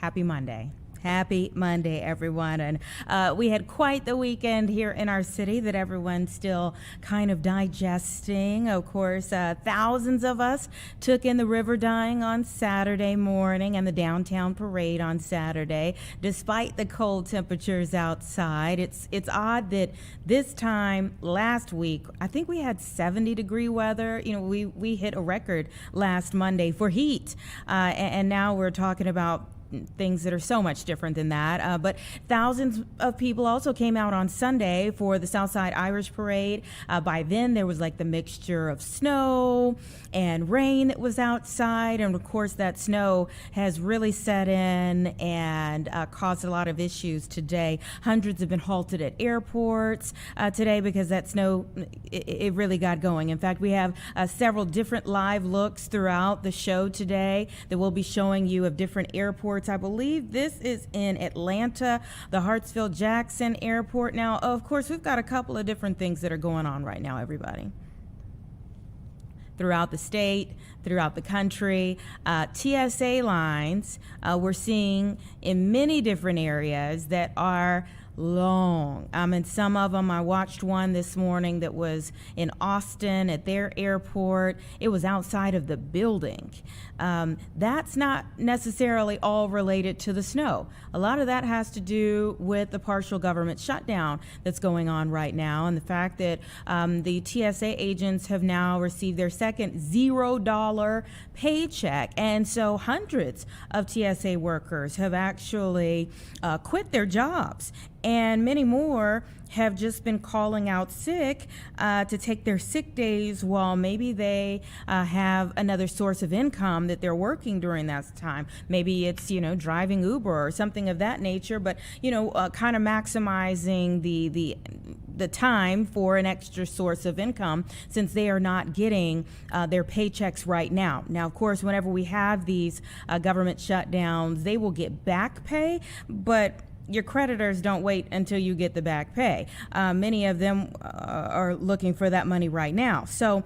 Happy Monday. Happy Monday, everyone. And we had quite the weekend here in our city that everyone's still kind of digesting. Of course, thousands of us took in the river dyeing on Saturday morning and the downtown parade on Saturday, despite the cold temperatures outside. It's odd that this time last week, I think we had 70-degree weather. You know, we hit a record last Monday for heat, and now we're talking about things that are so much different than that. But thousands of people also came out on Sunday for the Southside Irish Parade. By then, there was like the mixture of snow and rain that was outside. And of course, that snow has really set in and caused a lot of issues today. Hundreds have been halted at airports today because that snow, it really got going. In fact, we have several different live looks throughout the show today that we'll be showing you of different airports. I believe this is in Atlanta, the Hartsfield-Jackson Airport. Now, of course, we've got a couple of different things that are going on right now, everybody. Throughout the state, throughout the country, TSA lines we're seeing in many different areas that are long. And some of them, I watched one this morning that was in Austin at their airport. It was outside of the building. That's not necessarily all related to the snow. A lot of that has to do with the partial government shutdown that's going on right now, and the fact that the TSA agents have now received their second $0 paycheck. And so hundreds of TSA workers have actually quit their jobs, and many more have just been calling out sick to take their sick days while maybe they have another source of income that they're working during that time. Maybe it's, driving Uber or something of that nature, but, kind of maximizing the time for an extra source of income since they are not getting their paychecks right now. Now, of course, whenever we have these government shutdowns, they will get back pay, but your creditors don't wait until you get the back pay. Many of them are looking for that money right now. So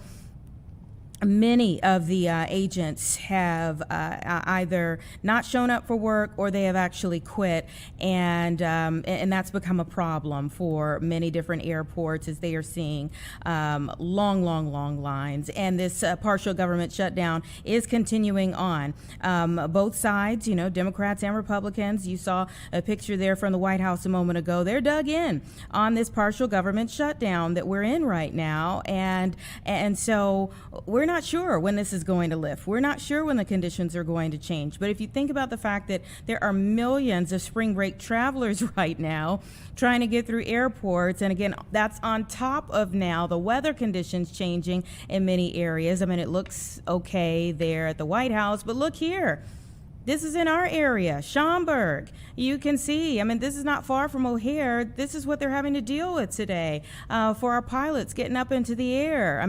many of the agents have either not shown up for work or they have actually quit, and that's become a problem for many different airports as they are seeing long lines. And this partial government shutdown is continuing on. Both sides, Democrats and Republicans. You saw a picture there from the White House a moment ago. They're dug in on this partial government shutdown that we're in right now, and so we're not sure when this is going to lift. We're not sure when the conditions are going to change. But if you think about the fact that there are millions of spring break travelers right now trying to get through airports, and again, that's on top of now the weather conditions changing in many areas. I mean, it looks okay there at the White House, but look here. This is in our area, Schaumburg. You can see, this is not far from O'Hare. This is what they're having to deal with today for our pilots getting up into the air.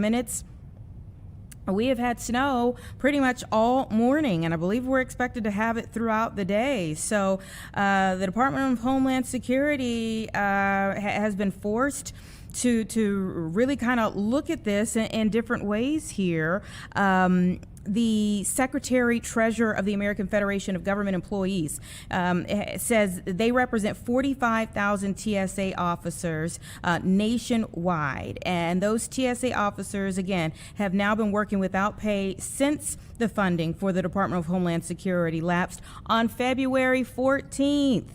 We have had snow pretty much all morning, and I believe we're expected to have it throughout the day. So the Department of Homeland Security has been forced to really kind of look at this in different ways here. The Secretary Treasurer of the American Federation of Government Employees says they represent 45,000 TSA officers nationwide. And those TSA officers, again, have now been working without pay since the funding for the Department of Homeland Security lapsed on February 14th.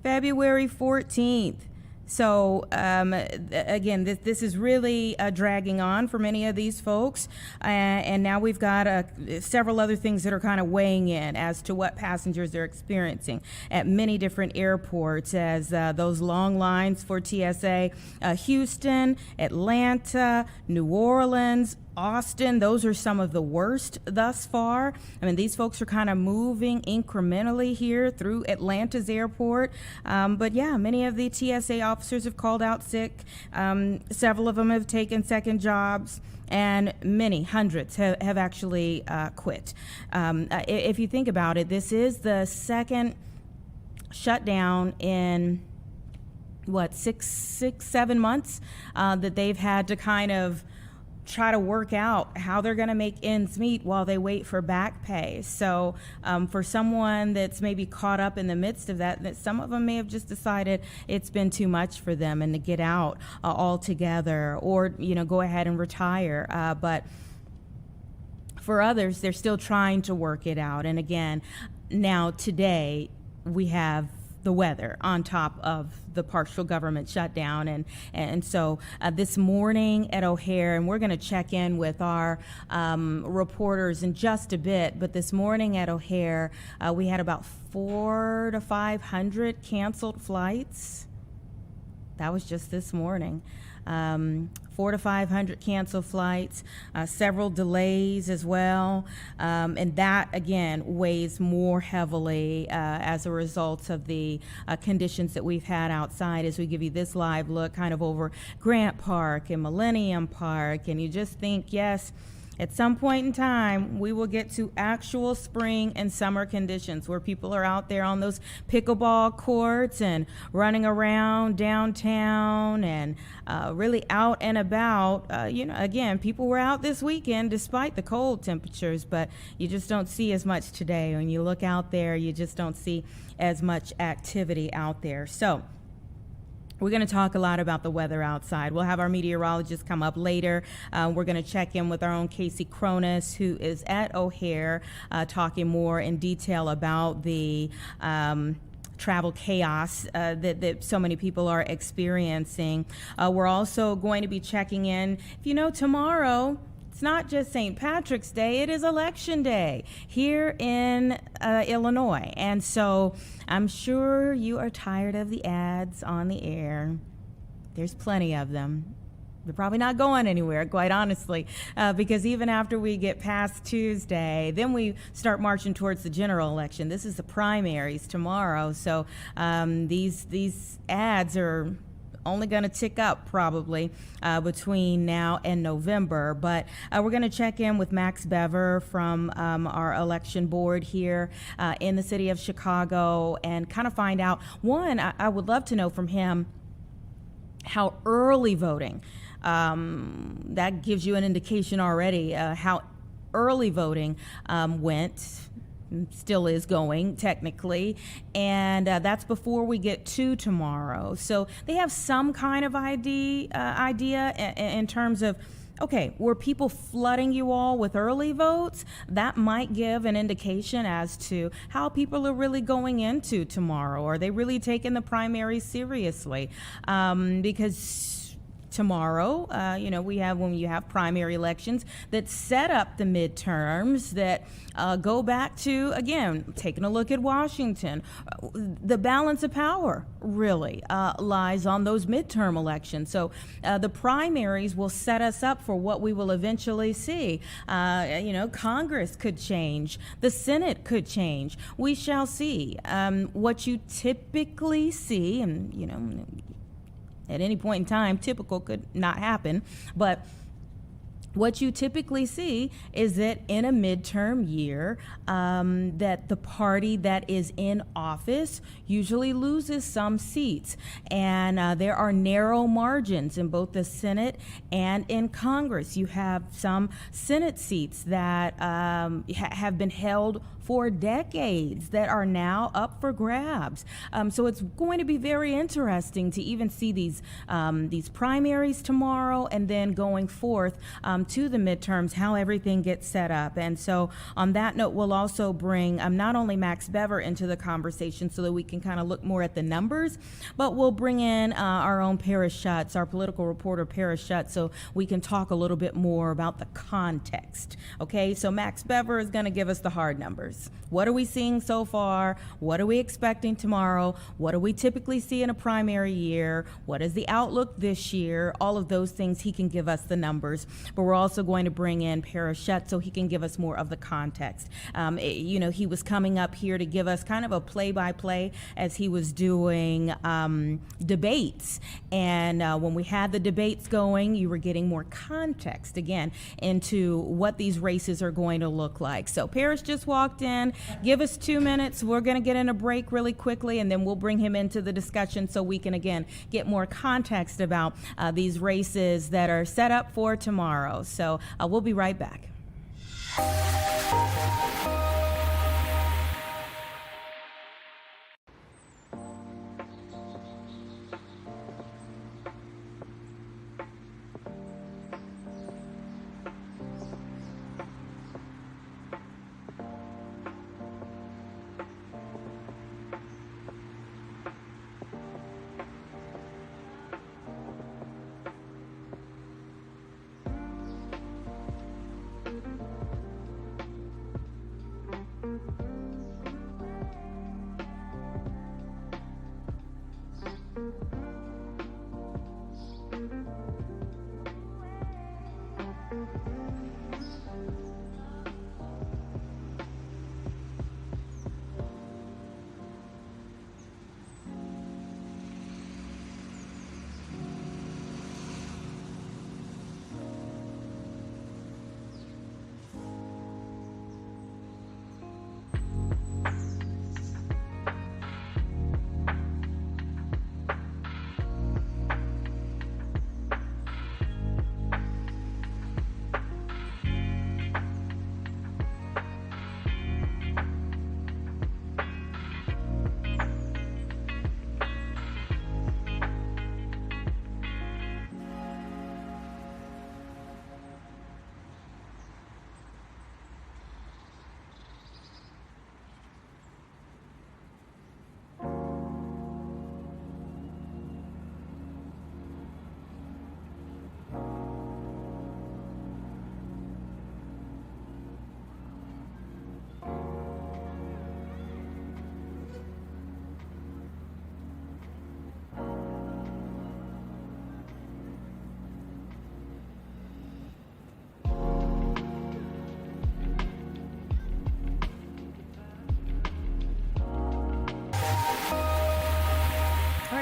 February 14th. So, again, this is really dragging on for many of these folks. And now we've got several other things that are kind of weighing in as to what passengers are experiencing at many different airports as those long lines for TSA, Houston, Atlanta, New Orleans, Austin, those are some of the worst thus far. These folks are kind of moving incrementally here through Atlanta's airport. But yeah, many of the TSA officers have called out sick. Several of them have taken second jobs, and hundreds have actually quit. If you think about it, this is the second shutdown in 6-7 months that they've had to kind of try to work out how they're going to make ends meet while they wait for back pay. So for someone that's maybe caught up in the midst of that some of them may have just decided it's been too much for them and to get out altogether, or go ahead and retire. But for others, they're still trying to work it out. And again, now today we have the weather on top of the partial government shutdown. And so this morning at O'Hare, and we're going to check in with our reporters in just a bit, but this morning at O'Hare, we had about 400 to 500 canceled flights. That was just this morning. 400 to 500 canceled flights, several delays as well, and that again weighs more heavily as a result of the conditions that we've had outside. As we give you this live look kind of over Grant Park and Millennium Park, and you just think, yes, at some point in time, we will get to actual spring and summer conditions where people are out there on those pickleball courts and running around downtown and really out and about. Again, people were out this weekend despite the cold temperatures, but you just don't see as much today. When you look out there, you just don't see as much activity out there. So we're going to talk a lot about the weather outside. We'll have our meteorologist come up later. We're going to check in with our own Kasey Chronis, who is at O'Hare, talking more in detail about the travel chaos that so many people are experiencing. We're also going to be checking in, tomorrow, it's not just St. Patrick's Day, it is Election Day here in Illinois. And so I'm sure you are tired of the ads on the air. There's plenty of them. They're probably not going anywhere, quite honestly, because even after we get past Tuesday, then we start marching towards the general election. This is the primaries tomorrow. So these ads are only going to tick up probably between now and November. But we're going to check in with Max Bever from our election board here in the city of Chicago and kind of find out, one, I would love to know from him how early voting, that gives you an indication already how early voting went, still is going technically, and that's before we get to tomorrow. So they have some kind of idea in terms of, okay, were people flooding you all with early votes? That might give an indication as to how people are really going into tomorrow. Are they really taking the primary seriously? Because tomorrow, when you have primary elections that set up the midterms that go back to, again, taking a look at Washington, the balance of power really lies on those midterm elections. So the primaries will set us up for what we will eventually see. Congress could change. The Senate could change. We shall see. What you typically see, and, at any point in time, typical could not happen, but what you typically see is that in a midterm year, that the party that is in office usually loses some seats. And there are narrow margins in both the Senate and in Congress. You have some Senate seats that have been held for decades that are now up for grabs. So it's going to be very interesting to even see these primaries tomorrow, and then going forth to the midterms, how everything gets set up. And so on that note, we'll also bring not only Max Bever into the conversation so that we can kind of look more at the numbers, but we'll bring in our own Paris Schutz, our political reporter Paris Schutz, so we can talk a little bit more about the context. Okay, so Max Bever is going to give us the hard numbers. What are we seeing so far? What are we expecting tomorrow? What do we typically see in a primary year? What is the outlook this year? All of those things, he can give us the numbers. But we're also going to bring in Paris Schutz so he can give us more of the context. He was coming up here to give us kind of a play-by-play as he was doing debates. And when we had the debates going, you were getting more context, again, into what these races are going to look like. So Paris just walked in. Give us 2 minutes. We're going to get in a break really quickly, and then we'll bring him into the discussion so we can, again, get more context about these races that are set up for tomorrow. So we'll be right back.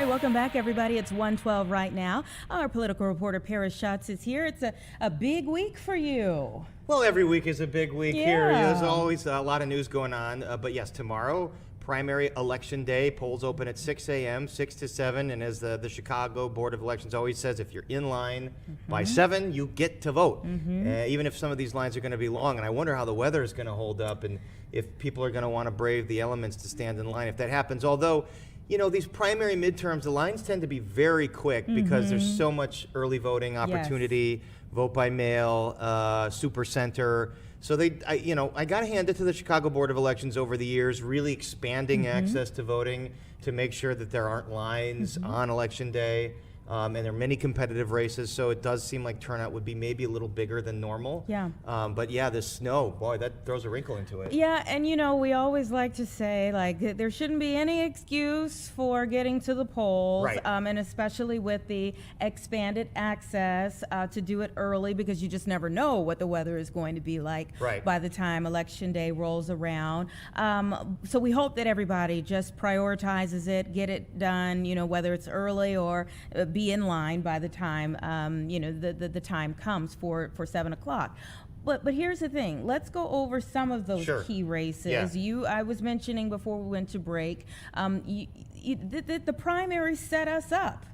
Welcome back, everybody. It's 1:12 right now. Our political reporter, Paris Schutz, is here. It's a big week for you. Well, every week is a big week here. There's always a lot of news going on. But yes, tomorrow, primary election day. Polls open at 6 a.m., 6 to 7. And as the Chicago Board of Elections always says, if you're in line by 7, you get to vote. Even if some of these lines are going to be long. And I wonder how the weather is going to hold up and if people are going to want to brave the elements to stand in line if that happens. Although, you know, these primary midterms, the lines tend to be very quick because there's so much early voting opportunity, vote by mail, super center. So I got to hand it to the Chicago Board of Elections over the years, really expanding access to voting to make sure that there aren't lines on election day. And there are many competitive races, so it does seem like turnout would be maybe a little bigger than normal. But yeah, the snow, boy, that throws a wrinkle into it. Yeah, and we always like to say, like, there shouldn't be any excuse for getting to the polls, and especially with the expanded access to do it early, because you just never know what the weather is going to be like by the time election day rolls around. So we hope that everybody just prioritizes it, get it done, whether it's early or be in line by the time the time comes for 7 o'clock. But here's the thing. Let's go over some of those key races. I was mentioning before we went to break, the primaries set us up.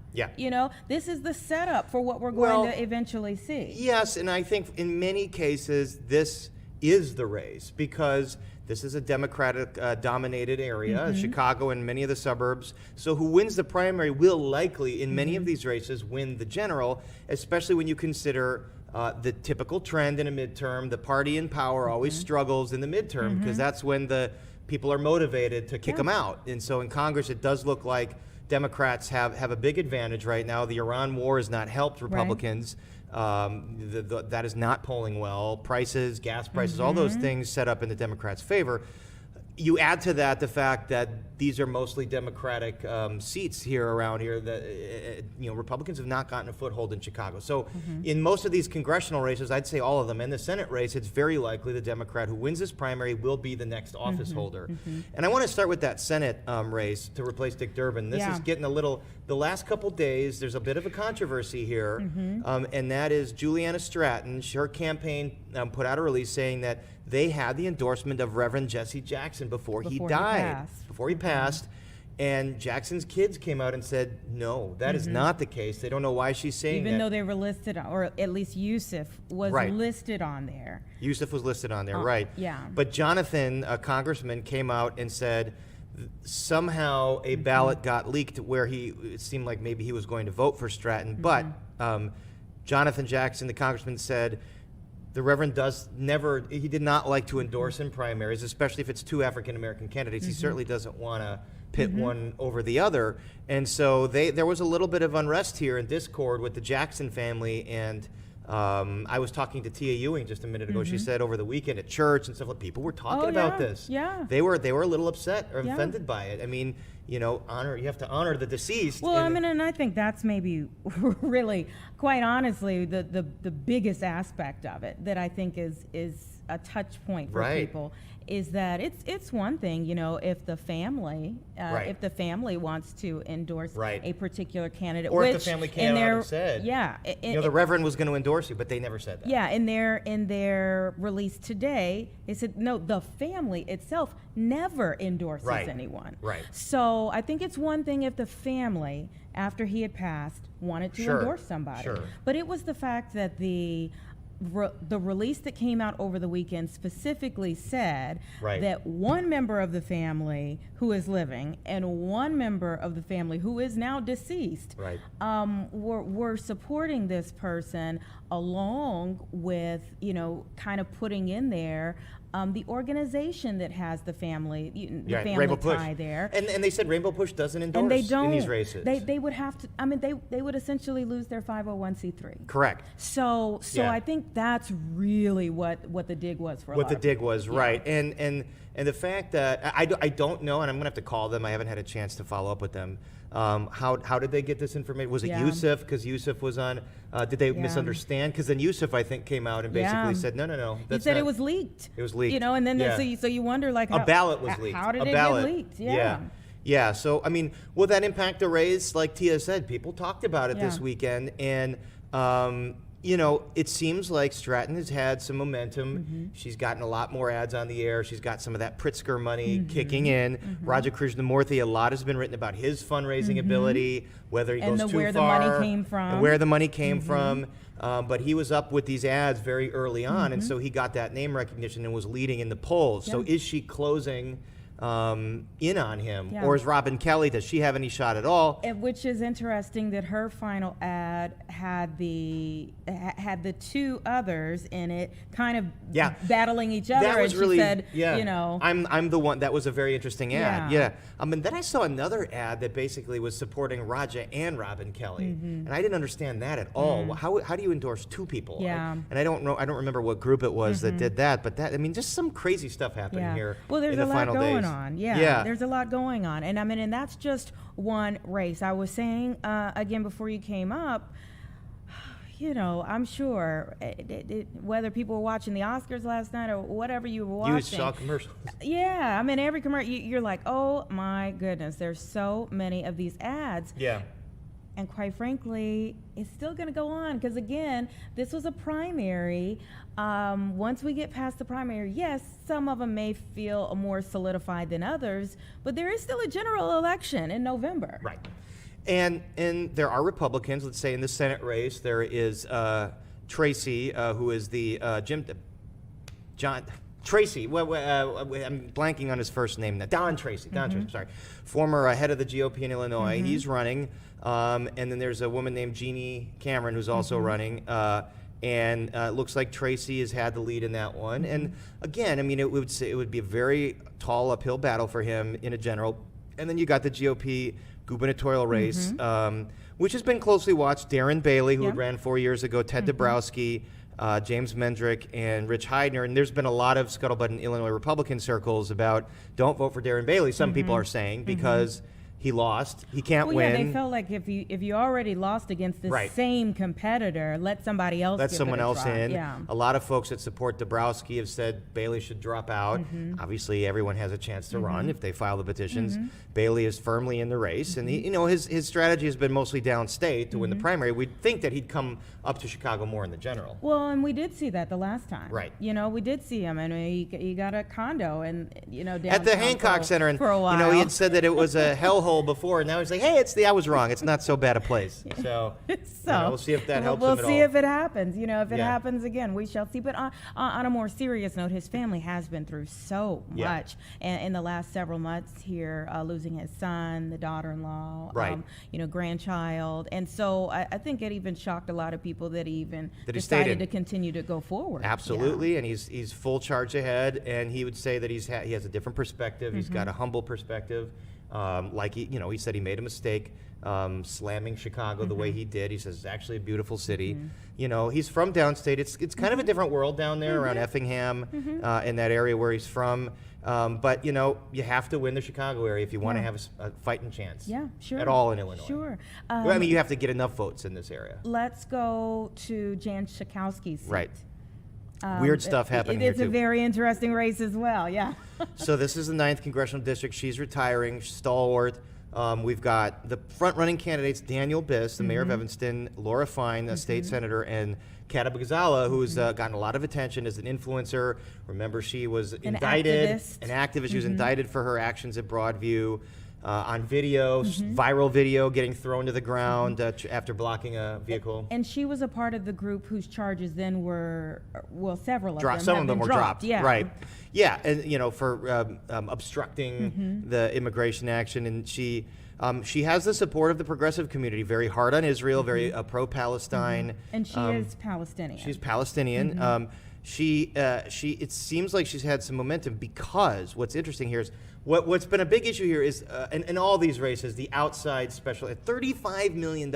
This is the setup for what we're going to eventually see. Yes, and I think in many cases this is the race because this is a Democratic-dominated area, Chicago and many of the suburbs. So who wins the primary will likely, in many of these races, win the general, especially when you consider the typical trend in a midterm. The party in power always struggles in the midterm because that's when the people are motivated to kick them out. And so in Congress, it does look like Democrats have a big advantage right now. The Iran war has not helped Republicans. That is not polling well. Prices, gas prices, all those things set up in the Democrats' favor. You add to that the fact that these are mostly Democratic seats here around here that Republicans have not gotten a foothold in Chicago. So in most of these congressional races, I'd say all of them, in the Senate race, it's very likely the Democrat who wins this primary will be the next office holder. And I want to start with that Senate race to replace Dick Durbin. This is getting the last couple days, there's a bit of a controversy here, and that is Juliana Stratton. Her campaign put out a release saying that they had the endorsement of Reverend Jesse Jackson before he died. Before he passed. And Jackson's kids came out and said, no, that is not the case. They don't know why she's saying that. Even though they were listed, or at least Yusuf was listed on there. Yusuf was listed on there, right. Yeah. But Jonathan, a congressman, came out and said somehow a ballot got leaked where it seemed like maybe he was going to vote for Stratton. But Jonathan Jackson, the congressman, said the Reverend he did not like to endorse in primaries, especially if it's two African-American candidates. He certainly doesn't want to pit one over the other. And so there was a little bit of unrest here and discord with the Jackson family. And I was talking to Tia Ewing just a minute ago. She said over the weekend at church and stuff, like, people were talking about this. Yeah. They were a little upset or offended by it. I mean, you have to honor the deceased. Well, and I think that's maybe really, quite honestly, the biggest aspect of it that I think is a touch point for people, is that it's one thing, if the family wants to endorse a particular candidate, or if the family came out and said, the Reverend was going to endorse you, but they never said that. Yeah, in their release today, they said no, the family itself never endorses anyone. Right. So I think it's one thing if the family, after he had passed, wanted to endorse somebody. Sure. But it was the fact that the release that came out over the weekend specifically said that one member of the family who is living and one member of the family who is now deceased were supporting this person, along with, kind of putting in there the organization that has the family, family tie there. And they said Rainbow Push doesn't endorse in these races. They would have to, they would essentially lose their 501c3. Correct. So I think that's really what the dig was for a lot of people. What the dig was, right. And the fact that, I don't know, and I'm going to have to call them. I haven't had a chance to follow up with them. How did they get this information? Was it Yusuf? Because Yusuf was on. Did they misunderstand? Because then Yusuf, I think, came out and basically said, no. He said it was leaked. It was leaked. And then so you wonder, like, a ballot was leaked. How did it get leaked? Yeah. So, will that impact the race? Like Tia said, people talked about it this weekend. And, it seems like Stratton has had some momentum. She's gotten a lot more ads on the air. She's got some of that Pritzker money kicking in. Raja Krishnamurthy, a lot has been written about his fundraising ability, whether he goes too far. Where the money came from. And where the money came from. But he was up with these ads very early on, and so he got that name recognition and was leading in the polls. So is she closing in on him, or is Robin Kelly, does she have any shot at all? Which is interesting that her final ad had the two others in it, kind of battling each other. That was and really, she said, I'm the one. That was a very interesting ad. And then I saw another ad that basically was supporting Raja and Robin Kelly, and I didn't understand that at all. How do you endorse two people? And I don't know. I don't remember what group it was that did that, but just some crazy stuff happening here. Well, there's in the a lot final going days. on. There's a lot going on, and that's just one race. I was saying again before you came up, I'm sure whether people were watching the Oscars last night or whatever you were watching. You saw commercials. Yeah, every commercial, you're like, oh my goodness, there's so many of these ads. Yeah. And quite frankly, it's still going to go on because, again, this was a primary. Once we get past the primary, yes, some of them may feel more solidified than others, but there is still a general election in November. Right. And there are Republicans. Let's say in the Senate race, there is Tracy, who is the Tracy. I'm blanking on his first name now. Don Tracy. Sorry, former head of the GOP in Illinois. He's running. And then there's a woman named Jeannie Cameron who's also running. And it looks like Tracy has had the lead in that one. And again, it would be a very tall uphill battle for him in a general. And then you got the GOP gubernatorial race, which has been closely watched. Darren Bailey, who ran 4 years ago, Ted Dabrowski, James Mendrick, and Rich Heidner. And there's been a lot of scuttlebutt in Illinois Republican circles about don't vote for Darren Bailey, some people are saying, because He lost. He can't Well, win. yeah, they felt like if you already lost against the Right. same competitor, let somebody else. Let give someone it a else try. in. Yeah. A lot of folks that support Dabrowski have said Bailey should drop out. Obviously, everyone has a chance to run if they file the petitions. Bailey is firmly in the race, and he, his strategy has been mostly downstate to win the primary. We'd think that he'd come up to Chicago more in the general. Well, and we did see that the last time. Right. We did see him, and he got a condo, and At the downtown Hancock Center, and for a while. he had said that it was a hellhole before, and now he's like, hey, I was wrong. It's not so bad a place. So, we'll see if that helps him at all. We'll see if it happens. If it Yeah. happens again, we shall see. But on a more serious note, his family has been through so Yeah. much, and in the last several months here, losing his son, the daughter-in-law, Right. Grandchild, and so I think it even shocked a lot of people that he even That he stayed decided in. to continue to go forward. Absolutely, and he's full charge ahead, and he would say that he has a different perspective. He's got a humble perspective. He said he made a mistake slamming Chicago the way he did. He says it's actually a beautiful city. He's from downstate. It's kind of a different world down there around Effingham, in that area where he's from. But you have to win the Chicago area if you want to have a fighting chance. Yeah, sure. At all in Illinois. Sure. You have to get enough votes in this area. Let's go to Jan Schakowsky's seat. Right. Weird stuff happening here It's a too. very interesting race as well. Yeah. So this is the 9th congressional district. She's retiring, stalwart. We've got the front-running candidates: Daniel Biss, the mayor of Evanston; Laura Fine, a state senator; and Kat Abogazala, who's gotten a lot of attention as an influencer. Remember, she was indicted, activist. an activist. She was indicted for her actions at Broadview. On video, viral video, getting thrown to the ground after blocking a vehicle. And she was a part of the group whose charges then were, several of them. Some have of them been were dropped. Yeah. Right. Yeah, and for obstructing the immigration action, and she has the support of the progressive community. Very hard on Israel, very pro-Palestine. And she is Palestinian. She's Palestinian. It seems like she's had some momentum because what's interesting here is what's been a big issue here is in all these races, the outside special $35 million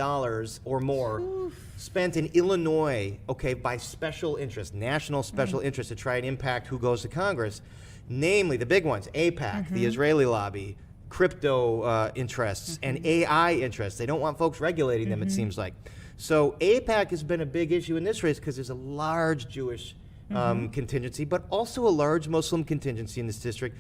or more spent in Illinois, by special interest, national special interest to try and impact who goes to Congress, namely the big ones: AIPAC, the Israeli lobby, crypto interests, and AI interests. They don't want folks regulating them, it seems like. So AIPAC has been a big issue in this race because there's a large Jewish contingency, but also a large Muslim contingency in this district.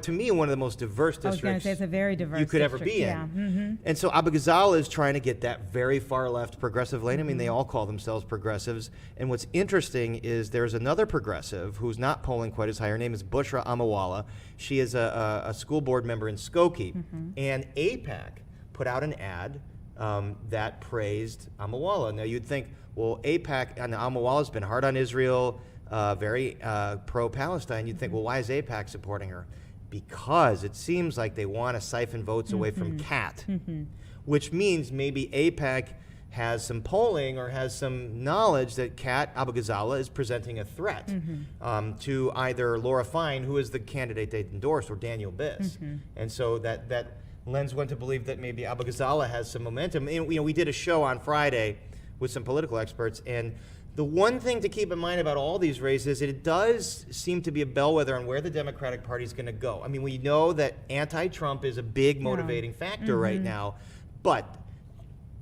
To me, one of the most diverse I was going to districts say it's a very diverse you could ever district, be in. yeah. And so Abogazala is trying to get that very far left progressive lane. I mean, they all call themselves progressives. And what's interesting is there's another progressive who's not polling quite as high. Her name is Bushra Amawala. She is a school board member in Skokie. And AIPAC put out an ad that praised Amawala. Now, you'd think, well, AIPAC and Amawala's been hard on Israel, very pro-Palestine. You'd think, well, why is AIPAC supporting her? Because it seems like they want to siphon votes away from Kat, which means maybe AIPAC has some polling or has some knowledge that Kat Abogazala is presenting a threat to either Laura Fine, who is the candidate they endorsed, or Daniel Biss. And so that lends one to believe that maybe Abogazala has some momentum. And, we did a show on Friday with some political experts, and the one thing to keep in mind about all these races, it does seem to be a bellwether on where the Democratic Party is going to go. I mean, we know that anti-Trump is a big motivating factor right now, but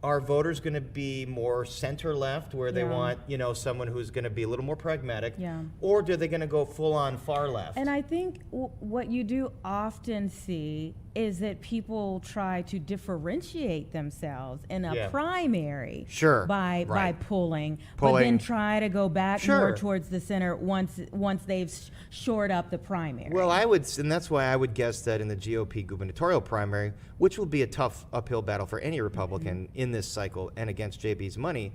are voters going to be more center-left, where they want, someone who's going to be a little more pragmatic, or are they going to go full-on far-left? And I think what you do often see is that people try to differentiate themselves in a primary by pulling, but then try to go back more towards the center once they've shored up the primary. Well, and that's why I would guess that in the GOP gubernatorial primary, which will be a tough uphill battle for any Republican in this cycle and against JB's money,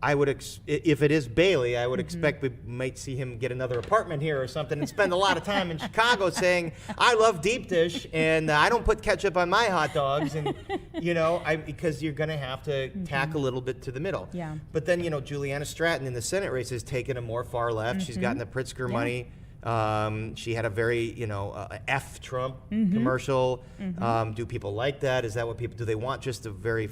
I would, if it is Bailey, I would expect we might see him get another apartment here or something and spend a lot of time in Chicago saying, I love deep dish and I don't put ketchup on my hot dogs. And, because you're going to have to tack a little bit to the middle. Yeah. But then, Juliana Stratton in the Senate race has taken a more far left. She's gotten the Pritzker money. She had a very, F Trump commercial. Do people like that? Is that what do they want just a very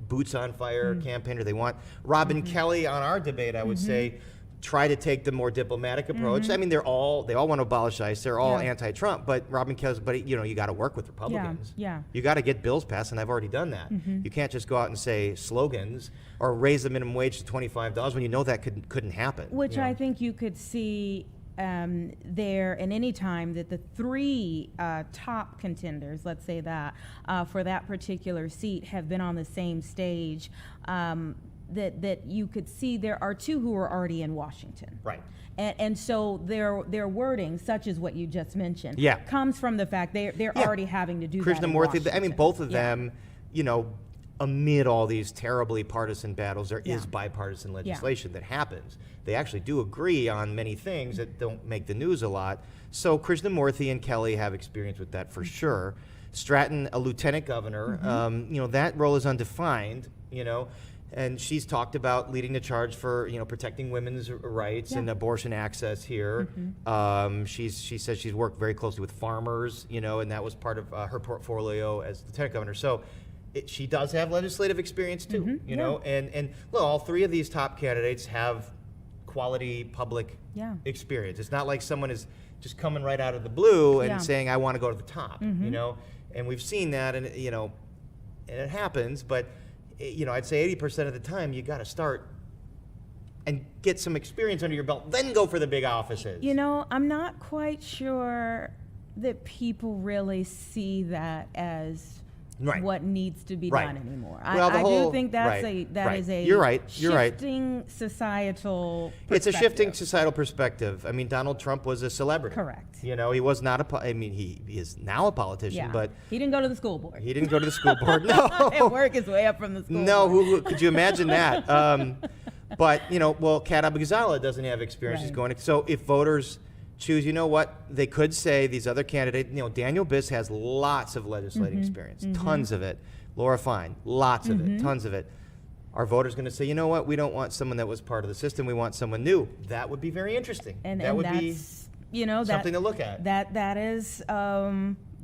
boots on fire campaign, or they want Robin Kelly on our debate, I would say, try to take the more diplomatic approach. I mean, they all want to abolish ICE. They're all anti-Trump, but Robin Kelly's, you got to work with Republicans. You got to get bills passed, and I've already done that. You can't just go out and say slogans or raise the minimum wage to $25 when you know that couldn't happen. Which I think you could see there in any time that the three top contenders, let's say that, for that particular seat have been on the same stage. That you could see there are two who are already in Washington. Right. And so their wording, such as what you just mentioned, comes from the fact they're already having to do that in Washington. I mean, both of them, amid all these terribly partisan battles, there is bipartisan legislation that happens. They actually do agree on many things that don't make the news a lot. So Krishnamurthy and Kelly have experience with that for sure. Stratton, a lieutenant governor, that role is undefined, and she's talked about leading the charge for, protecting women's rights and abortion access here. She says she's worked very closely with farmers, and that was part of her portfolio as lieutenant governor. So she does have legislative experience too, and well, all three of these top candidates have quality public experience. It's not like someone is just coming right out of the blue and saying, I want to go to the top, and we've seen that, and and it happens, but I'd say 80% of the time you got to start and get some experience under your belt, then go for the big offices. I'm not quite sure that people really see that as what needs to be done anymore. Well, I do think that is a You're right. shifting societal perspective. It's a shifting societal perspective. I mean, Donald Trump was a celebrity. Correct. He was not he is now a politician, but he didn't go to the school board. He didn't go to the school board. No. And work his way up from the school board. No, who could you imagine that? But Kat Abugazala doesn't have experience. She's going to, so if voters choose, they could say these other candidates, Daniel Biss has lots of legislative experience, tons of it. Laura Fine, lots of it, tons of it. Are voters going to say, we don't want someone that was part of the system, we want someone new? That would be very interesting. That would be something to look at. That is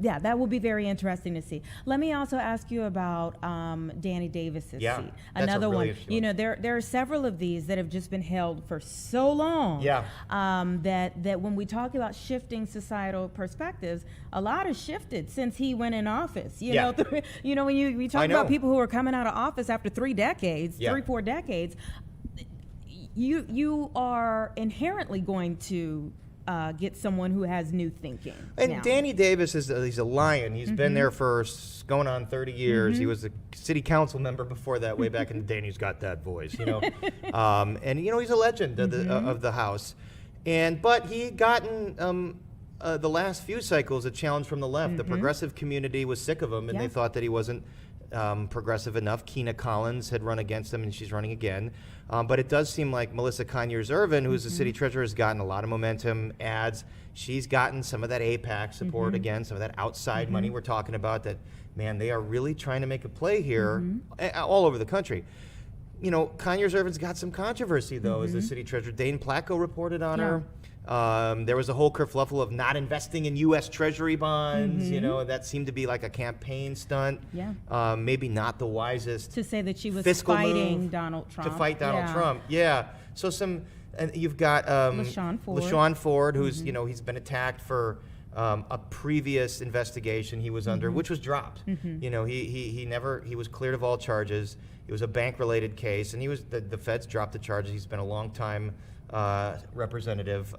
that will be very interesting to see. Let me also ask you about Danny Davis's seat. Another really one. There are several of these that have just been held for so long. That when we talk about shifting societal perspectives, a lot has shifted since he went in office. When we talk about people who are coming out of office after 3 decades, 3-4 decades, you are inherently going to get someone who has new thinking. And now. Danny Davis he's a lion. He's been there for going on 30 years. He was a city council member before that, way back in the day, and he's got that voice, and he's a legend of the House. But he had gotten the last few cycles a challenge from the left. The progressive community was sick of him, and they thought that he wasn't progressive enough. Keena Collins had run against him, and she's running again. But it does seem like Melissa Conyers-Ervin, who's the city treasurer, has gotten a lot of momentum, ads. She's gotten some of that AIPAC support again, some of that outside money we're talking about, that, man, they are really trying to make a play here all over the country. Conyers-Ervin's got some controversy, though, as the city treasurer. Dane Placco reported on her. There was a whole kerfluffle of not investing in U.S. Treasury bonds. That seemed to be like a campaign stunt. Maybe not the wisest. To say that she was fighting Donald Trump. To fight Donald Trump. So and you've got LaShawn Ford, who's he's been attacked for a previous investigation he was under, which was dropped. He was cleared of all charges. It was a bank-related case, and the feds dropped the charges. He's been a long time representative.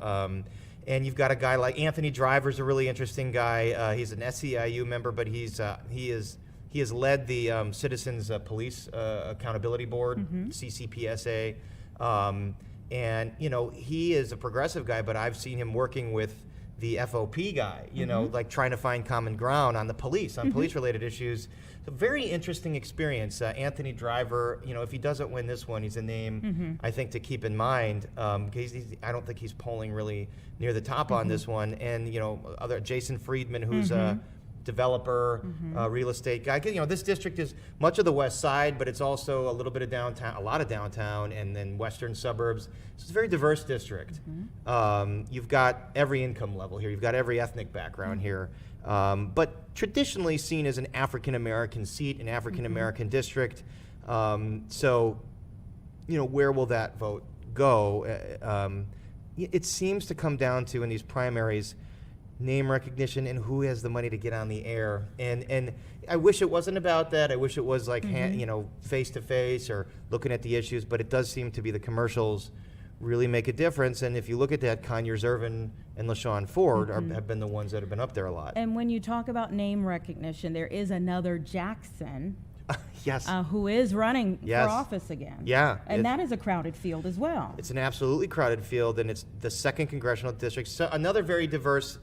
And you've got a guy like Anthony Driver's a really interesting guy. He's an SEIU member, but he has led the Citizens Police Accountability Board, CCPSA. And he is a progressive guy, but I've seen him working with the FOP guy, like trying to find common ground on police-related issues. It's a very interesting experience. Anthony Driver, if he doesn't win this one, he's a name I think to keep in mind. I don't think he's polling really near the top on this one. And other Jason Friedman, who's a developer, real estate guy. This district is much of the west side, but it's also a little bit of downtown, a lot of downtown, and then western suburbs. So it's a very diverse district. You've got every income level here. You've got every ethnic background here. But traditionally seen as an African-American seat, an African-American district. So, where will that vote go, it seems to come down to, in these primaries, name recognition and who has the money to get on the air. And I wish it wasn't about that. I wish it was like, face to face or looking at the issues, but it does seem to be the commercials really make a difference. And if you look at that, Conyers Irvin and LaShawn Ford have been the ones that have been up there a lot. And when you talk about name recognition, there is another Jackson yes. Who is running Yes. for office again. Yeah. And that is a crowded field as well. It's an absolutely crowded field, and it's the 2nd congressional district. So another very diverse,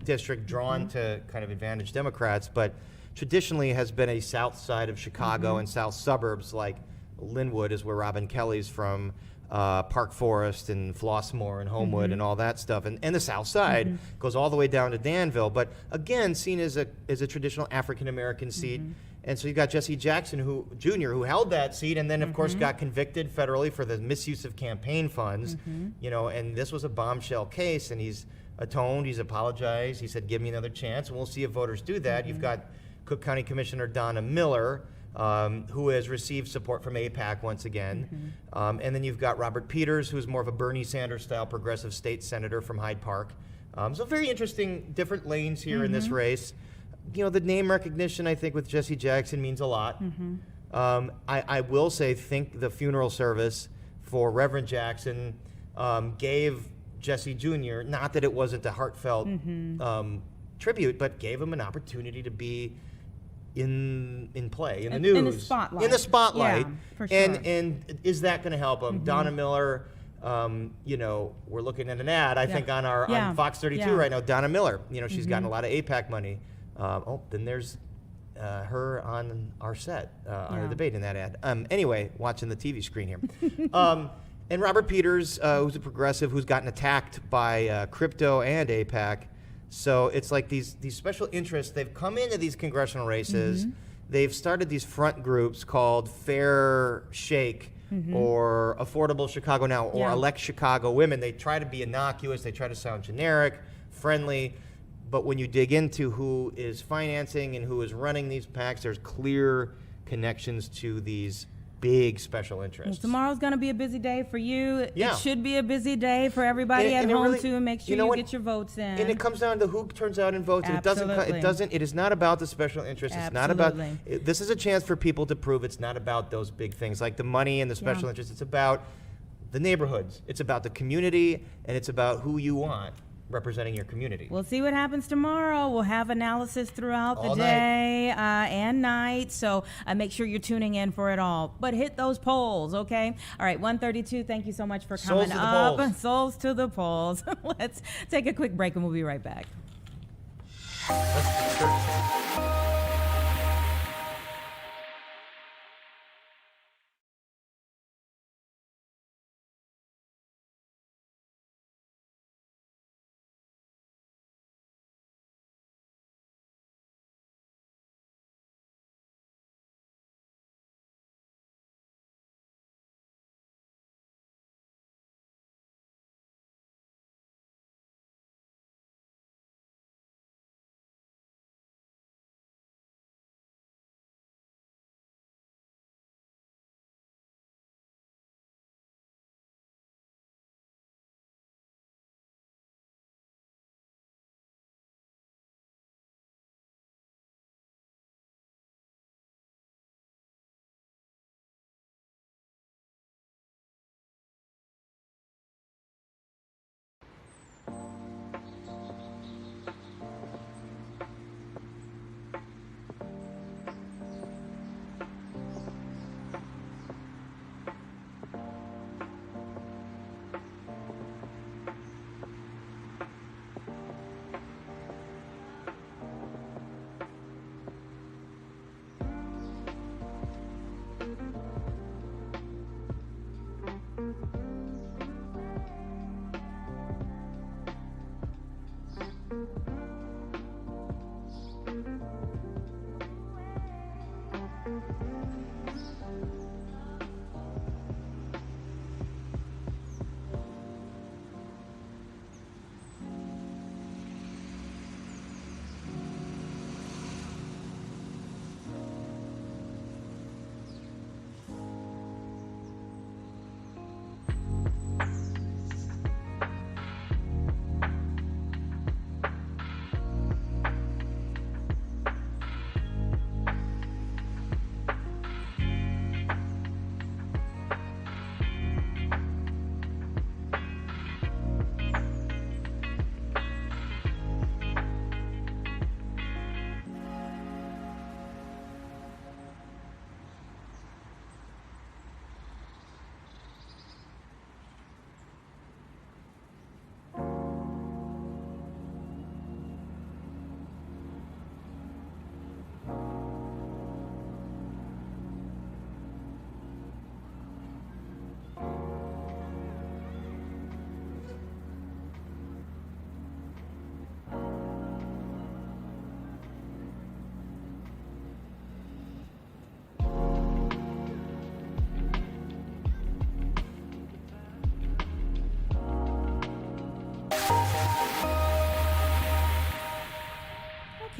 district drawn to kind of advantage Democrats, but traditionally has been a south side of Chicago and south suburbs, like Linwood is where Robin Kelly's from, Park Forest and Flossmoor and Homewood and all that stuff. And the south side goes all the way down to Danville, but again, seen as a traditional African-American seat. And so you got Jesse Jackson, Jr., who held that seat, and then of course got convicted federally for the misuse of campaign funds. And this was a bombshell case, and he's atoned, he's apologized, he said, give me another chance, and we'll see if voters do that. You've got Cook County Commissioner Donna Miller, who has received support from AIPAC once again. And then you've got Robert Peters, who's more of a Bernie Sanders-style progressive state senator from Hyde Park. So very interesting, different lanes here in this race. The name recognition, I think, with Jesse Jackson means a lot. I will say, think the funeral service for Reverend Jackson gave Jesse Jr., not that it wasn't a heartfelt tribute, but gave him an opportunity to be in play, in the news. In the spotlight. Yeah, for sure. And is that going to help him? Donna Miller, we're looking at an ad, I think, on Fox 32 right now. Donna Miller, she's gotten a lot of AIPAC money. Then there's her on our set, on a debate in that ad. Anyway, watching the TV screen here. And Robert Peters, who's a progressive, who's gotten attacked by crypto and AIPAC. So it's like these special interests, they've come into these congressional races. They've started these front groups called Fair Shake or Affordable Chicago Now or Elect Chicago Women. They try to be innocuous. They try to sound generic, friendly. But when you dig into who is financing and who is running these PACs, there's clear connections to these big special interests. Well, tomorrow's going to be a busy day for you. Yeah. It should be a busy day for everybody at home, too. Make sure you get your votes in. And it comes down to who turns out and votes. Absolutely. It is not about the special interests. It's not about, this is a chance for people to prove it's not about those big things like the money and the special interests. It's about the neighborhoods. It's about the community, and it's about who you want representing your community. We'll see what happens tomorrow. We'll have analysis throughout the day and night, so make sure you're tuning in for it all. But hit those polls, okay? All right, 132, thank you so much for coming up. Souls to the polls. Let's take a quick break and we'll be right back.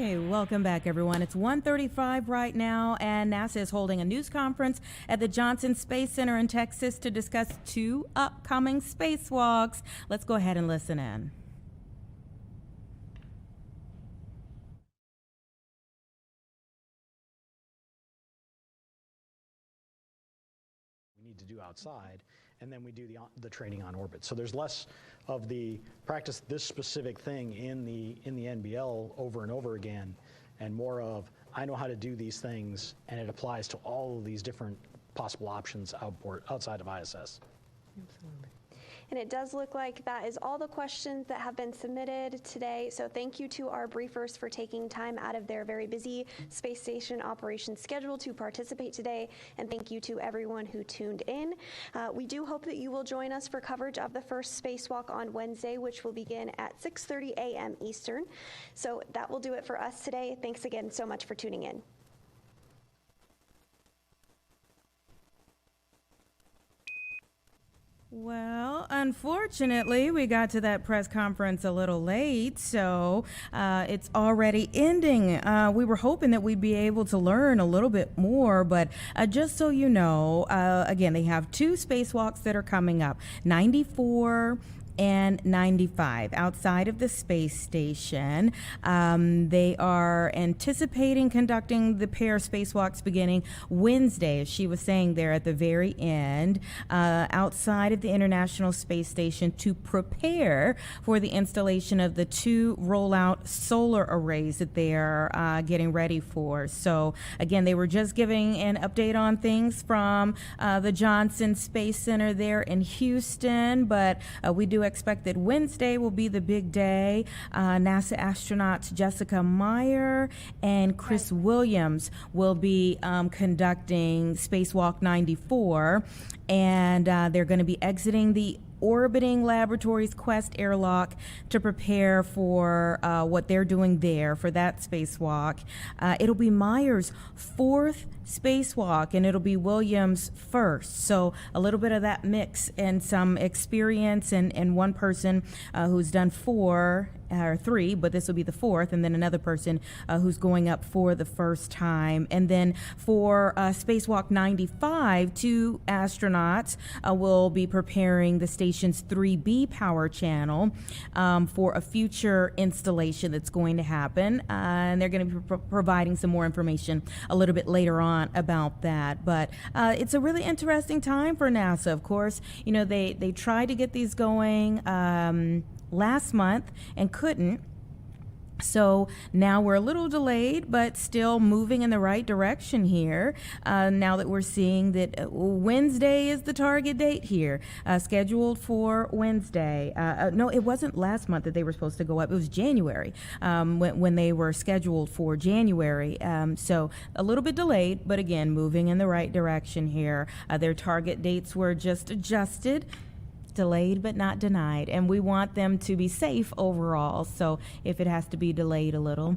Okay, welcome back, everyone. It's 1:35 right now, and NASA is holding a news conference at the Johnson Space Center in Texas to discuss 2 upcoming spacewalks. Let's go ahead and listen in. We need to do outside, and then we do the training on orbit. So there's less of the practice this specific thing in the NBL over and over again, and more of I know how to do these things, and it applies to all of these different possible options outside of ISS. Absolutely. And it does look like that is all the questions that have been submitted today. So thank you to our briefers for taking time out of their very busy space station operations schedule to participate today. And thank you to everyone who tuned in. We do hope that you will join us for coverage of the first spacewalk on Wednesday, which will begin at 6:30 a.m. Eastern. So that will do it for us today. Thanks again so much for tuning in. Well, unfortunately, we got to that press conference a little late, so it's already ending. We were hoping that we'd be able to learn a little bit more, but just so you know, again, they have 2 spacewalks that are coming up, 94 and 95 outside of the space station. They are anticipating conducting the pair of spacewalks beginning Wednesday, as she was saying there at the very end, outside of the International Space Station to prepare for the installation of the 2 rollout solar arrays that they are getting ready for. So again, they were just giving an update on things from the Johnson Space Center there in Houston, but we do expect that Wednesday will be the big day. NASA astronauts Jessica Meyer and Chris Williams will be conducting Spacewalk 94, and they're going to be exiting the orbiting laboratories Quest airlock to prepare for what they're doing there for that spacewalk. It'll be Meyer's 4th spacewalk, and it'll be Williams' 1st. So a little bit of that mix and some experience, and one person who's done 4 or 3, but this will be the 4th, and then another person who's going up for the first time. And then for Spacewalk 95, 2 astronauts will be preparing the station's 3B power channel for a future installation that's going to happen, and they're going to be providing some more information a little bit later on about that. But it's a really interesting time for NASA. Of course, you know, they tried to get these going last month and couldn't. So now we're a little delayed, but still moving in the right direction here. Now that we're seeing that Wednesday is the target date here, scheduled for Wednesday. No, it wasn't last month that they were supposed to go up. It was January when they were scheduled for January. So a little bit delayed, but again, moving in the right direction here. Their target dates were just adjusted. Delayed but not denied, and we want them to be safe overall. So if it has to be delayed a little,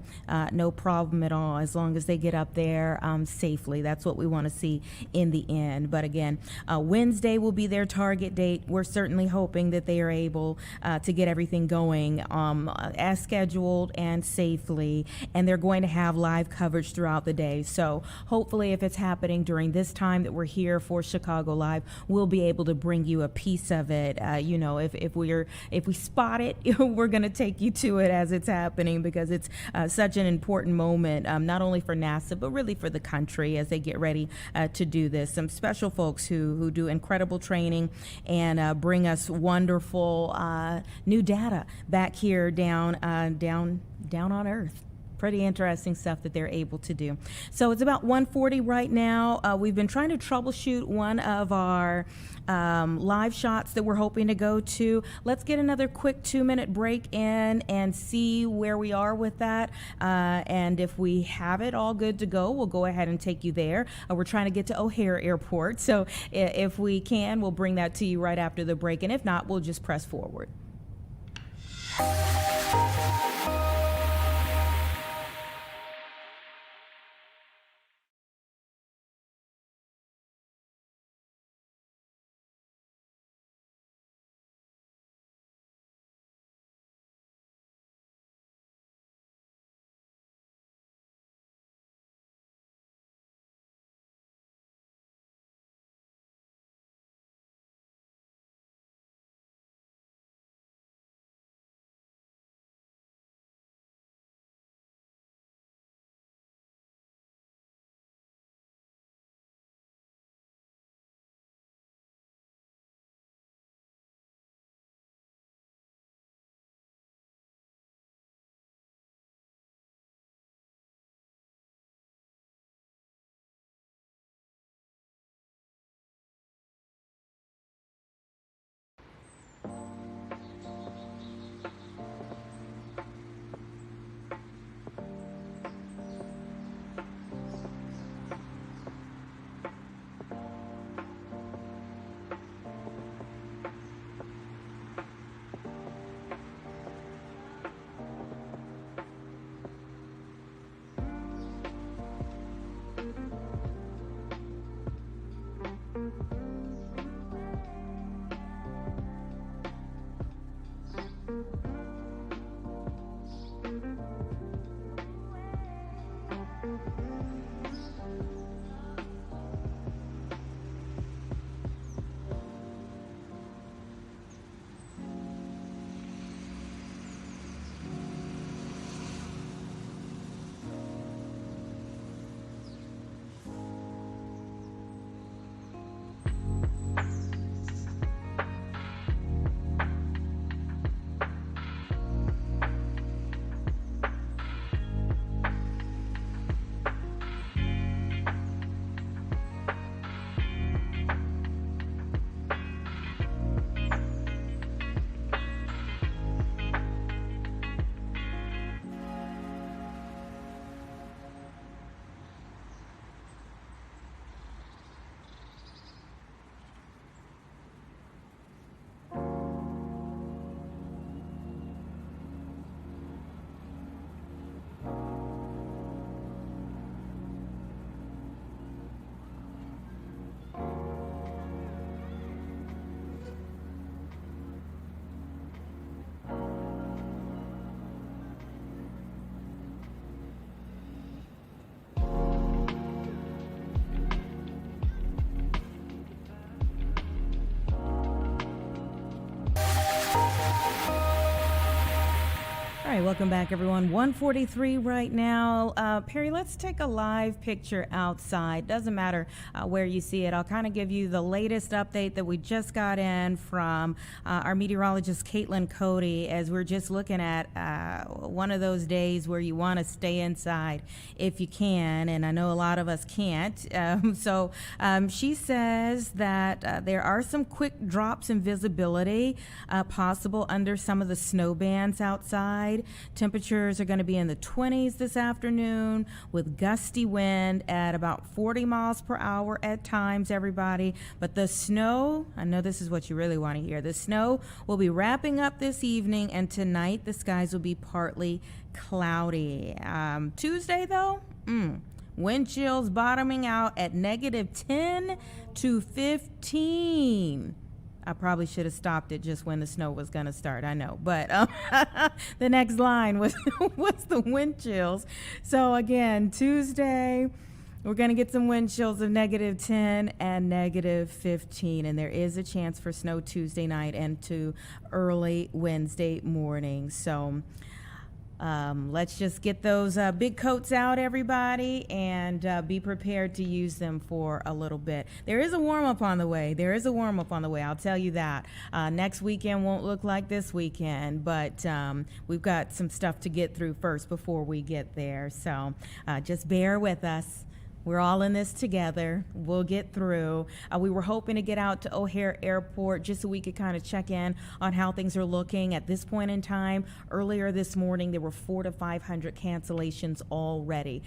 no problem at all, as long as they get up there safely. That's what we want to see in the end. But again, Wednesday will be their target date. We're certainly hoping that they are able to get everything going as scheduled and safely, and they're going to have live coverage throughout the day. So hopefully, if it's happening during this time that we're here for Chicago Live, we'll be able to bring you a piece of it. You know, if we spot it, we're going to take you to it as it's happening, because it's such an important moment, not only for NASA but really for the country as they get ready to do this. Some special folks who do incredible training and bring us wonderful new data back here down on Earth. Pretty interesting stuff that they're able to do. So it's about 1:40 right now. We've been trying to troubleshoot one of our live shots that we're hoping to go to. Let's get another quick 2-minute break in and see where we are with that. And if we have it all good to go, we'll go ahead and take you there. We're trying to get to O'Hare Airport. So if we can, we'll bring that to you right after the break. And if not, we'll just press forward. right, welcome back, everyone. 1:43 right now. Perry, let's take a live picture outside. Doesn't matter where you see it. I'll kind of give you the latest update that we just got in from our meteorologist, Caitlin Cody, as we're just looking at one of those days where you want to stay inside if you can, and I know a lot of us can't. So she says that there are some quick drops in visibility possible under some of the snow bands outside. Temperatures are going to be in the 20s this afternoon with gusty wind at about 40 miles per hour at times, everybody. But the snow, I know this is what you really want to hear, the snow will be wrapping up this evening, and tonight the skies will be partly cloudy. Tuesday, though, wind chills bottoming out at -10 to 15. I probably should have stopped it just when the snow was going to start, I know. But the next line was the wind chills. So again, Tuesday, we're going to get some wind chills of -10 and -15. And there is a chance for snow Tuesday night and to early Wednesday morning. So let's just get those big coats out, everybody, and be prepared to use them for a little bit. There is a warm-up on the way. I'll tell you that. Next weekend won't look like this weekend, but we've got some stuff to get through first before we get there. So just bear with us. We're all in this together. We'll get through. We were hoping to get out to O'Hare Airport just so we could kind of check in on how things are looking at this point in time. Earlier this morning, there were 400 to 500 cancellations already.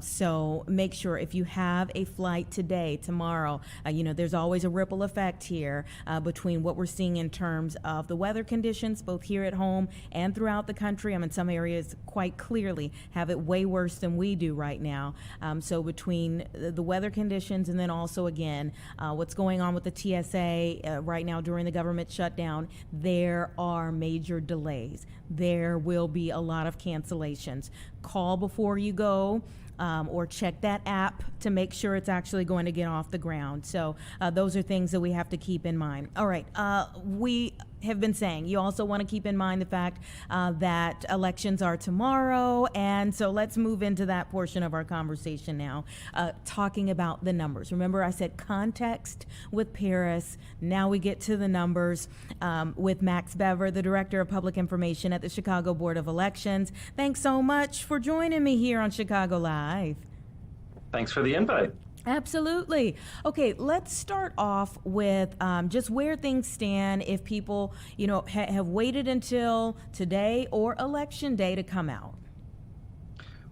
So make sure if you have a flight today, tomorrow, there's always a ripple effect here between what we're seeing in terms of the weather conditions, both here at home and throughout the country. I mean, some areas quite clearly have it way worse than we do right now. So between the weather conditions and then also, again, what's going on with the TSA right now during the government shutdown, there are major delays. There will be a lot of cancellations. Call before you go. Or check that app to make sure it's actually going to get off the ground. So those are things that we have to keep in mind. All right, we have been saying you also want to keep in mind the fact that elections are tomorrow, and so let's move into that portion of our conversation now, talking about the numbers. Remember, I said context with Paris. Now we get to the numbers with Max Bever, the Director of Public Information at the Chicago Board of Elections. Thanks so much for joining me here on Chicago Live. Thanks for the invite. Absolutely. Okay, let's start off with just where things stand if people, have waited until today or Election Day to come out.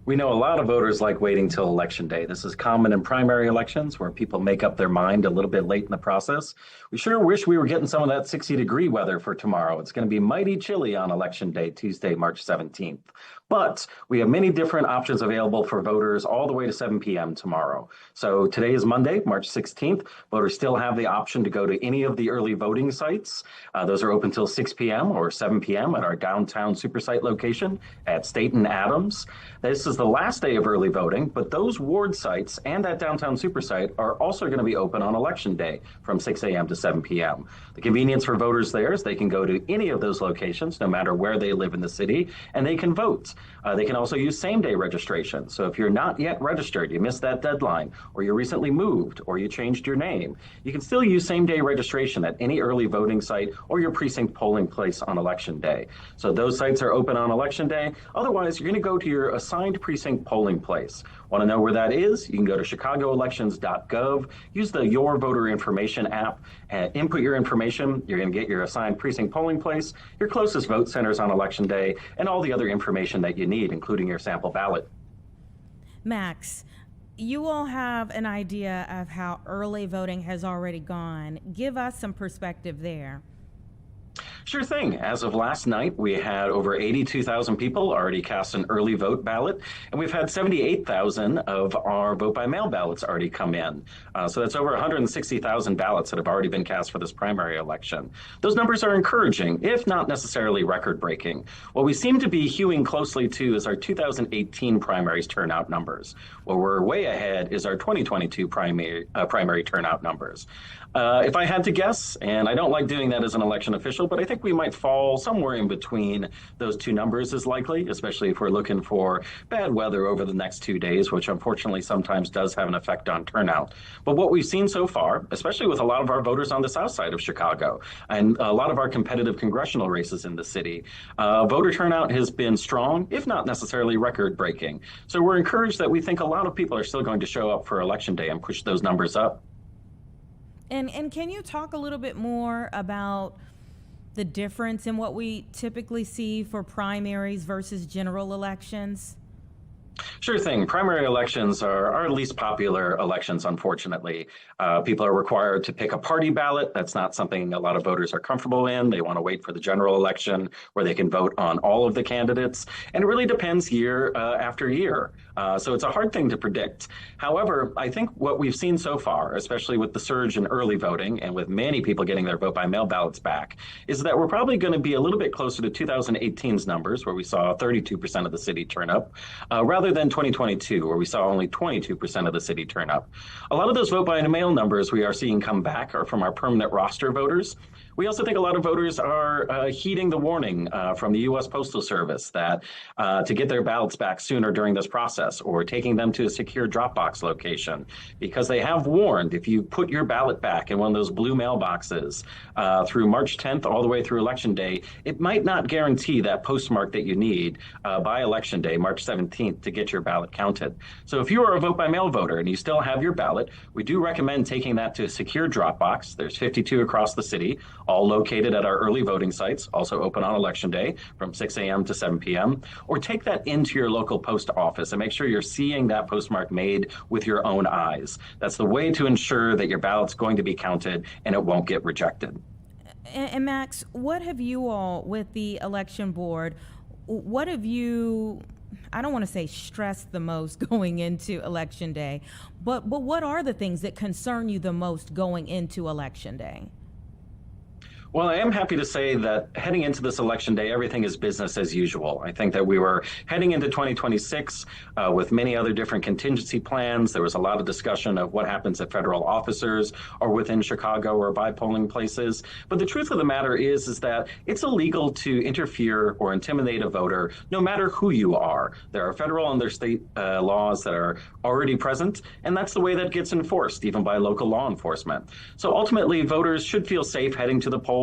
We know a lot of voters like waiting till Election Day. This is common in primary elections where people make up their mind a little bit late in the process. We sure wish we were getting some of that 60-degree weather for tomorrow. It's going to be mighty chilly on Election Day, Tuesday, March 17th. But we have many different options available for voters all the way to 7 p.m. tomorrow. So today is Monday, March 16th. Voters still have the option to go to any of the early voting sites. Those are open till 6 p.m. or 7 p.m. at our downtown supersite location at State and Adams. This is the last day of early voting, but those ward sites and that downtown supersite are also going to be open on Election Day from 6 a.m. to 7 p.m. The convenience for voters there is they can go to any of those locations, no matter where they live in the city, and they can vote. They can also use same-day registration. So if you're not yet registered, you missed that deadline, or you recently moved, or you changed your name, you can still use same-day registration at any early voting site or your precinct polling place on Election Day. So those sites are open on Election Day. Otherwise, you're going to go to your assigned precinct polling place. Want to know where that is? You can go to chicagoelections.gov, use the Your Voter Information app, and input your information. You're going to get your assigned precinct polling place, your closest vote centers on Election Day, and all the other information that you need, including your sample ballot. Max, you all have an idea of how early voting has already gone. Give us some perspective there. Sure thing. As of last night, we had over 82,000 people already cast an early vote ballot, and we've had 78,000 of our vote-by-mail ballots already come in. So that's over 160,000 ballots that have already been cast for this primary election. Those numbers are encouraging, if not necessarily record-breaking. What we seem to be hewing closely to is our 2018 primaries turnout numbers. Where we're way ahead is our 2022 primary turnout numbers. If I had to guess, and I don't like doing that as an election official, but I think think we might fall somewhere in between those two numbers is likely, especially if we're looking for bad weather over the next 2 days, which unfortunately sometimes does have an effect on turnout. But what we've seen so far, especially with a lot of our voters on the south side of Chicago and a lot of our competitive congressional races in the city, voter turnout has been strong, if not necessarily record-breaking. So we're encouraged that we think a lot of people are still going to show up for Election Day and push those numbers up. And can you talk a little bit more about the difference in what we typically see for primaries versus general elections? Sure thing. Primary elections are our least popular elections, unfortunately. People are required to pick a party ballot. That's not something a lot of voters are comfortable in. They want to wait for the general election where they can vote on all of the candidates. And it really depends year after year. So it's a hard thing to predict. However, I think what we've seen so far, especially with the surge in early voting and with many people getting their vote by mail ballots back, is that we're probably going to be a little bit closer to 2018's numbers, where we saw 32% of the city turn up, rather than 2022, where we saw only 22% of the city turn up. A lot of those vote by mail numbers we are seeing come back are from our permanent roster voters. We also think a lot of voters are heeding the warning from the U.S. Postal Service that to get their ballots back sooner during this process, or taking them to a secure Dropbox location, because they have warned if you put your ballot back in one of those blue mailboxes through March 10th all the way through Election Day, it might not guarantee that postmark that you need by Election Day, March 17th, to get your ballot counted. So if you are a vote by mail voter and you still have your ballot, we do recommend taking that to a secure Dropbox. There's 52 across the city, all located at our early voting sites, also open on Election Day from 6 a.m. to 7 p.m. Or take that into your local post office and make sure you're seeing that postmark made with your own eyes. That's the way to ensure that your ballot's going to be counted and it won't get rejected. And Max, what have you all, with the election board, what have you, I don't want to say stressed the most going into Election Day, but what are the things that concern you the most going into Election Day? Well, I am happy to say that heading into this Election Day, everything is business as usual. I think that we were heading into 2026 with many other different contingency plans. There was a lot of discussion of what happens if federal officers are within Chicago or by polling places. But the truth of the matter is that it's illegal to interfere or intimidate a voter, no matter who you are. There are federal and their state laws that are already present, and that's the way that gets enforced, even by local law enforcement. So ultimately, voters should feel safe heading to the polls.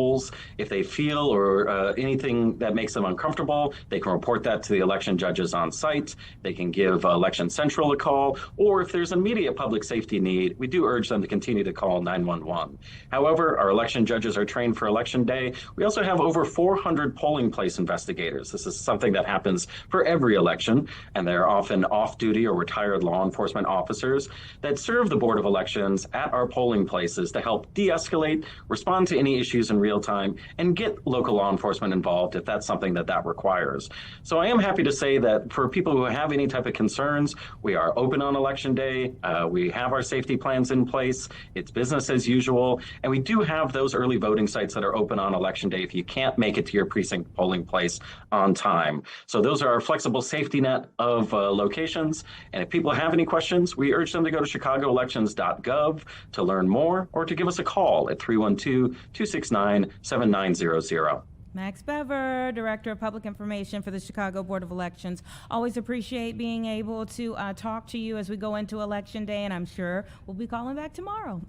If they feel or anything that makes them uncomfortable, they can report that to the election judges on site. They can give Election Central a call, or if there's immediate public safety need, we do urge them to continue to call 911. However, our election judges are trained for Election Day. We also have over 400 polling place investigators. This is something that happens for every election, and they're often off-duty or retired law enforcement officers that serve the Board of Elections at our polling places to help de-escalate, respond to any issues in real time, and get local law enforcement involved if that's something that requires. So I am happy to say that for people who have any type of concerns, we are open on Election Day. We have our safety plans in place. It's business as usual. And we do have those early voting sites that are open on Election Day if you can't make it to your precinct polling place on time. So those are our flexible safety net of locations. And if people have any questions, we urge them to go to ChicagoElections.gov to learn more, or to give us a call at 312-269-7900. Max Bever, Director of Public Information for the Chicago Board of Elections. Always appreciate being able to talk to you as we go into Election Day, and I'm sure we'll be calling back tomorrow.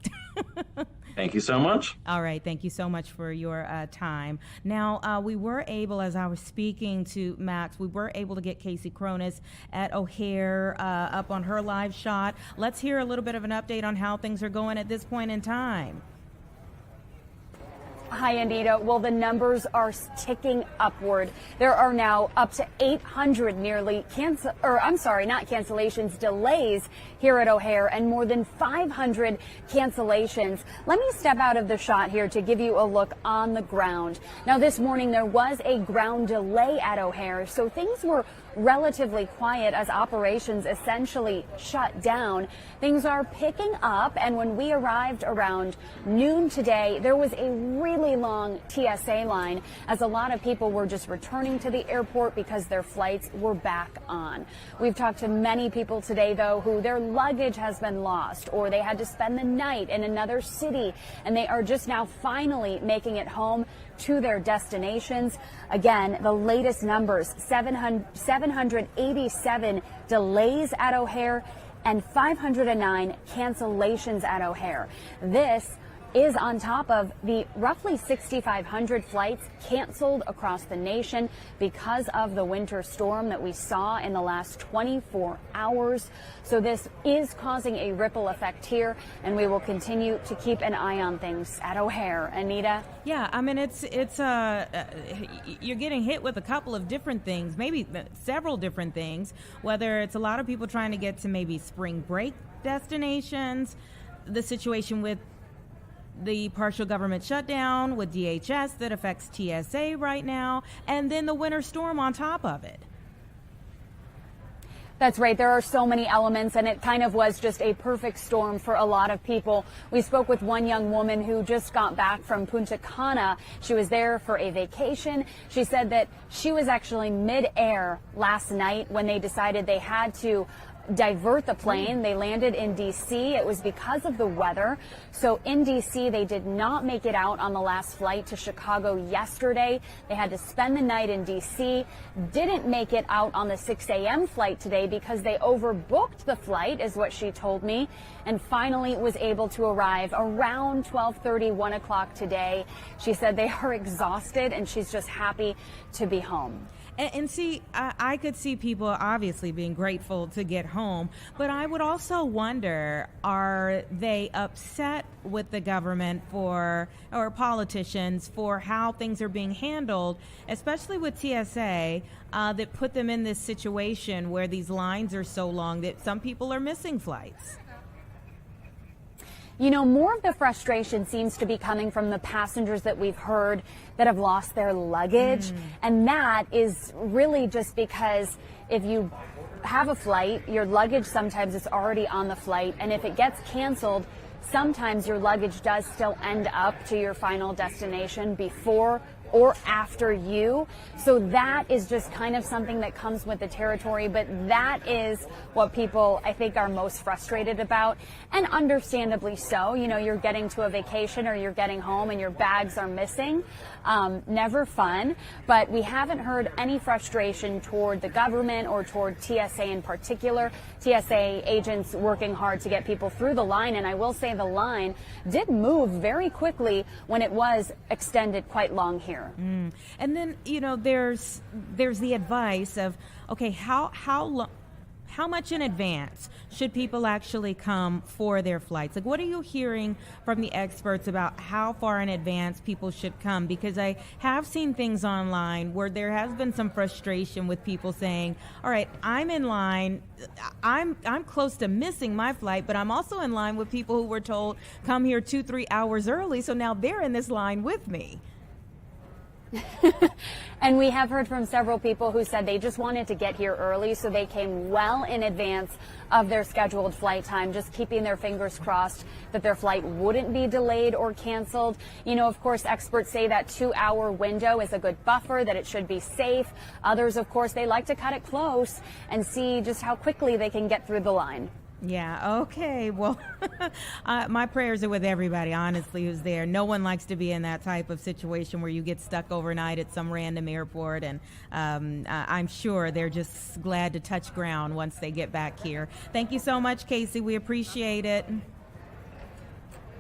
Thank you so much. All right, thank you so much for your time. Now, we were able, as I was speaking to Max, we were able to get Kasey Chronis at O'Hare up on her live shot. Let's hear a little bit of an update on how things are going at this point in time. Hi, Anita. Well, the numbers are ticking upward. There are now up to 800 nearly delays here at O'Hare, and more than 500 cancellations. Let me step out of the shot here to give you a look on the ground. Now, this morning there was a ground delay at O'Hare, so things were relatively quiet as operations essentially shut down. Things are picking up, and when we arrived around noon today, there was a really long TSA line as a lot of people were just returning to the airport because their flights were back on. We've talked to many people today, though, who their luggage has been lost or they had to spend the night in another city, and they are just now finally making it home to their destinations. Again, the latest numbers, 787 delays at O'Hare and 509 cancellations at O'Hare. This is on top of the roughly 6,500 flights canceled across the nation because of the winter storm that we saw in the last 24 hours. So this is causing a ripple effect here, and we will continue to keep an eye on things at O'Hare. Anita? Yeah, I mean, it's you're getting hit with a couple of different things, maybe several different things, whether it's a lot of people trying to get to maybe spring break destinations, the situation with the partial government shutdown with DHS that affects TSA right now, and then the winter storm on top of it. That's right. There are so many elements, and it kind of was just a perfect storm for a lot of people. We spoke with one young woman who just got back from Punta Cana. She was there for a vacation. She said that she was actually mid-air last night when they decided they had to divert the plane. They landed in D.C. It was because of the weather. So in D.C., they did not make it out on the last flight to Chicago yesterday. They had to spend the night in D.C., didn't make it out on the 6 a.m. flight today because they overbooked the flight, is what she told me, and finally was able to arrive around 12:30, 1 o'clock today. She said they are exhausted, and she's just happy to be home. And see, I could see people obviously being grateful to get home, but I would also wonder, are they upset with the government or politicians for how things are being handled, especially with TSA, that put them in this situation where these lines are so long that some people are missing flights? You know, more of the frustration seems to be coming from the passengers that we've heard that have lost their luggage. And that is really just because if you have a flight, your luggage sometimes is already on the flight. And if it gets canceled, sometimes your luggage does still end up to your final destination before or after you. So that is just kind of something that comes with the territory, but that is what people, I think, are most frustrated about, and understandably so. You know, you're getting to a vacation or you're getting home and your bags are missing. Never fun, but we haven't heard any frustration toward the government or toward TSA in particular. TSA agents working hard to get people through the line, and I will say the line did move very quickly when it was extended quite long here. And then, you know, there's the advice of, okay, how much in advance should people actually come for their flights? Like, what are you hearing from the experts about how far in advance people should come? Because I have seen things online where there has been some frustration with people saying, all right, I'm in line, I'm close to missing my flight, but I'm also in line with people who were told come here 2-3 hours early, so now they're in this line with me. And we have heard from several people who said they just wanted to get here early, so they came well in advance of their scheduled flight time, just keeping their fingers crossed that their flight wouldn't be delayed or canceled. You know, of course, experts say that 2-hour window is a good buffer, that it should be safe. Others, of course, they like to cut it close and see just how quickly they can get through the line. Yeah, okay. Well, my prayers are with everybody, honestly, who's there. No one likes to be in that type of situation where you get stuck overnight at some random airport, and I'm sure they're just glad to touch ground once they get back here. Thank you so much, Kasey. We appreciate it.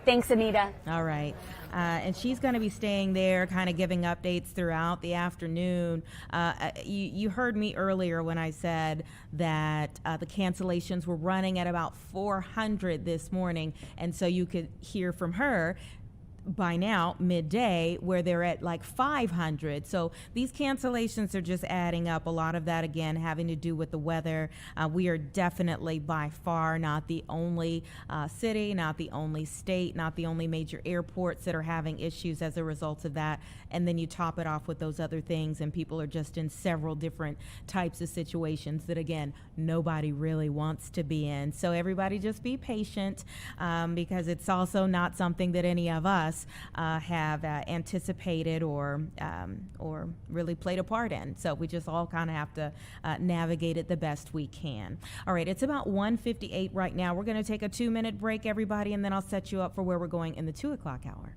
Thanks, Anita. All right. And she's going to be staying there, kind of giving updates throughout the afternoon. You heard me earlier when I said that the cancellations were running at about 400 this morning, and so you could hear from her. by now midday where they're at like 500. So these cancellations are just adding up. A lot of that, again, having to do with the weather. We are definitely by far not the only city, not the only state, not the only major airports that are having issues as a result of that. And then you top it off with those other things, and people are just in several different types of situations that, again, nobody really wants to be in. So everybody just be patient, because it's also not something that any of us have anticipated or really played a part in. So we just all kind of have to navigate it the best we can. All right, it's about 1:58 right now. We're going to take a 2-minute break, everybody, and then I'll set you up for where we're going in the 2 o'clock hour.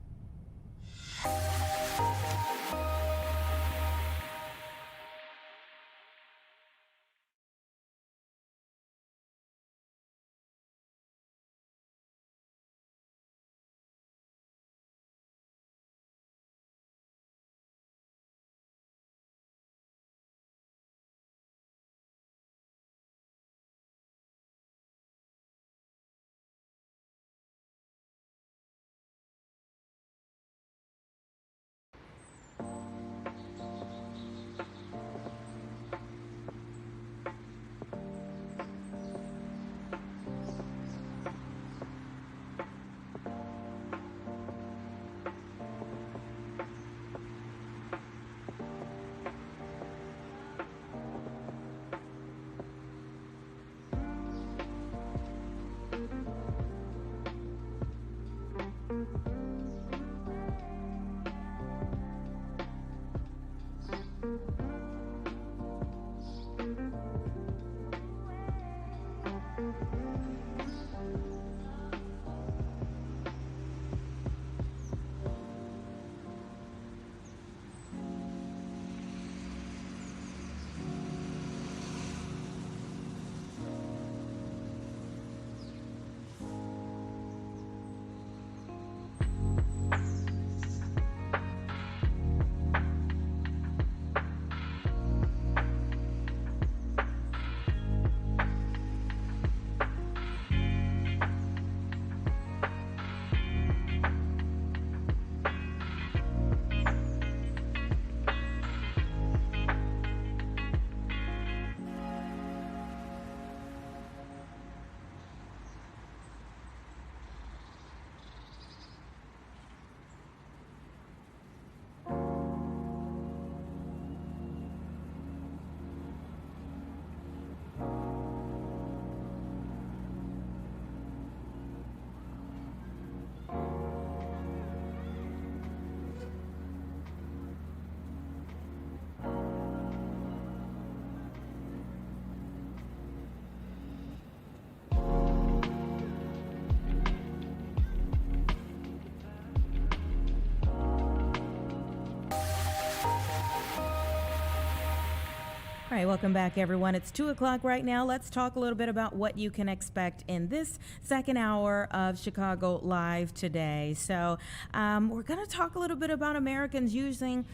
All right, welcome back, everyone. It's 2 o'clock right now. Let's talk a little bit about what you can expect in this second hour of Chicago Live today. So we're going to talk a little bit about Americans using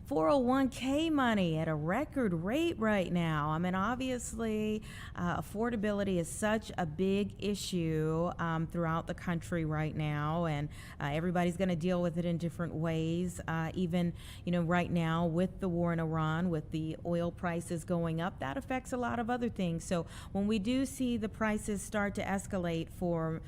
401k money at a record rate right now. I mean, obviously, affordability is such a big issue throughout the country right now, and everybody's going to deal with it in different ways. Even, right now with the war in Iran, with the oil prices going up, that affects a lot of other things. So when we do see the prices start to escalate for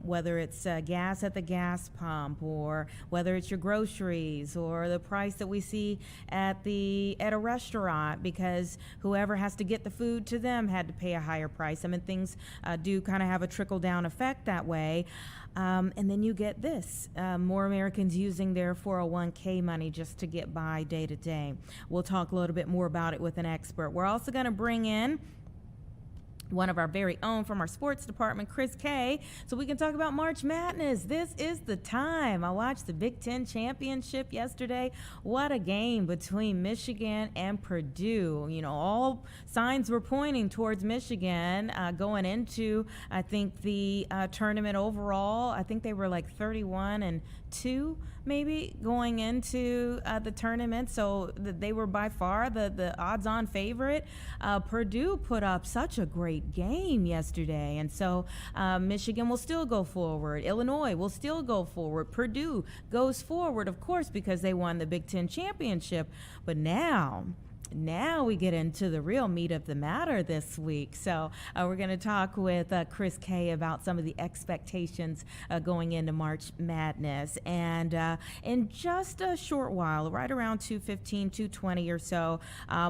whether it's gas at the gas pump, or whether it's your groceries, or the price that we see at a restaurant, because whoever has to get the food to them had to pay a higher price. I mean, things do kind of have a trickle-down effect that way. And then you get this, more Americans using their 401k money just to get by day to day. We'll talk a little bit more about it with an expert. We're also going to bring in one of our very own from our sports department, Chris K, so we can talk about March Madness. This is the time. I watched the Big Ten championship yesterday. What a game between Michigan and Purdue. All signs were pointing towards Michigan going into, I think, the tournament overall. I think they were like 31-2 maybe going into the tournament, so they were by far the odds-on favorite. Purdue put up such a great great game yesterday. And so Michigan will still go forward. Illinois will still go forward. Purdue goes forward, of course, because they won the Big Ten championship. But now we get into the real meat of the matter this week. So we're going to talk with Chris Kay about some of the expectations going into March Madness. And in just a short while, right around 2:15, 2:20 or so,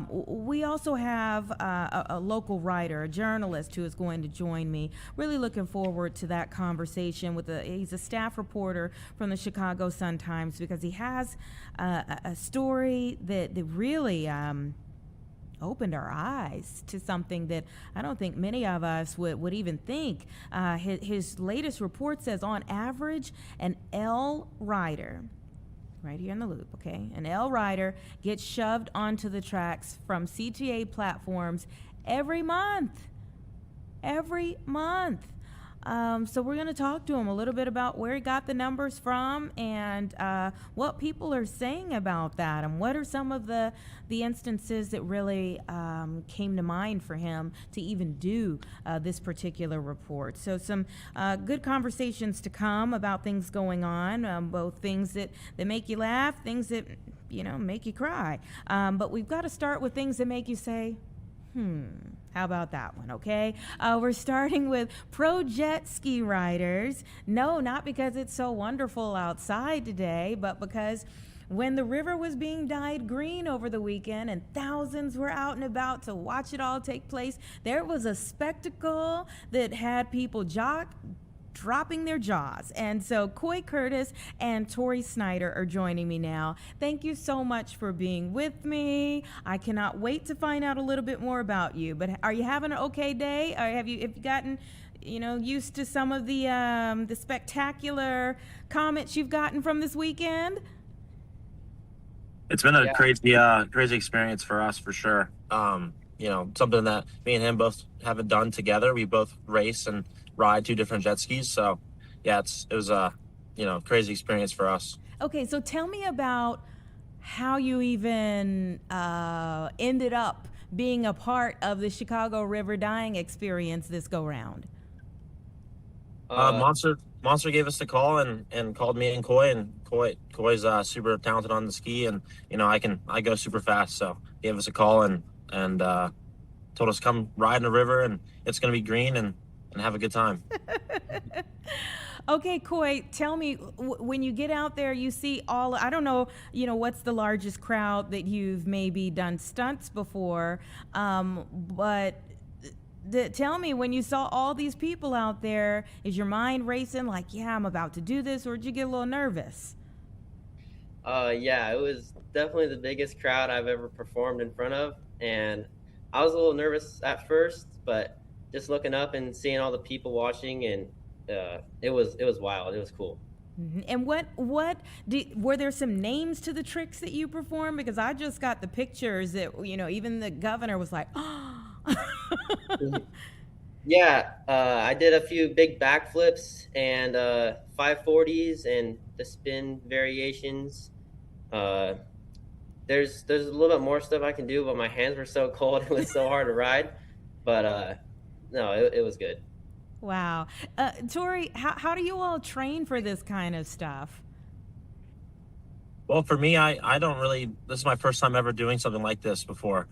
we also have a local writer, a journalist who is going to join me. Really looking forward to that conversation with he's a staff reporter from the Chicago Sun-Times, because he has a story that really opened our eyes to something that I don't think many of us would even think. His latest report says, on average, an L rider, right here in the loop, okay, an L rider gets shoved onto the tracks from CTA platforms every month. Every month. So we're going to talk to him a little bit about where he got the numbers from and what people are saying about that, and what are some of the instances that really came to mind for him to even do this particular report. So some good conversations to come about things going on, both things that make you laugh, things that, make you cry. But we've got to start with things that make you say, how about that one, okay? We're starting with pro jet ski riders. No, not because it's so wonderful outside today, but because when the river was being dyed green over the weekend and thousands were out and about to watch it all take place, there was a spectacle that had people dropping their jaws. And so Coy Curtis and Tori Snyder are joining me now. Thank you so much for being with me. I cannot wait to find out a little bit more about you. But are you having an okay day? Or have you gotten, used to some of the spectacular comments you've gotten from this weekend? It's been a crazy experience for us, for sure. Something that me and him both haven't done together. We both race and ride 2 different jet skis. So yeah, it was a, crazy experience for us. Okay. So tell me about how you even ended up being a part of the Chicago River dyeing experience this go round. Monster gave us a call and called me and Coy, and Coy's super talented on the ski, and I go super fast, so he gave us a call and told us come ride in the river, and it's gonna be green and have a good time. Okay, Coy, tell me, when you get out there, you see I don't know, what's the largest crowd that you've maybe done stunts before, but tell me, when you saw all these people out there, is your mind racing like, yeah, I'm about to do this, or did you get a little nervous? Yeah, it was definitely the biggest crowd I've ever performed in front of, and I was a little nervous at first, but just looking up and seeing all the people watching, and it was wild. It was cool. Mm-hmm. And were there some names to the tricks that you performed? Because I just got the pictures that, even the governor was like, oh. Yeah, I did a few big backflips and 540s and the spin variations. There's a little bit more stuff I can do, but my hands were so cold. It was so hard to ride. But no, it was good. Wow. Tori, how do you all train for this kind of stuff? Well, for me, I don't really, this is my first time ever doing something like this before.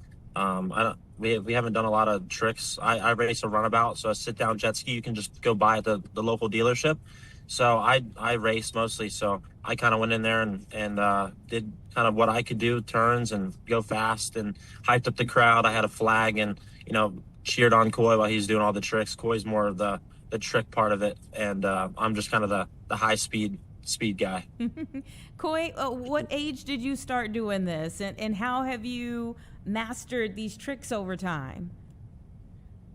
We haven't done a lot of tricks. I race a runabout, so a sit-down jet ski you can just go buy at the local dealership. So I race mostly, so I kind of went in there and did kind of what I could do, turns and go fast, and hyped up the crowd. I had a flag and, cheered on Coy while he's doing all the tricks. Coy's more of the trick part of it, and I'm just kind of the high speed guy. Coy, what age did you start doing this, and how have you mastered these tricks over time?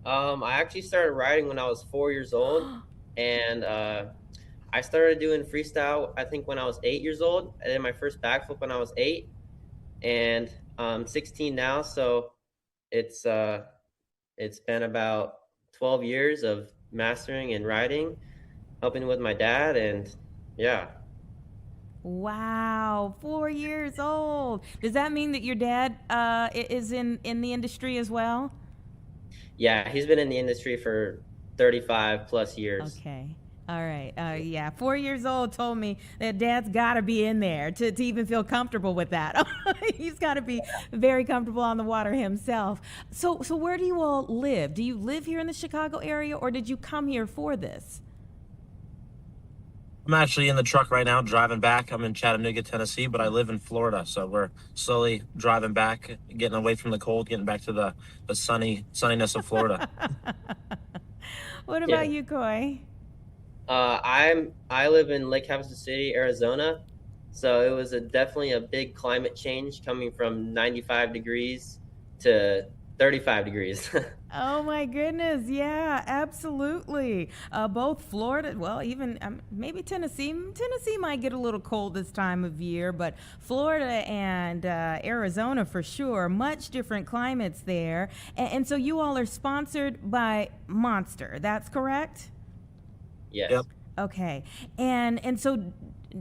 I actually started riding when I was 4 years old, and I started doing freestyle, I think, when I was 8 years old. I did my first backflip when I was 8, and I'm 16 now, so it's been about 12 years of mastering and riding, helping with my dad, and yeah. Wow, 4 years old. Does that mean that your dad is in the industry as well? Yeah, he's been in the industry for 35 plus years. Okay. All right. Yeah, 4 years old told me that Dad's got to be in there to even feel comfortable with that. He's got to be very comfortable on the water himself. So where do you all live? Do you live here in the Chicago area, or did you come here for this? I'm actually in the truck right now driving back. I'm in Chattanooga, Tennessee, but I live in Florida. So we're slowly driving back, getting away from the cold, getting back to the sunniness of Florida. What about you, Coy? I live in Lake Havasu City, Arizona. So it was definitely a big climate change coming from 95 degrees to 35 degrees. Oh my goodness, yeah, absolutely. Both Florida, well, even maybe Tennessee. Tennessee might get a little cold this time of year, but Florida and Arizona for sure, much different climates there. And so you all are sponsored by Monster, that's correct? Yes. Yep. Okay, and so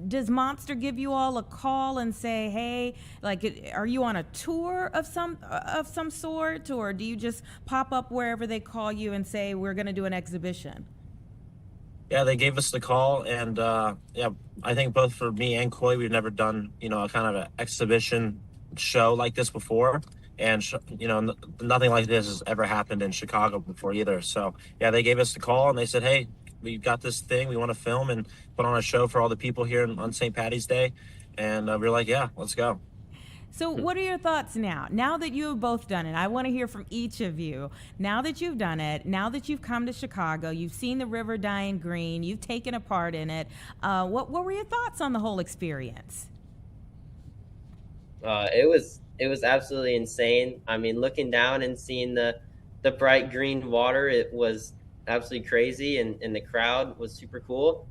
does Monster give you all a call and say, hey, like, are you on a tour of some sort, or do you just pop up wherever they call you and say, we're going to do an exhibition? Yeah, they gave us the call, and yeah, I think both for me and Coy, we've never done, a kind of an exhibition show like this before. And, nothing like this has ever happened in Chicago before either. So, yeah, they gave us the call and they said, hey, we've got this thing. We want to film and put on a show for all the people here on St. Patty's Day. And we were like, yeah, let's go. So what are your thoughts now? Now that you have both done it, I want to hear from each of you. Now that you've done it, now that you've come to Chicago, you've seen the river dying green, you've taken a part in it. What were your thoughts on the whole experience? It was absolutely insane. I mean, looking down and seeing the bright green water, it was absolutely crazy, and the crowd was super cool.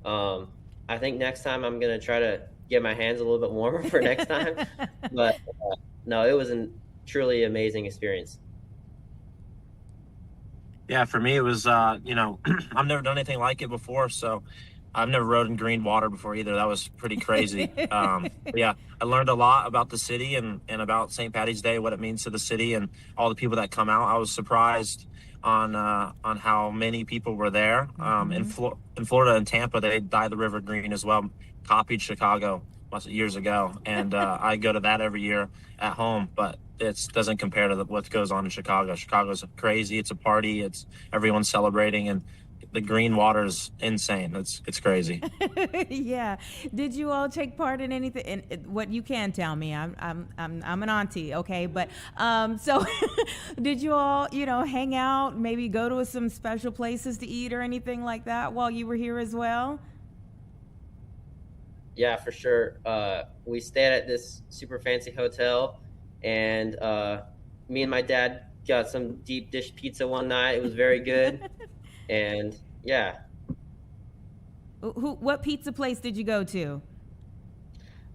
I think next time I'm gonna try to get my hands a little bit warmer for next time. But no, it was a truly amazing experience. Yeah, for me, it was, I've never done anything like it before. So I've never rode in green water before either. That was pretty crazy. Yeah, I learned a lot about the city and about St. Patty's Day, what it means to the city and all the people that come out. I was surprised on how many people were there. In Florida and Tampa, they dyed the river green as well, copied Chicago years ago. And I go to that every year at home, but it doesn't compare to what goes on in Chicago. Chicago's crazy. It's a party. It's everyone's celebrating, and the green water is insane. It's crazy. Yeah. Did you all take part in anything? In what you can tell me, I'm an auntie, okay? But so did you all, hang out, maybe go to some special places to eat or anything like that while you were here as well? Yeah, for sure. We stayed at this super fancy hotel, and me and my dad got some deep dish pizza one night. It was very good. And yeah. What pizza place did you go to?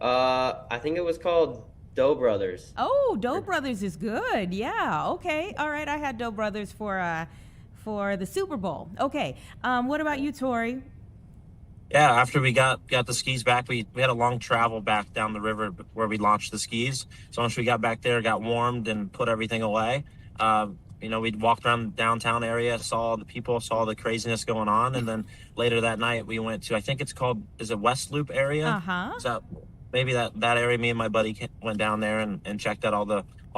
I think it was called Dough Brothers. Oh, Dough Brothers is good. Yeah. Okay. All right. I had Dough Brothers for the Super Bowl. Okay. What about you, Tori? Yeah, after we got the skis back, we had a long travel back down the river where we launched the skis. So once we got back there, got warmed and put everything away, we'd walked around the downtown area, saw the people, saw the craziness going on. And then later that night, we went to, I think it's called, is it West Loop area? Uh-huh. So maybe that area, me and my buddy went down there and checked out all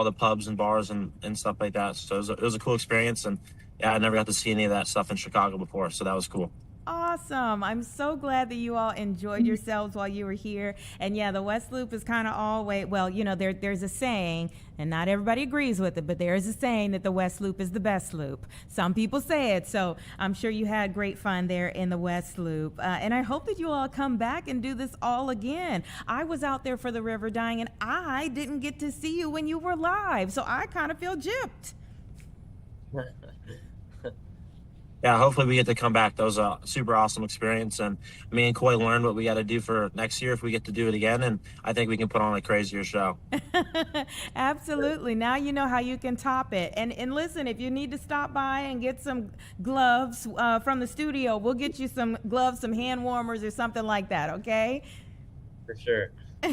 the pubs and bars and stuff like that. So it was a cool experience. And yeah, I never got to see any of that stuff in Chicago before. So that was cool. Awesome. I'm so glad that you all enjoyed yourselves while you were here. And yeah, the West Loop is kind of always, well, there's a saying, and not everybody agrees with it, but there is a saying that the West Loop is the best loop. Some people say it. So I'm sure you had great fun there in the West Loop. And I hope that you all come back and do this all again. I was out there for the river dying, and I didn't get to see you when you were live. So I kind of feel gypped. Yeah, hopefully we get to come back. That was a super awesome experience. And me and Coy learned what we got to do for next year if we get to do it again. And I think we can put on a crazier show. Absolutely. Now you know how you can top it. And listen, if you need to stop by and get some gloves from the studio, we'll get you some gloves, some hand warmers or something like that, okay? For sure.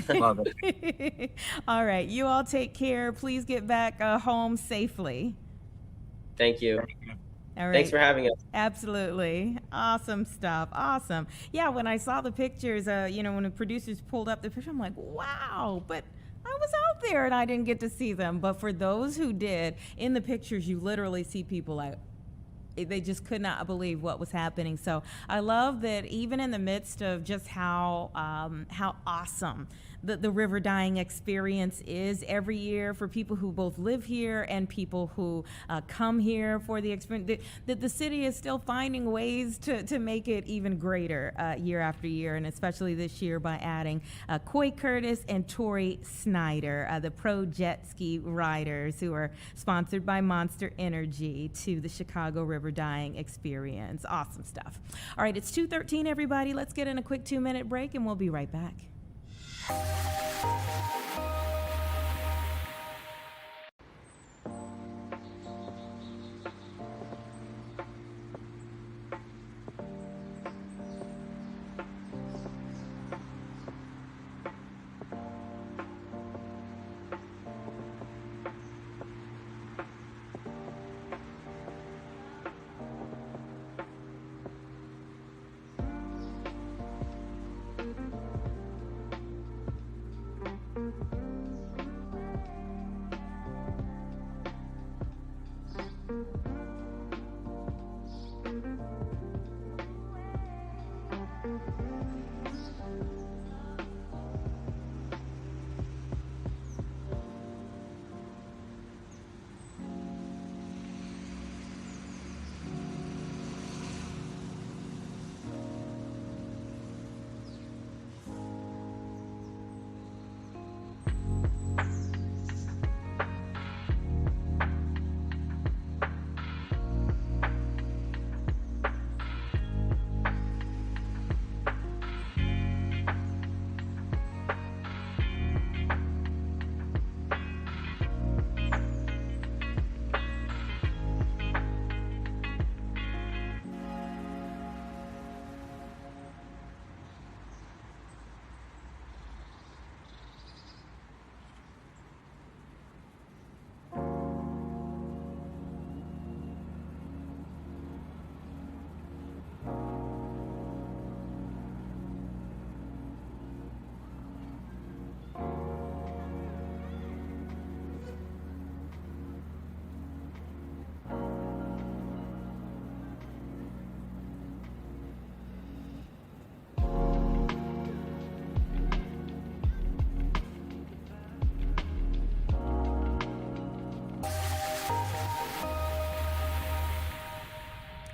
Love it. All right. You all take care. Please get back home safely. Thank you. All right. Thanks for having us. Absolutely. Awesome stuff. Awesome. Yeah, when I saw the pictures, when the producers pulled up the picture, I'm like, wow, but I was out there and I didn't get to see them. But for those who did, in the pictures, you literally see people like, they just could not believe what was happening. So I love that even in the midst of just how awesome the river dyeing experience is every year for people who both live here and people who come here for the experience, that the city is still finding ways to make it even greater year after year, and especially this year by adding Coy Curtis and Tori Snyder, the pro jet ski riders who are sponsored by Monster Energy, to the Chicago River Dyeing experience. Awesome stuff. All right, it's 2:13, everybody. Let's get in a quick 2-minute break and we'll be right back.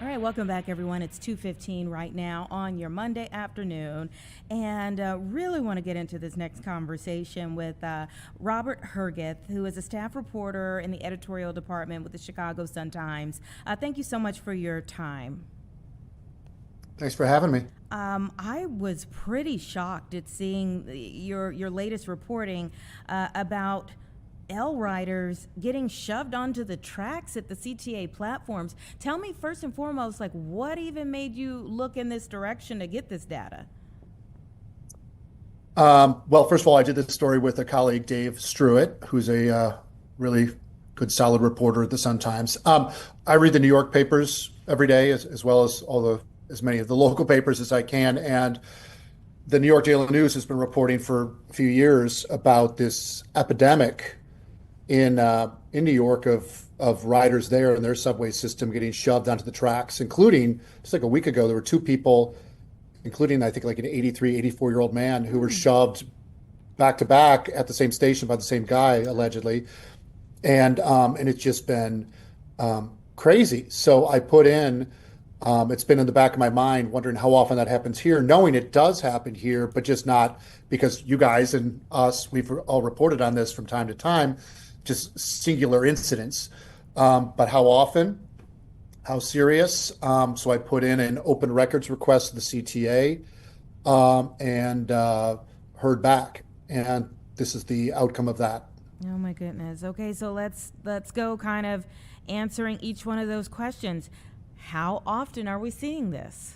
All right, welcome back, everyone. It's 2:15 right now on your Monday afternoon, and really want to get into this next conversation with Robert Hergeth, who is a staff reporter in the editorial department with the Chicago Sun-Times. Thank you so much for your time. Thanks for having me. I was pretty shocked at seeing your latest reporting about L riders getting shoved onto the tracks at the CTA platforms. Tell me first and foremost, like, what even made you look in this direction to get this data? Well, first of all, I did this story with a colleague, Dave Struitt, who's a really good, solid reporter at the Sun-Times. I read the New York papers every day, as well as as many of the local papers as I can, and the New York Daily News has been reporting for a few years about this epidemic in New York of riders there and their subway system getting shoved onto the tracks, including just like a week ago, there were two people, including I think like an 83, 84-year-old man, who were shoved back to back at the same station by the same guy, allegedly. And it's just been crazy. So I put in, it's been in the back of my mind, wondering how often that happens here, knowing it does happen here, but just not because you guys and us, we've all reported on this from time to time, just singular incidents. But how often, how serious? So I put in an open records request to the CTA and heard back. And this is the outcome of that. Oh my goodness. Okay, so let's go kind of answering each one of those questions. How often are we seeing this?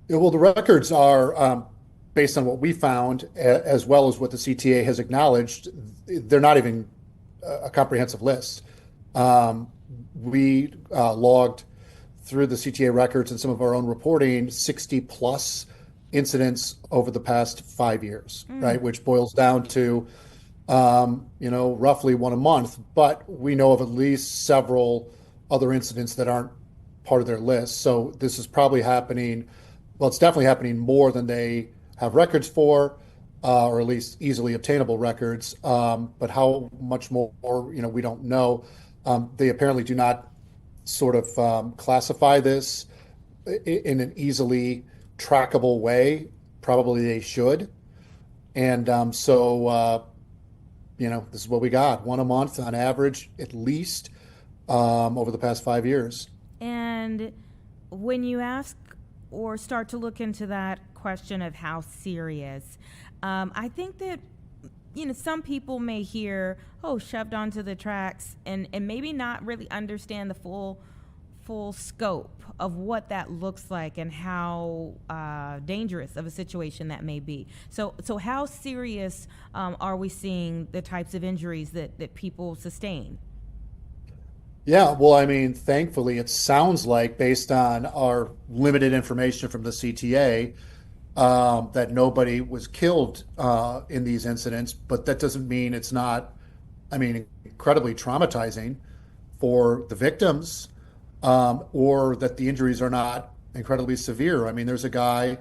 Yeah, well, the records are, based on what we found, as well as what the CTA has acknowledged, they're not even a comprehensive list. we logged through the CTA records and some of our own reporting 60 plus incidents over the past 5 years, right? Which boils down to, roughly one a month. But we know of at least several other incidents that aren't part of their list. So this is probably happening. Well, it's definitely happening more than they have records for, or at least easily obtainable records. But how much more, we don't know. They apparently do not sort of classify this in an easily trackable way. Probably they should. And this is what we got. One a month on average, at least, over the past 5 years. And when you ask or start to look into that question of how serious, I think that, some people may hear, shoved onto the tracks, and maybe not really understand the full scope of what that looks like and how dangerous of a situation that may be. So how serious are we seeing the types of injuries that people sustain? Yeah, well, I mean, thankfully, it sounds like, based on our limited information from the CTA, that nobody was killed in these incidents, but that doesn't mean it's not, incredibly traumatizing for the victims, or that the injuries are not incredibly severe. I mean, there's a guy,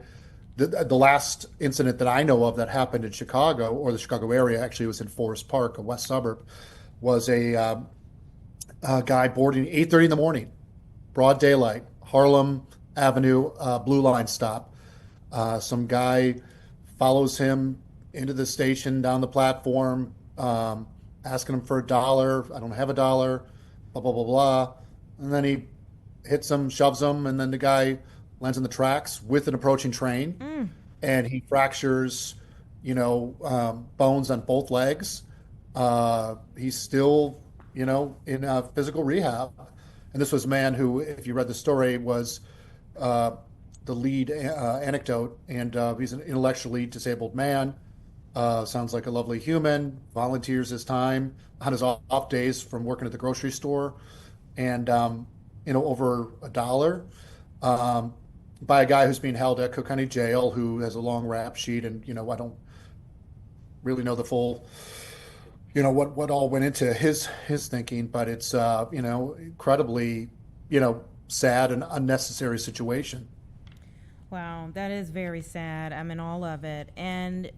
the last incident that I know of that happened in Chicago, or the Chicago area, actually was in Forest Park, a west suburb, was a guy boarding 8:30 in the morning, broad daylight, Harlem Avenue, Blue Line stop. Some guy follows him into the station, down the platform, asking him for $1. I don't have $1, blah, blah, blah, blah. And then he hits him, shoves him, and then the guy lands on the tracks with an approaching train. And he fractures, bones on both legs. He's still in physical rehab. And this was a man who, if you read the story, was the lead anecdote. And he's an intellectually disabled man. Sounds like a lovely human, volunteers his time on his off days from working at the grocery store. And, over $1 by a guy who's being held at Cook County Jail, who has a long rap sheet. And, I don't really know the full what all went into his thinking, but it's incredibly sad and unnecessary situation. Wow, that is very sad. All of it. And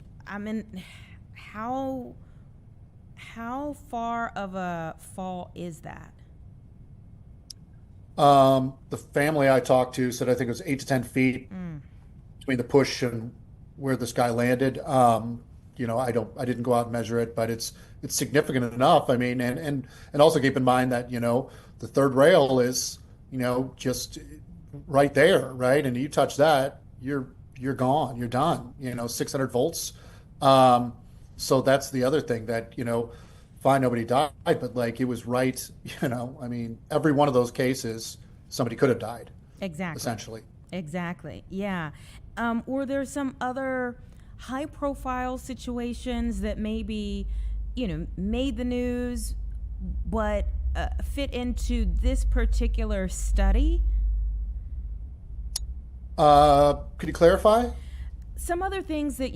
how far of a fall is that? The family I talked to said I think it was 8 to 10 feet between the push and where this guy landed. I didn't go out and measure it, but it's significant enough. And also keep in mind that, the third rail is, just right there, right? And you touch that, you're gone, you're done, 600 volts. So that's the other thing that, fine, nobody died, but it was right, every one of those cases, somebody could have died. Exactly. Essentially. Exactly. Yeah. Were there some other high profile situations that maybe, made the news, but fit into this particular study? Could you clarify? Some other things that,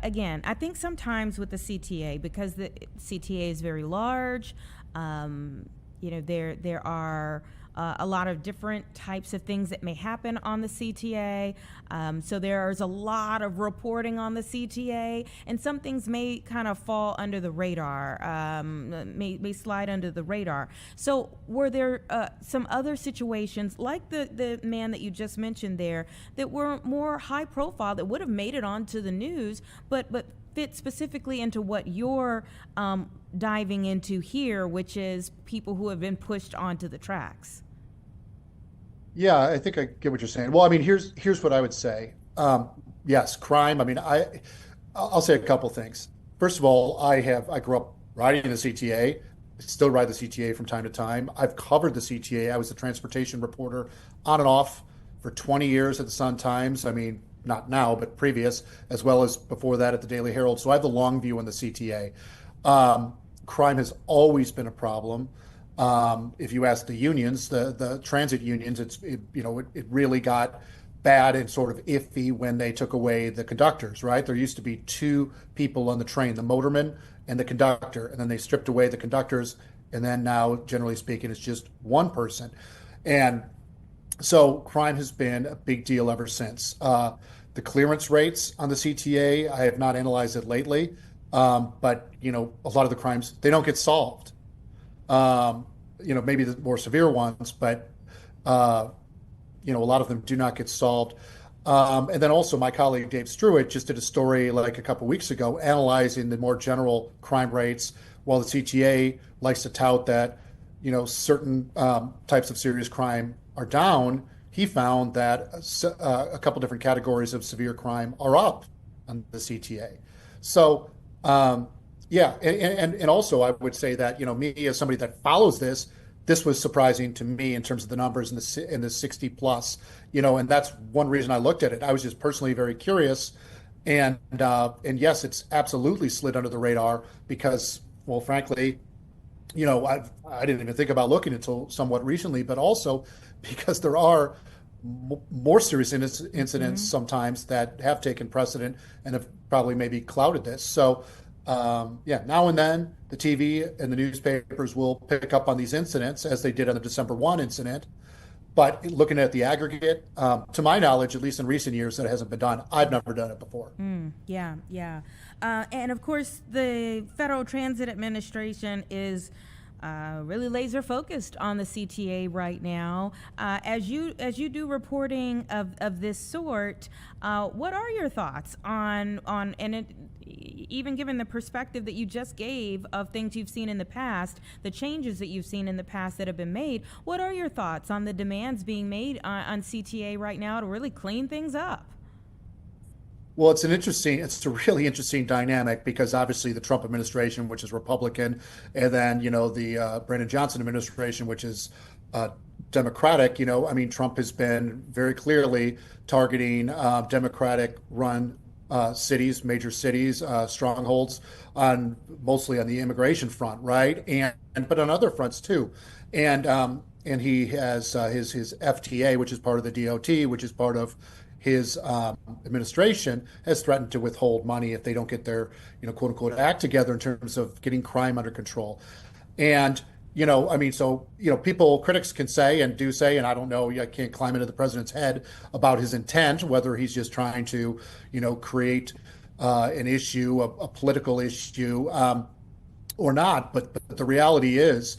again, I think sometimes with the CTA, because the CTA is very large, there are a lot of different types of things that may happen on the CTA. So there's a lot of reporting on the CTA, and some things may kind of fall under the radar, may slide under the radar. So were there some other situations, like the man that you just mentioned there, that were more high profile, that would have made it onto the news, but fit specifically into what you're diving into here, which is people who have been pushed onto the tracks? Yeah, I think I get what you're saying. Well, here's what I would say. Yes, crime. I'll say a couple things. First of all, I grew up riding the CTA. Still ride the CTA from time to time. I've covered the CTA. I was a transportation reporter on and off for 20 years at the Sun-Times. Not now, but previous, as well as before that at the Daily Herald. So I have the long view on the CTA. Crime has always been a problem. If you ask the unions, the transit unions, it really got bad and sort of iffy when they took away the conductors, right? There used to be two people on the train, the motorman and the conductor, and then they stripped away the conductors, and then now, generally speaking, it's just one person. And so crime has been a big deal ever since. The clearance rates on the CTA, I have not analyzed it lately, but a lot of the crimes, they don't get solved. Maybe the more severe ones, but a lot of them do not get solved. And then also my colleague Dave Struitt just did a story like a couple weeks ago analyzing the more general crime rates, while the CTA likes to tout that, certain types of serious crime are down. He found that a couple different categories of severe crime are up on the CTA. So, yeah, and also I would say that, me as somebody that follows this was surprising to me in terms of the numbers in the 60 plus, and that's one reason I looked at it. I was just personally very curious, and yes, it's absolutely slid under the radar because, well, frankly, I didn't even think about looking until somewhat recently, but also because there are more serious incidents sometimes that have taken precedent and have probably maybe clouded this. So, now and then the TV and the newspapers will pick up on these incidents as they did on the December 1 incident. But looking at the aggregate, to my knowledge, at least in recent years, that hasn't been done. I've never done it before. Yeah. And of course, the Federal Transit Administration is really laser focused on the CTA right now. As you do reporting of this sort, what are your thoughts on and it, even given the perspective that you just gave of things you've seen in the past, the changes that you've seen in the past that have been made, what are your thoughts on the demands being made on CTA right now to really clean things up? Well, it's a really interesting dynamic because obviously the Trump administration, which is Republican, and then, the Brandon Johnson administration, which is Democratic, Trump has been very clearly targeting Democratic-run cities, major cities, strongholds, mostly on the immigration front, right? But on other fronts too. And he has his FTA, which is part of the DOT, which is part of his administration, has threatened to withhold money if they don't get their, quote unquote, act together in terms of getting crime under control. And, critics can say and do say, and I don't know, I can't climb into the president's head about his intent, whether he's just trying to, create an issue, a political issue, or not. But the reality is,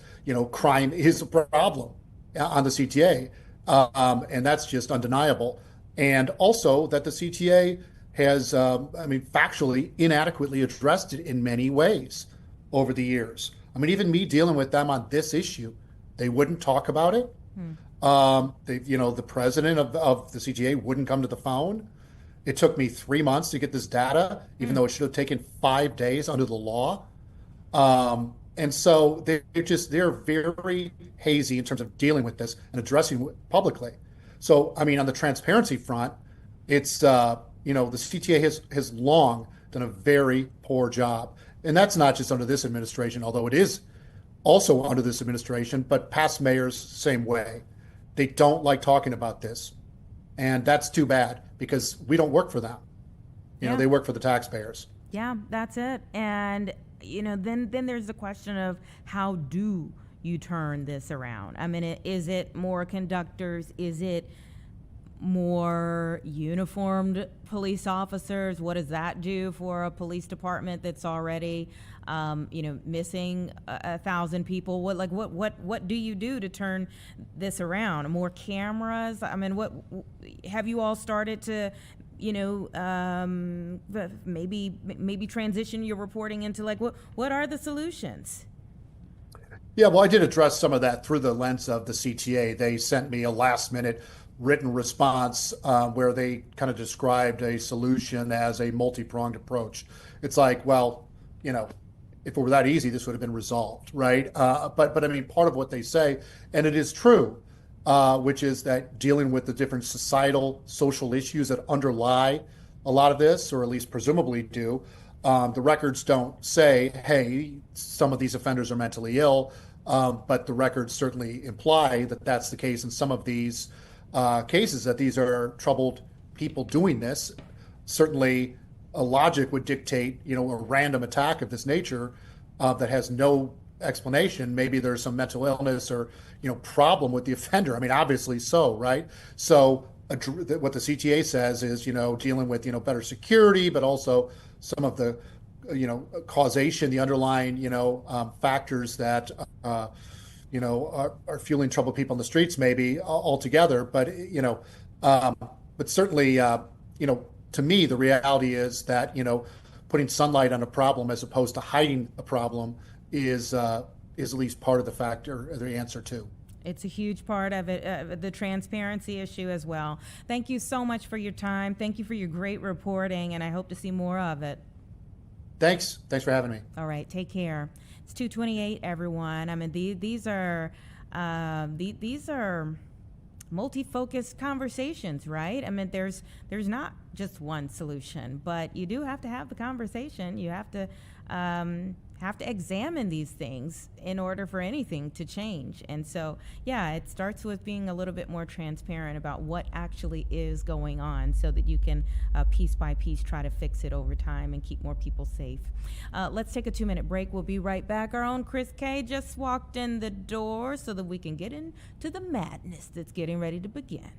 crime is a problem on the CTA. And that's just undeniable. And also that the CTA has, factually inadequately addressed it in many ways over the years. Even me dealing with them on this issue, they wouldn't talk about it. The president of the CTA wouldn't come to the phone. It took me 3 months to get this data, even though it should have taken 5 days under the law. And so they're very hazy in terms of dealing with this and addressing it publicly. So, on the transparency front, it's, the CTA has long done a very poor job. And that's not just under this administration, although it is also under this administration, but past mayors, same way. They don't like talking about this. And that's too bad because we don't work for them. They work for the taxpayers. Yeah, that's it. And, then there's the question of how do you turn this around? Is it more conductors? Is it more uniformed police officers? What does that do for a police department that's already, missing 1,000 people? What do you do to turn this around? More cameras? What have you all started to, maybe transition your reporting into what are the solutions? Yeah, well, I did address some of that through the lens of the CTA. They sent me a last-minute written response where they kind of described a solution as a multi-pronged approach. It's like, well, if it were that easy, this would have been resolved, right? But part of what they say, and it is true, which is that dealing with the different societal, social issues that underlie a lot of this, or at least presumably do, the records don't say, hey, some of these offenders are mentally ill. but the records certainly imply that that's the case in some of these cases, that these are troubled people doing this. Certainly, a logic would dictate, a random attack of this nature that has no explanation. Maybe there's some mental illness or, problem with the offender. I mean, obviously so, right? So what the CTA says is, dealing with, better security, but also some of the, causation, the underlying, factors that, are fueling troubled people in the streets, maybe altogether. But, but certainly, to me, the reality is that, putting sunlight on a problem as opposed to hiding a problem is at least part of the factor, or the answer too. It's a huge part of it, the transparency issue as well. Thank you so much for your time. Thank you for your great reporting, and I hope to see more of it. Thanks for having me. All right, take care. It's 2:28, everyone. I mean, these are multi-focused conversations, right? I mean, there's not just one solution, but you do have to have the conversation. You have to examine these things in order for anything to change. And so, yeah, it starts with being a little bit more transparent about what actually is going on, so that you can piece by piece try to fix it over time and keep more people safe. Let's take a 2-minute break. We'll be right back. Our own Chris K just walked in the door so that we can get into the madness that's getting ready to begin.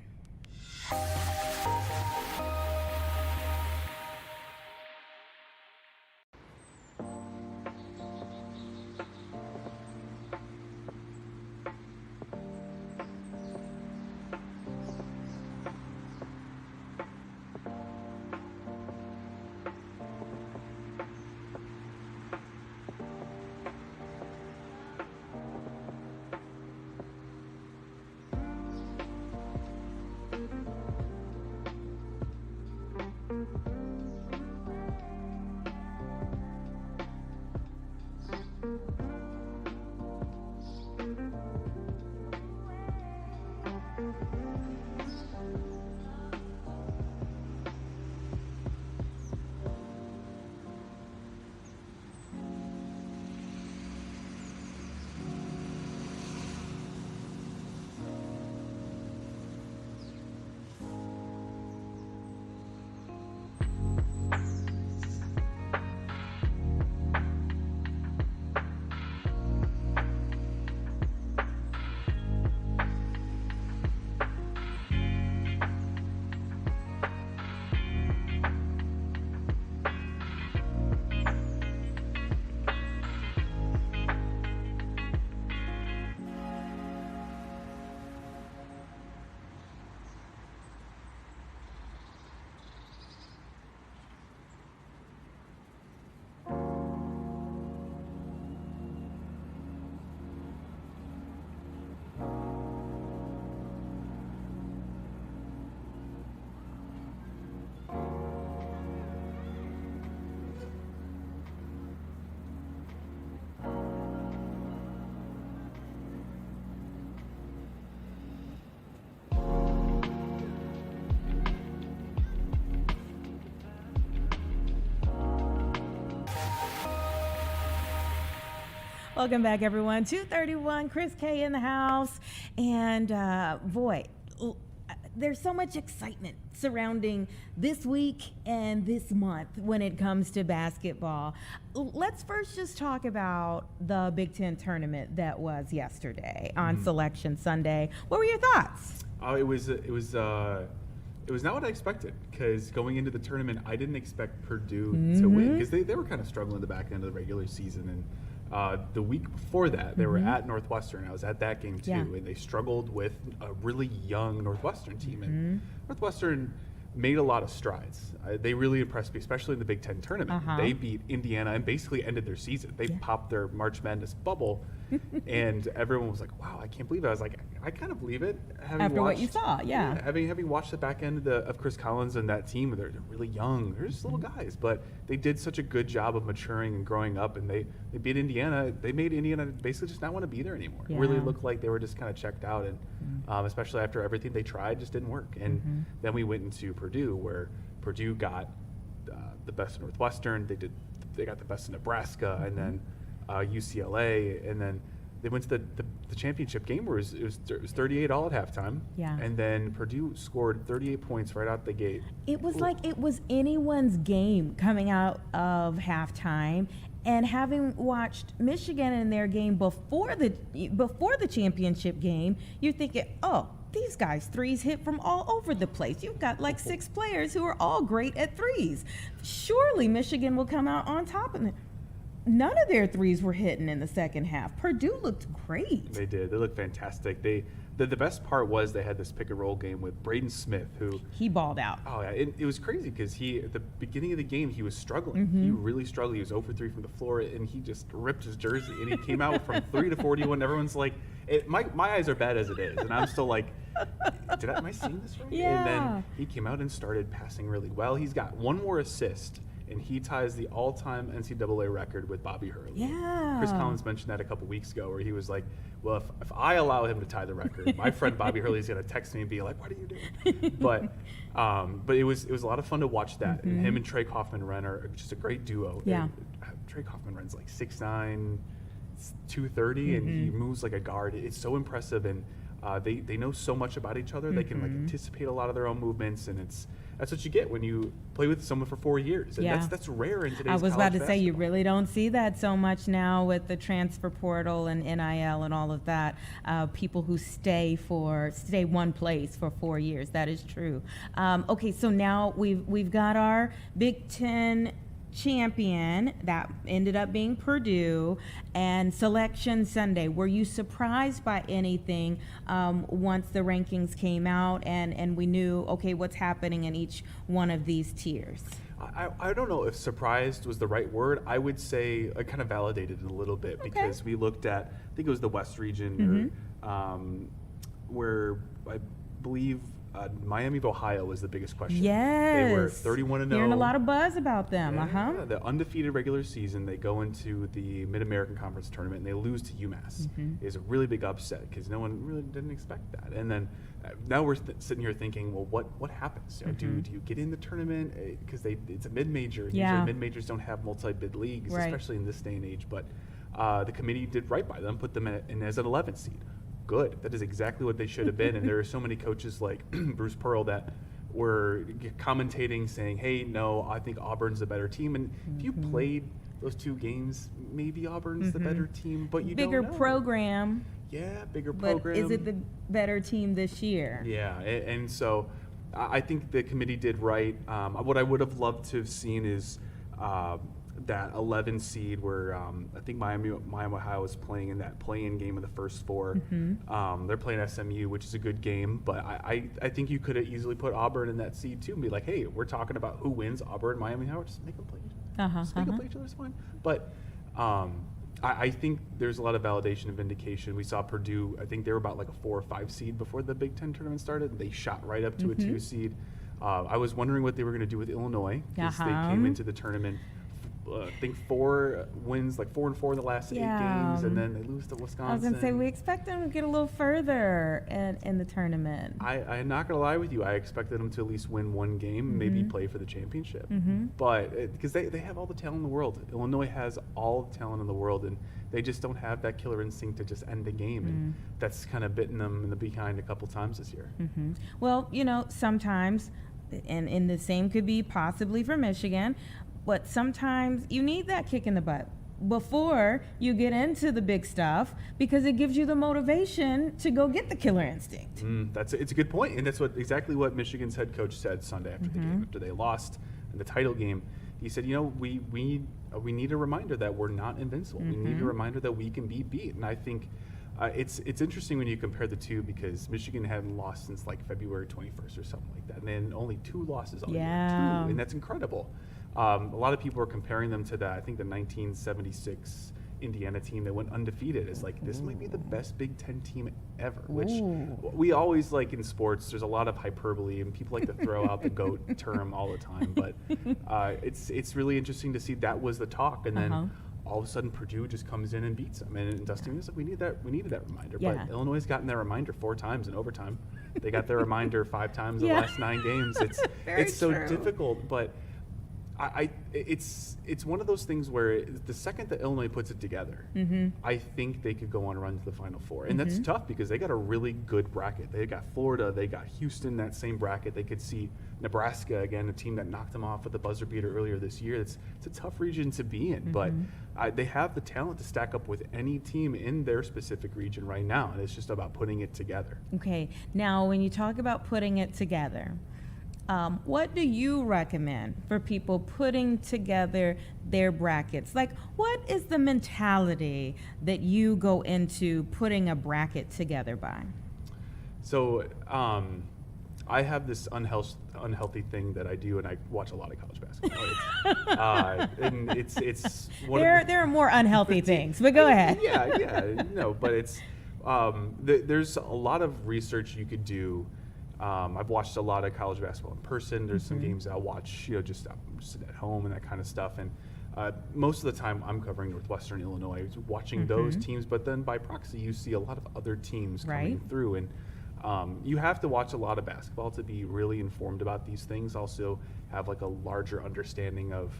Welcome back, everyone. 2:31, Chris K in the house. And boy, there's so much excitement surrounding this week and this month when it comes to basketball. Let's first just talk about the Big Ten tournament that was yesterday on Selection Sunday. What were your thoughts? It was not what I expected, because going into the tournament, I didn't expect Purdue to win, because they were kind of struggling at the back end of the regular season. And the week before that, they were at Northwestern. I was at that game too, and they struggled with a really young Northwestern team. And Northwestern made a lot of strides. They really impressed me, especially in the Big Ten tournament. They beat Indiana and basically ended their season. They popped their March Madness bubble, and everyone was like, wow, I can't believe it. I was like, I kind of believe it. After what you saw, having watched the back end of Chris Collins and that team, they're really young. They're just little guys, but they did such a good job of maturing and growing up, and they beat Indiana. They made Indiana basically just not want to be there anymore. It really looked like they were just kind of checked out, and especially after everything they tried just didn't work. And then we went into Purdue, where Purdue got the best of Northwestern. They got the best of Nebraska, and then UCLA, and then they went to the championship game where it was 38 all at halftime. Yeah. And then Purdue scored 38 points right out the gate. It was like it was anyone's game coming out of halftime. And having watched Michigan in their game before the championship game, you're thinking, oh, these guys threes hit from all over the place. You've got like 6 players who are all great at threes. Surely Michigan will come out on top of it. None of their threes were hitting in the second half. Purdue looked great. They did. They looked fantastic. The best part was they had this pick and roll game with Braden Smith, who he balled out. Oh yeah, it was crazy because at the beginning of the game he was struggling. He really struggled. He was 0 for 3 from the floor, and he just ripped his jersey, and he came out from 3 to 41. Everyone's like, my eyes are bad as it is, and I'm still like, am I seeing this right? Yeah. And then he came out and started passing really well. He's got one more assist, and he ties the all-time NCAA record with Bobby Hurley. Yeah. Chris Collins mentioned that a couple weeks ago, where he was like, well, if I allow him to tie the record, my friend Bobby Hurley is going to text me and be like, what are you doing? But it was a lot of fun to watch that. And him and Trey Kaufman-Renn are just a great duo. Yeah. And Trey Kaufman-Renn's like 6'9", 230, and he moves like a guard. It's so impressive, and they know so much about each other. They can like anticipate a lot of their own movements, and that's what you get when you play with someone for 4 years. And that's rare in today's I was about to say, you basketball. really don't see that so much now with the transfer portal and NIL and all of that. People who stay one place for 4 years. That is true. Okay, so now we've got our Big Ten champion that ended up being Purdue, and Selection Sunday. Were you surprised by anything once the rankings came out and we knew, okay, what's happening in each one of these tiers? I don't know if surprised was the right word. I would say I kind of validated it a little bit because we looked at, I think it was the West region, where I believe Miami of Ohio was the biggest question. Yes. They were 31-0. Hearing a lot of buzz about them. Yeah, the undefeated regular season, they go into the Mid-American Conference tournament and they lose to UMass. It's a really big upset because no one really didn't expect that. And then now we're sitting here thinking, well, what happens? You know, do you get in the tournament? Because it's a mid-major. Yeah. Usually mid-majors don't have multi-bid leagues, Right. especially in this day and age. But the committee did right by them, put them in as an 11th seed. Good. That is exactly what they should have been. And there are so many coaches like Bruce Pearl that were commentating saying, hey, no, I think Auburn's the better team. And if you played those 2 games, maybe Auburn's the better team, but you Bigger don't know. program. Yeah, bigger But program. is it the better team this year? Yeah, and so I think the committee did right. What I would have loved to have seen is that 11 seed where I think Miami Ohio is playing in that play-in game of the first 4. They're playing SMU, which is a good game, but I think you could have easily put Auburn in that seed too and be like, hey, we're talking about who wins, Auburn, Miami Ohio, just make them play. Just make them play each other, it's fine. But I think there's a lot of validation and vindication. We saw Purdue, I think they were about like a 4 or 5 seed before the Big Ten tournament started. They shot right up to a 2 seed. I was wondering what they were going to do with Illinois because they came into the tournament, I think 4 wins, like 4 and 4 in the last 8 games, and then they lose to Wisconsin. I was going to say, we expect them to get a little further in the tournament. I'm not going to lie with you. I expected them to at least win 1 game, maybe play for the championship. But because they have all the talent in the world. Illinois has all the talent in the world, and they just don't have that killer instinct to just end the game. And that's kind of bitten them in the behind a couple times this year. Well, you know, sometimes, and the same could be possibly for Michigan, but sometimes you need that kick in the butt before you get into the big stuff because it gives you the motivation to go get the killer instinct. It's a good point, and that's exactly what Michigan's head coach said Sunday after the game, after they lost in the title game. He said, you know, we need a reminder that we're not invincible. We need a reminder that we can be beat, and I think it's interesting when you compare the two because Michigan hadn't lost since like February 21st or something like that, and then only 2 losses all year, 2, and that's incredible. A lot of people are comparing them to I think the 1976 Indiana team that went undefeated. It's like, this might be the best Big Ten team ever, which we always like in sports. There's a lot of hyperbole and people like to throw out the GOAT term all the time, but it's really interesting to see that was the talk. And then all of a sudden Purdue just comes in and beats them. And Dustin was like, we needed that reminder. Yeah. But Illinois has gotten that reminder 4 times in overtime. They got their reminder 5 times in the last 9 games. It's so difficult, but It's one of those things where the second that Illinois puts it together, I think they could go on a run to the Final Four. And that's tough because they got a really good bracket. They got Florida, they got Houston, that same bracket. They could see Nebraska, again, a team that knocked them off with a buzzer beater earlier this year. It's a tough region to be in, but they have the talent to stack up with any team in their specific region right now. And it's just about putting it together. Okay, now when you talk about putting it together, what do you recommend for people putting together their brackets? Like, what is the mentality that you go into putting a bracket together by? So I have this unhealthy thing that I do, and I watch a lot of college basketball. And it's one there are more unhealthy things, but go ahead. Yeah, no, but it's there's a lot of research you could do. I've watched a lot of college basketball in person. There's some games I'll watch, just sitting at home and that kind of stuff. And most of the time I'm covering Northwestern Illinois, watching those teams, but then by proxy you see a lot of other teams coming through. And you have to watch a lot of basketball to be really informed about these things. Also have like a larger understanding of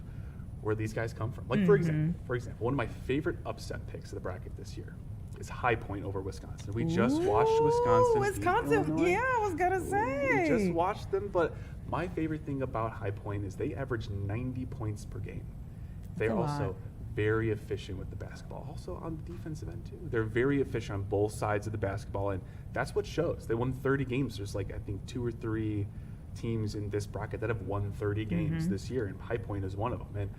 where these guys come from. Like for example, one of my favorite upset picks of the bracket this year is High Point over Wisconsin. We just watched Wisconsin. Yeah, I was gonna say. We just watched them, but my favorite thing about High Point is they average 90 points per game. They're also very efficient with the basketball. Also on the defensive end too. They're very efficient on both sides of the basketball, and that's what shows. They won 30 games. There's like I think 2 or 3 teams in this bracket that have won 30 games this year, and High Point is one of them. And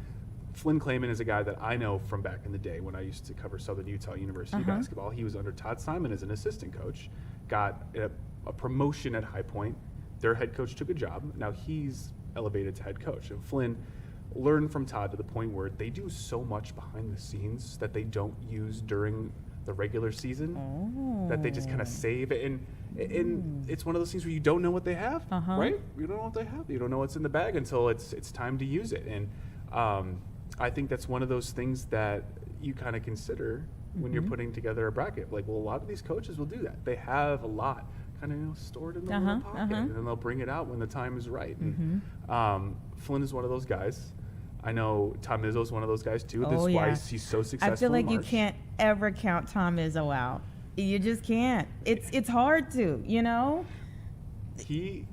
Flynn Clayman is a guy that I know from back in the day when I used to cover Southern Utah University basketball. He was under Todd Simon as an assistant coach, got a promotion at High Point. Their head coach took a job. Now he's elevated to head coach. And Flynn learned from Todd to the point where they do so much behind the scenes that they don't use during the regular season that they just kind of save it. And it's one of those things where you don't know what they have, right? You don't know what they have. You don't know what's in the bag until it's time to use it. And I think that's one of those things that you kind of consider when you're putting together a bracket. Like, well, a lot of these coaches will do that. They have a lot kind of stored in their little pocket, and then they'll bring it out when the time is right. And Flynn is one of those guys. I know Tom Izzo's one of those guys too. That's why he's so successful. I feel like you can't ever count Tom Izzo out. You just can't. It's hard to, He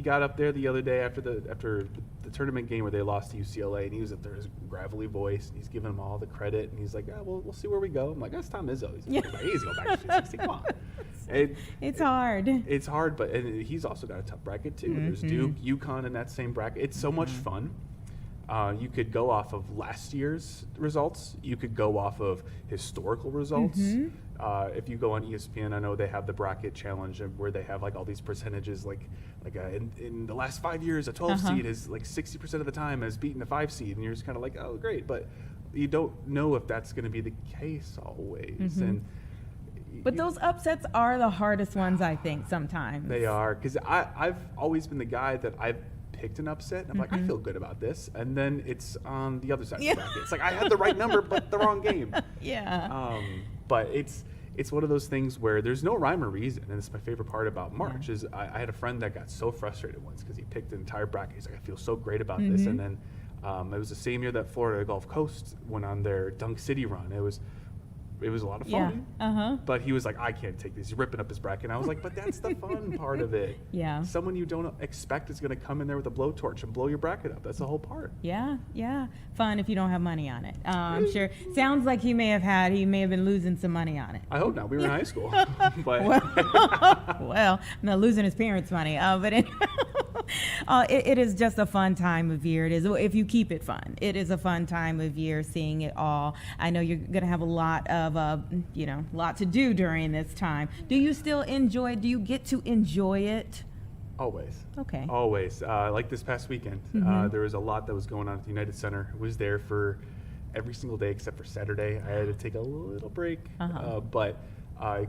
got up there the other day after the tournament game where they lost to UCLA, and he was up there, his gravelly voice, and he's giving them all the credit, and he's like, we'll see where we go. I'm like, that's Tom Izzo. He's like, easy, go back to 16. Come on. It's hard. It's hard, but he's also got a tough bracket too. There's Duke, UConn in that same bracket. It's so much fun. You could go off of last year's results. You could go off of historical results. If you go on ESPN, I know they have the bracket challenge where they have like all these percentages, in the last 5 years, a 12 seed is like 60% of the time has beaten a 5 seed, and you're just kind of like, oh, great, but you don't know if that's going to be the case always. But those upsets are the hardest ones, I think, sometimes. They are, because I've always been the guy that I've picked an upset, and I'm like, I feel good about this, and then it's on the other side of the bracket. It's like I had the right number, but the wrong game. But it's one of those things where there's no rhyme or reason, and it's my favorite part about March is I had a friend that got so frustrated once because he picked an entire bracket. He's like, I feel so great about this, and then it was the same year that Florida Gulf Coast went on their Dunk City run. It was a lot of fun, but he was like, I can't take this. He's ripping up his bracket. And I was like, but that's the fun part of it. Someone you don't expect is going to come in there with a blowtorch and blow your bracket up. That's the whole part. Fun if you don't have money on it. I'm sure. Sounds like he may have been losing some money on it. I hope not. We were in high school. But well, not losing his parents' money. But it is just a fun time of year. It is, if you keep it fun. It is a fun time of year, seeing it all. I know you're going to have a lot to do during this time. Do you you get to enjoy it? Always. Okay. Always. Like this past weekend, there was a lot that was going on at the United Center. I was there for every single day except for Saturday. I had to take a little break. But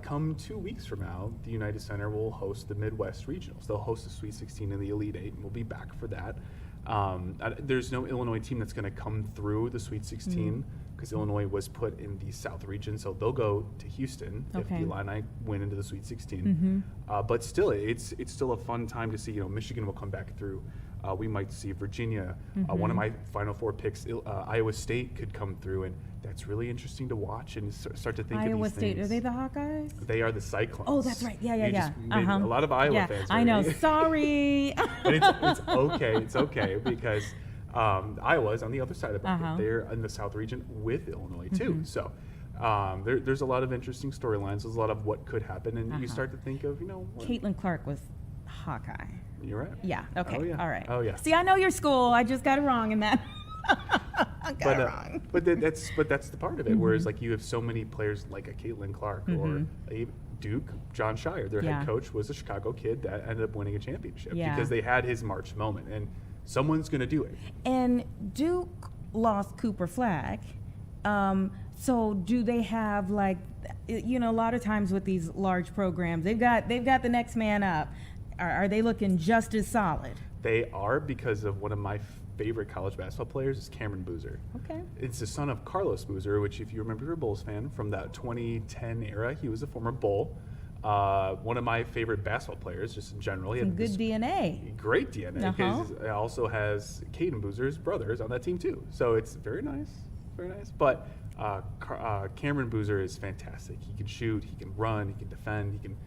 come 2 weeks from now, the United Center will host the Midwest Regionals. They'll host the Sweet 16 and the Elite 8, and we'll be back for that. There's no Illinois team that's going to come through the Sweet 16 because Illinois was put in the South region, so they'll go to Houston if the Illini win into the Sweet 16. But still, it's still a fun time to see. Michigan will come back through. We might see Virginia. One of my Final Four picks, Iowa State, could come through, and that's really interesting to watch and start to think of Iowa these State, things. are they the Hawkeyes? They are the Cyclones. Oh, that's right. Yeah, yeah, You yeah. just made a lot of Iowa Yeah, fans. I know. already. Sorry. But it's okay. It's okay because Iowa's on the other side of the bracket. They're in the South region with Illinois too. So there's a lot of interesting storylines. There's a lot of what could happen, and you start to think of Caitlin Clark was Hawkeye. You're right. Yeah. Okay. Oh, yeah. All right. Oh yeah. See, I know your school. I just got it wrong in that. I got it wrong. But that's the part of it. Whereas like you have so many players like a Caitlin Clark or a Duke, John Shire. Their head coach was a Chicago kid that ended up winning a championship because they had his March moment, and someone's going to do it. And Duke lost Cooper Flagg. So do they have like, a lot of times with these large programs, they've got the next man up. Are they looking just as solid? They are, because of one of my favorite college basketball players is Cameron Boozer. Okay. It's the son of Carlos Boozer, which if you remember, you're a Bulls fan from that 2010 era. He was a former Bull. One of my favorite basketball players, just in general. He Some had good DNA. Great DNA. Because it also has Caden Boozer's brothers on that team too. So it's very nice, very nice. But Cameron Boozer is fantastic. He can shoot, he can run, he can defend, he can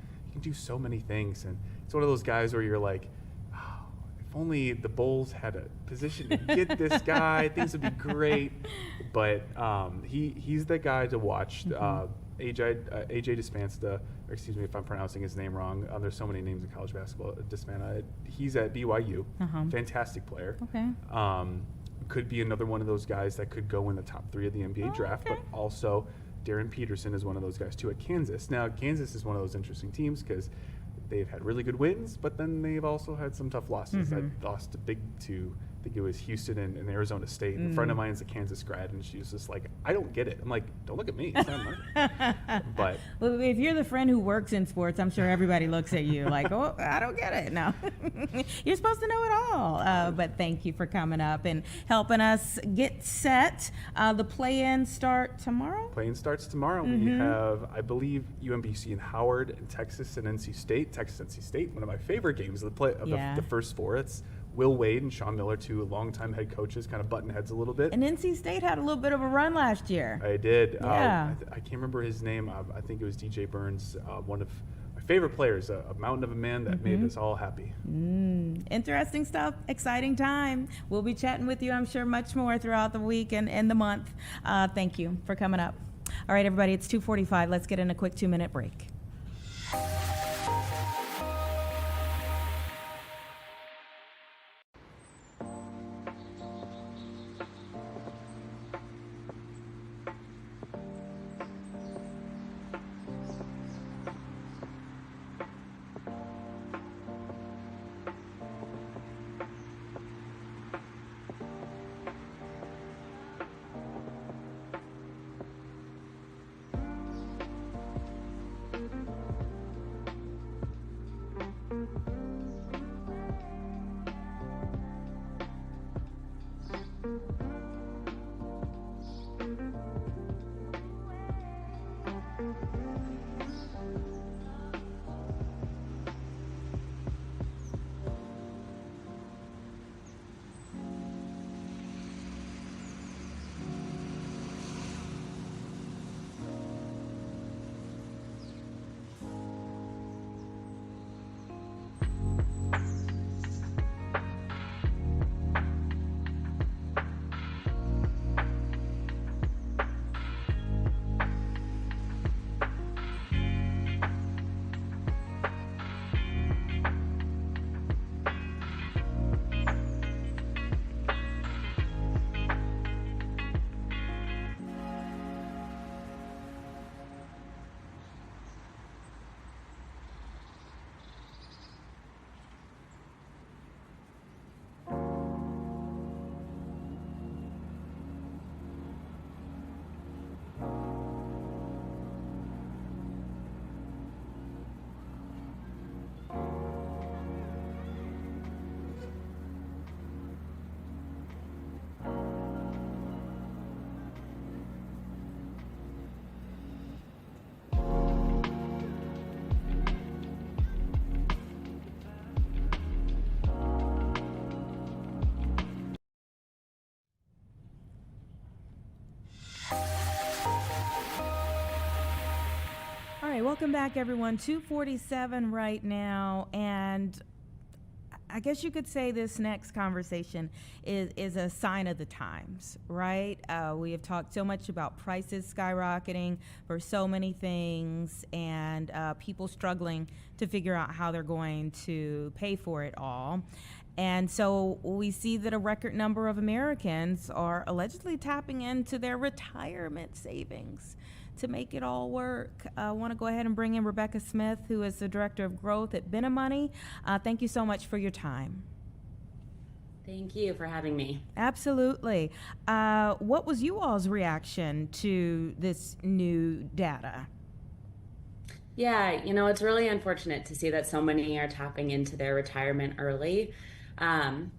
do so many things. And it's one of those guys where you're like, if only the Bulls had a position to get this guy, things would be great. But he's the guy to watch. AJ Despansta, or excuse me if I'm pronouncing his name wrong. There's so many names in college basketball. Despansta, he's at BYU. Fantastic player. Okay. Could be another one of those guys that could go in the top 3 of the NBA draft. Okay. But also, Darren Peterson is one of those guys too at Kansas. Now, Kansas is one of those interesting teams because they've had really good wins, but then they've also had some tough losses. They lost to I think it was Houston and Arizona State. And a friend of mine is a Kansas grad, and she was just like, I don't get it. I'm like, don't look at me. It's not mine. But well, if you're the friend who works in sports, I'm sure everybody looks at you like, oh, I don't get it. No, you're supposed to know it all. But thank you for coming up and helping us get set. The play-in start tomorrow? Play-in starts tomorrow. We have, I believe, UMBC and Howard and Texas and NC State. Texas-NC State, one of my favorite games of the first 4. It's Will Wade and Sean Miller, 2 longtime head coaches, kind of button heads a little bit. And NC State had a little bit of a run last year. I did. Yeah. I can't remember his name. I think it was DJ Burns, one of my favorite players, a mountain of a man that made us all happy. Interesting stuff. Exciting time. We'll be chatting with you, I'm sure, much more throughout the week and the month. Thank you for coming up. All right, everybody, it's 2:45. Let's get in a quick 2-minute break. Welcome back, everyone. 2:47 right now, and I guess you could say this next conversation is a sign of the times, right? We have talked so much about prices skyrocketing for so many things, and people struggling to figure out how they're going to pay for it all. And so we see that a record number of Americans are allegedly tapping into their retirement savings to make it all work. I want to go ahead and bring in Rebecca Smith, who is the Director of Growth at Benemoney. Thank you so much for your time. Thank you for having me. Absolutely. What was you all's reaction to this new data? Yeah, it's really unfortunate to see that so many are tapping into their retirement early.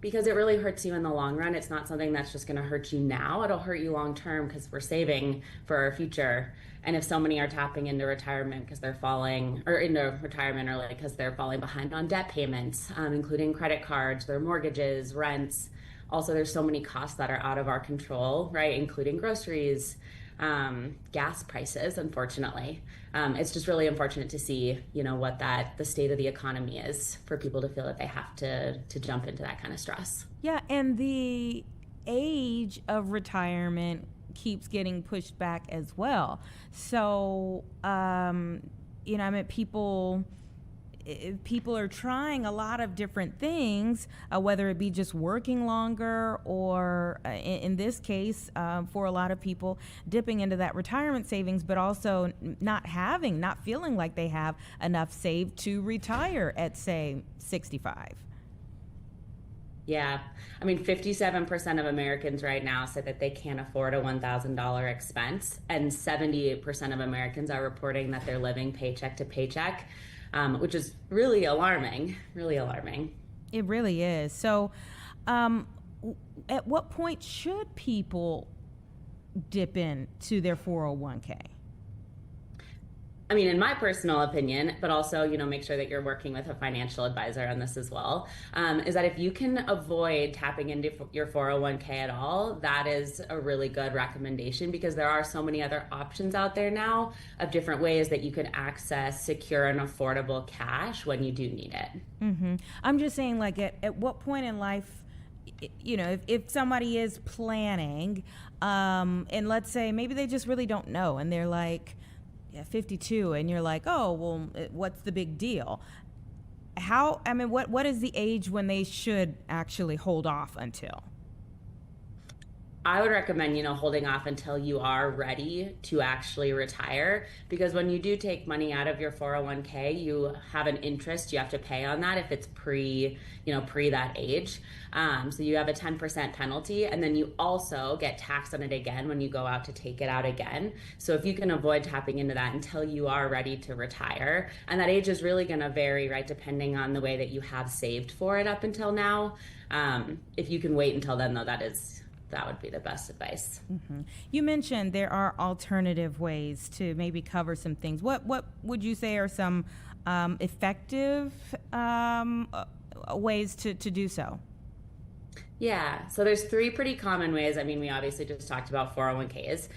Because it really hurts you in the long run. It's not something that's just going to hurt you now. It'll hurt you long term because we're saving for our future. And if so many are tapping into retirement because they're falling, or into retirement early because they're falling behind on debt payments, including credit cards, their mortgages, rents. Also, there's so many costs that are out of our control, right? Including groceries, gas prices, unfortunately. It's just really unfortunate to see, what the state of the economy is for people to feel that they have to jump into that kind of stress. Yeah, and the age of retirement keeps getting pushed back as well. So, people are trying a lot of different things, whether it be just working longer or in this case, for a lot of people, dipping into that retirement savings, but also not feeling like they have enough saved to retire at, say, 65. Yeah. 57% of Americans right now say that they can't afford a $1,000 expense, and 78% of Americans are reporting that they're living paycheck to paycheck. Which is really alarming, really alarming. It really is. So at what point should people dip into their 401k? In my personal opinion, but also, make sure that you're working with a financial advisor on this as well, is that if you can avoid tapping into your 401k at all, that is a really good recommendation, because there are so many other options out there now of different ways that you can access secure and affordable cash when you do need it. Mm-hmm. I'm just saying, like, at what point in life, if somebody is planning, and let's say maybe they just really don't know, and they're like, 52, and you're like, oh, well, what's the big deal? What is the age when they should actually hold off until? I would recommend, holding off until you are ready to actually retire, because when you do take money out of your 401k, you have an interest you have to pay on that if it's pre that age. So you have a 10% penalty, and then you also get taxed on it again when you go out to take it out again. So if you can avoid tapping into that until you are ready to retire, and that age is really going to vary, right, depending on the way that you have saved for it up until now. If you can wait until then, though, that would be the best advice. Mm-hmm. You mentioned there are alternative ways to maybe cover some things. What would you say are some effective ways to do so? Yeah, so there's three pretty common ways. We obviously just talked about 401ks.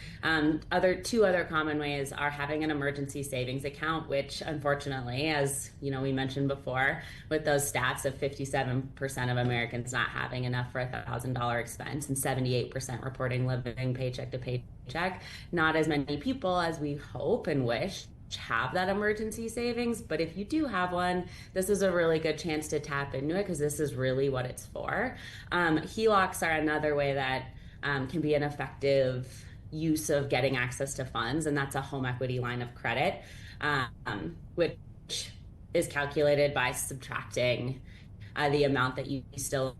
Two other common ways are having an emergency savings account, which unfortunately, as we mentioned before, with those stats of 57% of Americans not having enough for a $1,000 expense and 78% reporting living paycheck to paycheck, not as many people as we hope and wish have that emergency savings. But if you do have one, this is a really good chance to tap into it, because this is really what it's for. HELOCs are another way that can be an effective use of getting access to funds, and that's a home equity line of credit, which is calculated by subtracting the amount that you still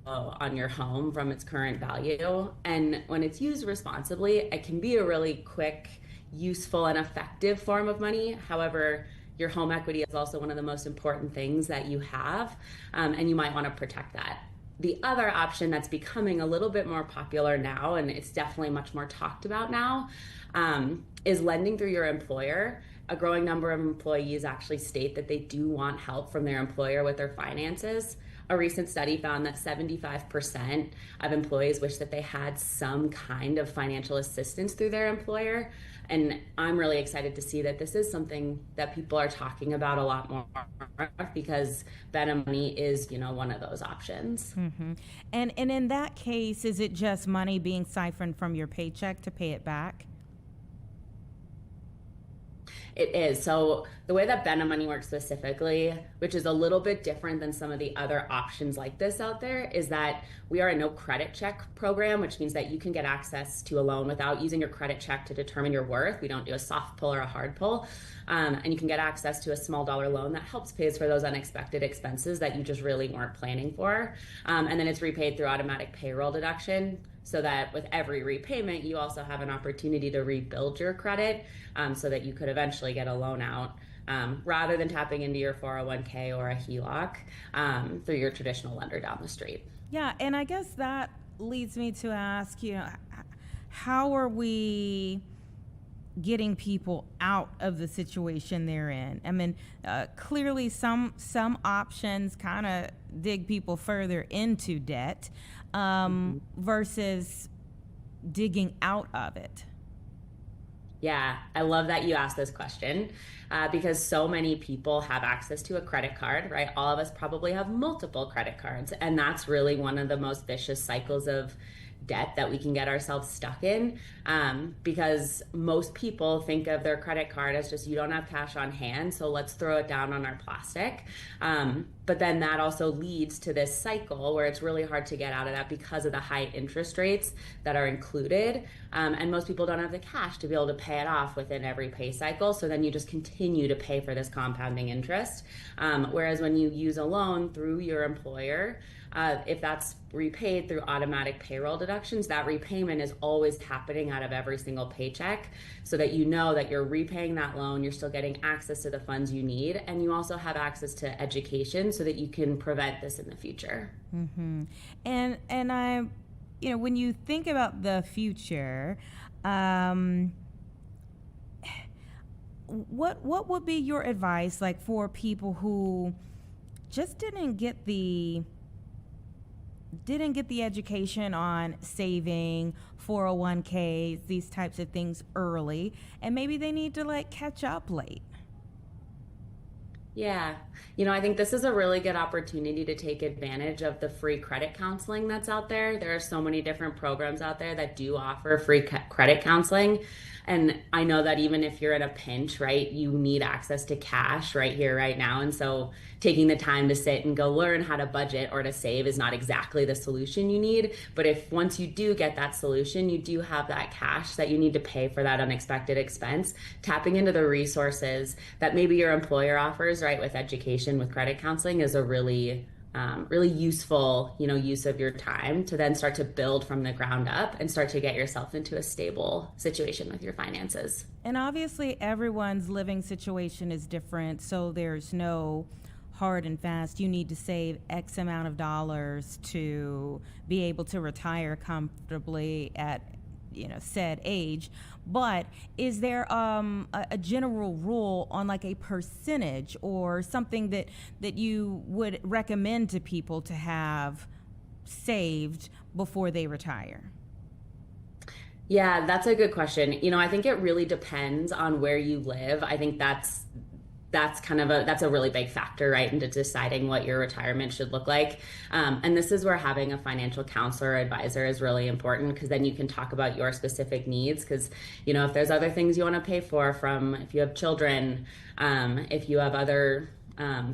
owe on your home from its current value. And when it's used responsibly, it can be a really quick, useful, and effective form of money. However, your home equity is also one of the most important things that you have, and you might want to protect that. The other option that's becoming a little bit more popular now, and it's definitely much more talked about now, is lending through your employer. A growing number of employees actually state that they do want help from their employer with their finances. a recent study found that 75% of employees wish that they had some kind of financial assistance through their employer. And I'm really excited to see that this is something that people are talking about a lot more, because Benna Money is, one of those options. Mm-hmm. And in that case, is it just money being siphoned from your paycheck to pay it back? It is. So the way that Benna Money works specifically, which is a little bit different than some of the other options like this out there, is that we are a no credit check program, which means that you can get access to a loan without using your credit check to determine your worth. We don't do a soft pull or a hard pull. And you can get access to a small dollar loan that helps pay for those unexpected expenses that you just really weren't planning for. And then it's repaid through automatic payroll deduction, so that with every repayment, you also have an opportunity to rebuild your credit, so that you could eventually get a loan out, rather than tapping into your 401k or a HELOC through your traditional lender down the street. Yeah, and I guess that leads me to ask, how are we getting people out of the situation they're in? I mean, clearly some options kind of dig people further into debt, versus digging out of it. Yeah, I love that you asked this question, because so many people have access to a credit card, right? All of us probably have multiple credit cards, and that's really one of the most vicious cycles of debt that we can get ourselves stuck in, because most people think of their credit card as just, you don't have cash on hand, so let's throw it down on our plastic. But then that also leads to this cycle where it's really hard to get out of that because of the high interest rates that are included. And most people don't have the cash to be able to pay it off within every pay cycle. So then you just continue to pay for this compounding interest. Whereas when you use a loan through your employer, if that's repaid through automatic payroll deductions, that repayment is always happening out of every single paycheck, so that you know that you're repaying that loan, you're still getting access to the funds you need, and you also have access to education so that you can prevent this in the future. Mm-hmm. And I, when you think about the future, what would be your advice, like, for people who just didn't get the education on saving, 401ks, these types of things early, and maybe they need to catch up late? Yeah. I think this is a really good opportunity to take advantage of the free credit counseling that's out there. There are so many different programs out there that do offer free credit counseling. And I know that even if you're in a pinch, right, you need access to cash right here, right now. And so taking the time to sit and go learn how to budget or to save is not exactly the solution you need. But if once you do get that solution, you do have that cash that you need to pay for that unexpected expense, tapping into the resources that maybe your employer offers, right, with education, with credit counseling, is a really useful, use of your time to then start to build from the ground up and start to get yourself into a stable situation with your finances. And obviously everyone's living situation is different, so there's no hard and fast, you need to save X amount of dollars to be able to retire comfortably at said age. But is there a general rule on a percentage or something that you would recommend to people to have saved before they retire? Yeah, that's a good question. I think it really depends on where you live. I think that's a really big factor, right, into deciding what your retirement should look like. And this is where having a financial counselor or advisor is really important, because then you can talk about your specific needs. Because, if there's other things you want to pay for, from if you have children, if you have other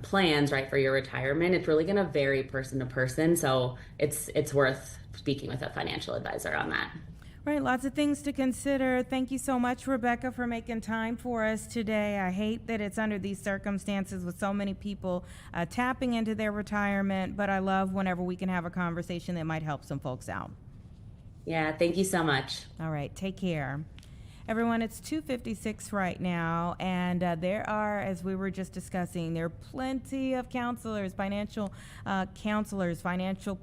plans, right, for your retirement, it's really going to vary person to person. So it's worth speaking with a financial advisor on that. Right, lots of things to consider. Thank you so much, Rebecca, for making time for us today. I hate that it's under these circumstances with so many people tapping into their retirement, but I love whenever we can have a conversation that might help some folks out. Yeah, thank you so much. All right, take care. Everyone, it's 2:56 right now, and there are, as we were just discussing, there are plenty of counselors, financial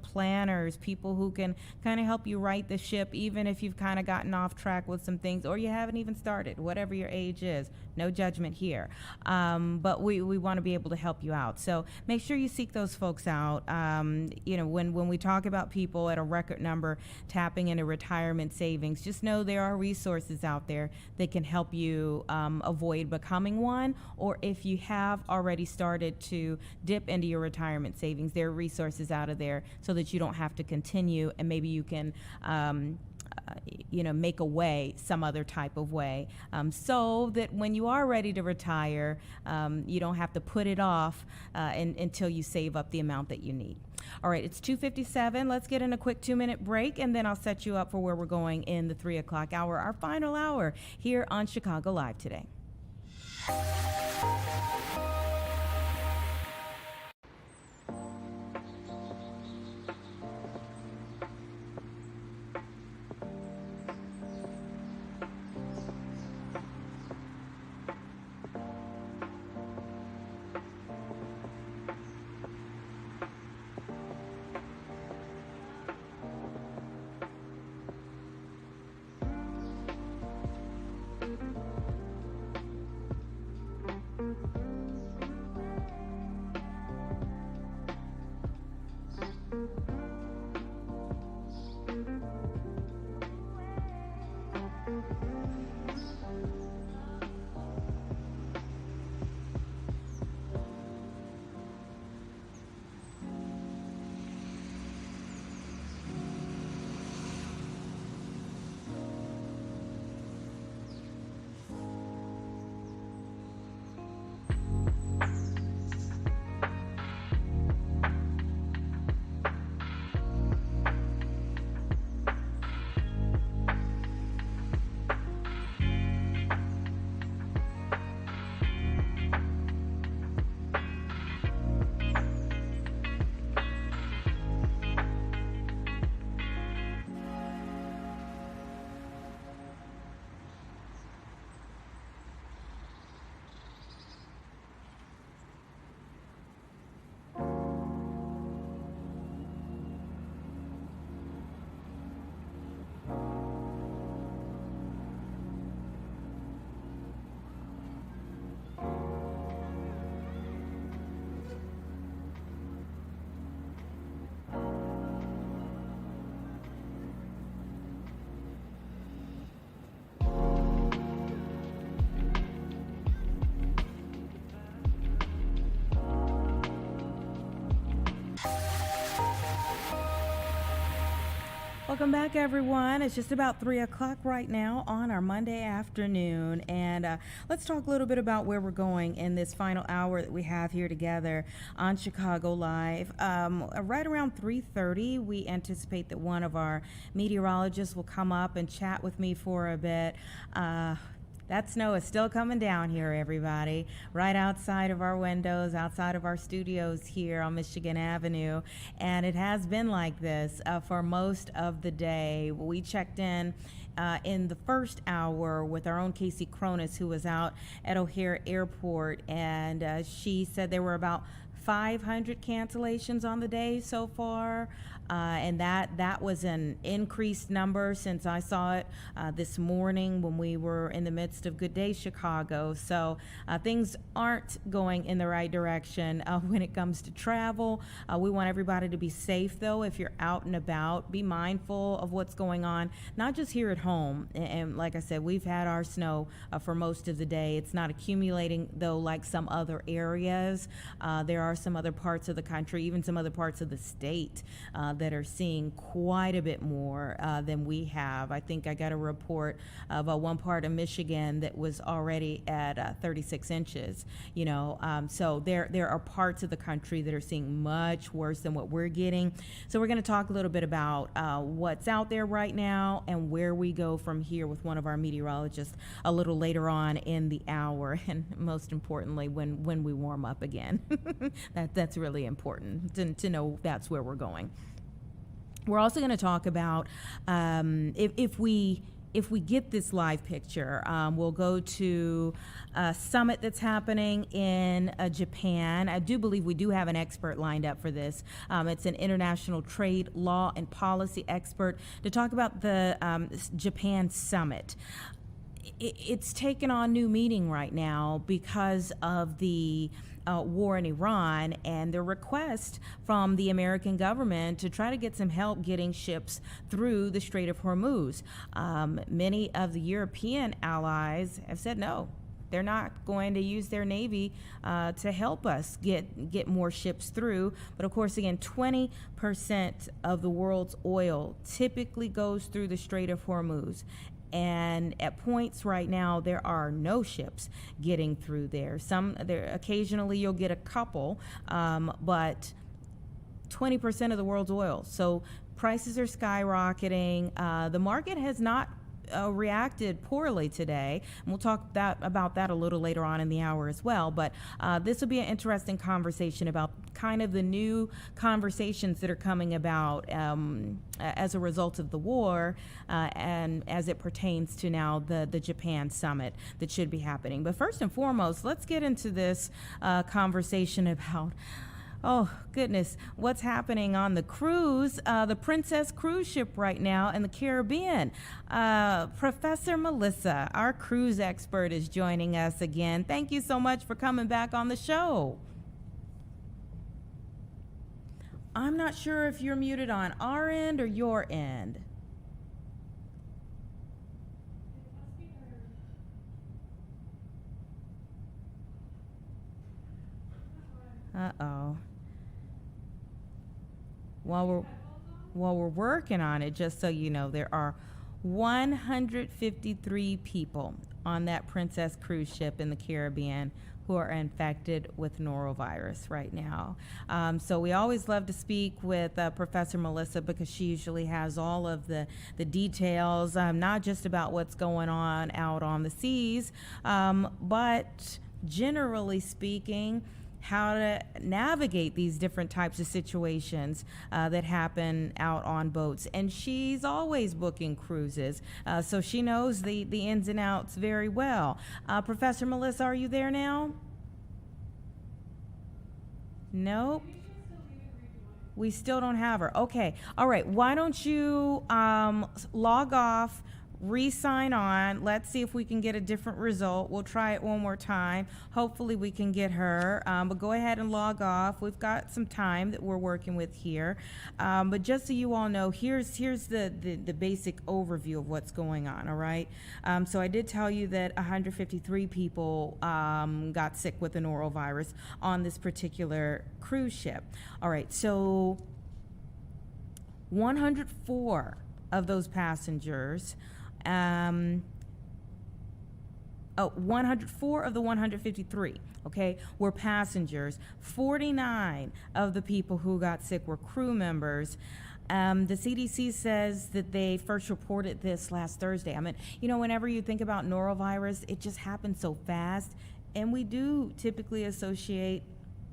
planners, people who can kind of help you right the ship, even if you've kind of gotten off track with some things or you haven't even started, whatever your age is. No judgment here. But we want to be able to help you out. So make sure you seek those folks out. When we talk about people at a record number tapping into retirement savings, just know there are resources out there that can help you avoid becoming one, or if you have already started to dip into your retirement savings, there are resources out of there so that you don't have to continue, and maybe you can make a way, some other type of way, so that when you are ready to retire, you don't have to put it off until you save up the amount that you need. All right, it's 2:57. Let's get in a quick 2-minute break, and then I'll set you up for where we're going in the 3 o'clock hour, our final hour here on Chicago Live today. Welcome back, everyone. It's just about 3 o'clock right now on our Monday afternoon, and let's talk a little bit about where we're going in this final hour that we have here together on Chicago Live. Right around 3:30, we anticipate that one of our meteorologists will come up and chat with me for a bit. That snow is still coming down here, everybody, right outside of our windows, outside of our studios here on Michigan Avenue. And it has been like this for most of the day. We checked in the first hour with our own Kasey Chronis, who was out at O'Hare Airport, and she said there were about 500 cancellations on the day so far, and that was an increased number since I saw it this morning when we were in the midst of Good Day Chicago. So things aren't going in the right direction when it comes to travel. We want everybody to be safe, though. If you're out and about, be mindful of what's going on, not just here at home. And like I said, we've had our snow for most of the day. It's not accumulating, though, like some other areas. There are some other parts of the country, even some other parts of the state that are seeing quite a bit more than we have. I think I got a report of one part of Michigan that was already at 36 inches. So there are parts of the country that are seeing much worse than what we're getting. So we're going to talk a little bit about what's out there right now and where we go from here with one of our meteorologists a little later on in the hour, and most importantly, when we warm up again. That's really important to know that's where we're going. We're also going to talk about if we if we get this live picture, we'll go to a summit that's happening in Japan. I do believe we do have an expert lined up for this. It's an international trade law and policy expert to talk about the Japan summit. It's taken on new meaning right now because of the war in Iran and the request from the American government to try to get some help getting ships through the Strait of Hormuz. Many of the European allies have said no. They're not going to use their Navy to help us get more ships through. But of course, again, 20% of the world's oil typically goes through the Strait of Hormuz. And at points right now, there are no ships getting through there. Occasionally you'll get a couple, but 20% of the world's oil. So prices are skyrocketing. The market has not reacted poorly today. And we'll talk about that a little later on in the hour as well. But this will be an interesting conversation about kind of the new conversations that are coming about as a result of the war and as it pertains to now the Japan summit that should be happening. But first and foremost, let's get into this conversation about oh, goodness, what's happening on the cruise, the Princess cruise ship right now in the Caribbean. Professor Melissa, our cruise expert, is joining us again. Thank you so much for coming back on the show. I'm not sure if you're muted on our end or your end. Uh-oh. While we're working on it, just so you know, there are 153 people on that Princess cruise ship in the Caribbean who are infected with norovirus right now. So we always love to speak with Professor Melissa because she usually has all of the details, not just about what's going on out on the seas, but generally speaking, how to navigate these different types of situations that happen out on boats. And she's always booking cruises, so she knows the ins and outs very well. Professor Melissa, are you there now? Nope. We still don't have her. Okay. All right. Why don't you log off, re-sign on. Let's see if we can get a different result. We'll try it one more time. Hopefully we can get her. But go ahead and log off. We've got some time that we're working with here. But just so you all know, here's the basic overview of what's going on, all right? So I did tell you that 153 people got sick with the norovirus on this particular cruise ship. All right, so 104 of those passengers 104 of the 153, okay, were passengers. 49 of the people who got sick were crew members. The CDC says that they first reported this last Thursday. I mean, you know, whenever you think about norovirus, it just happens so fast. And we do typically associate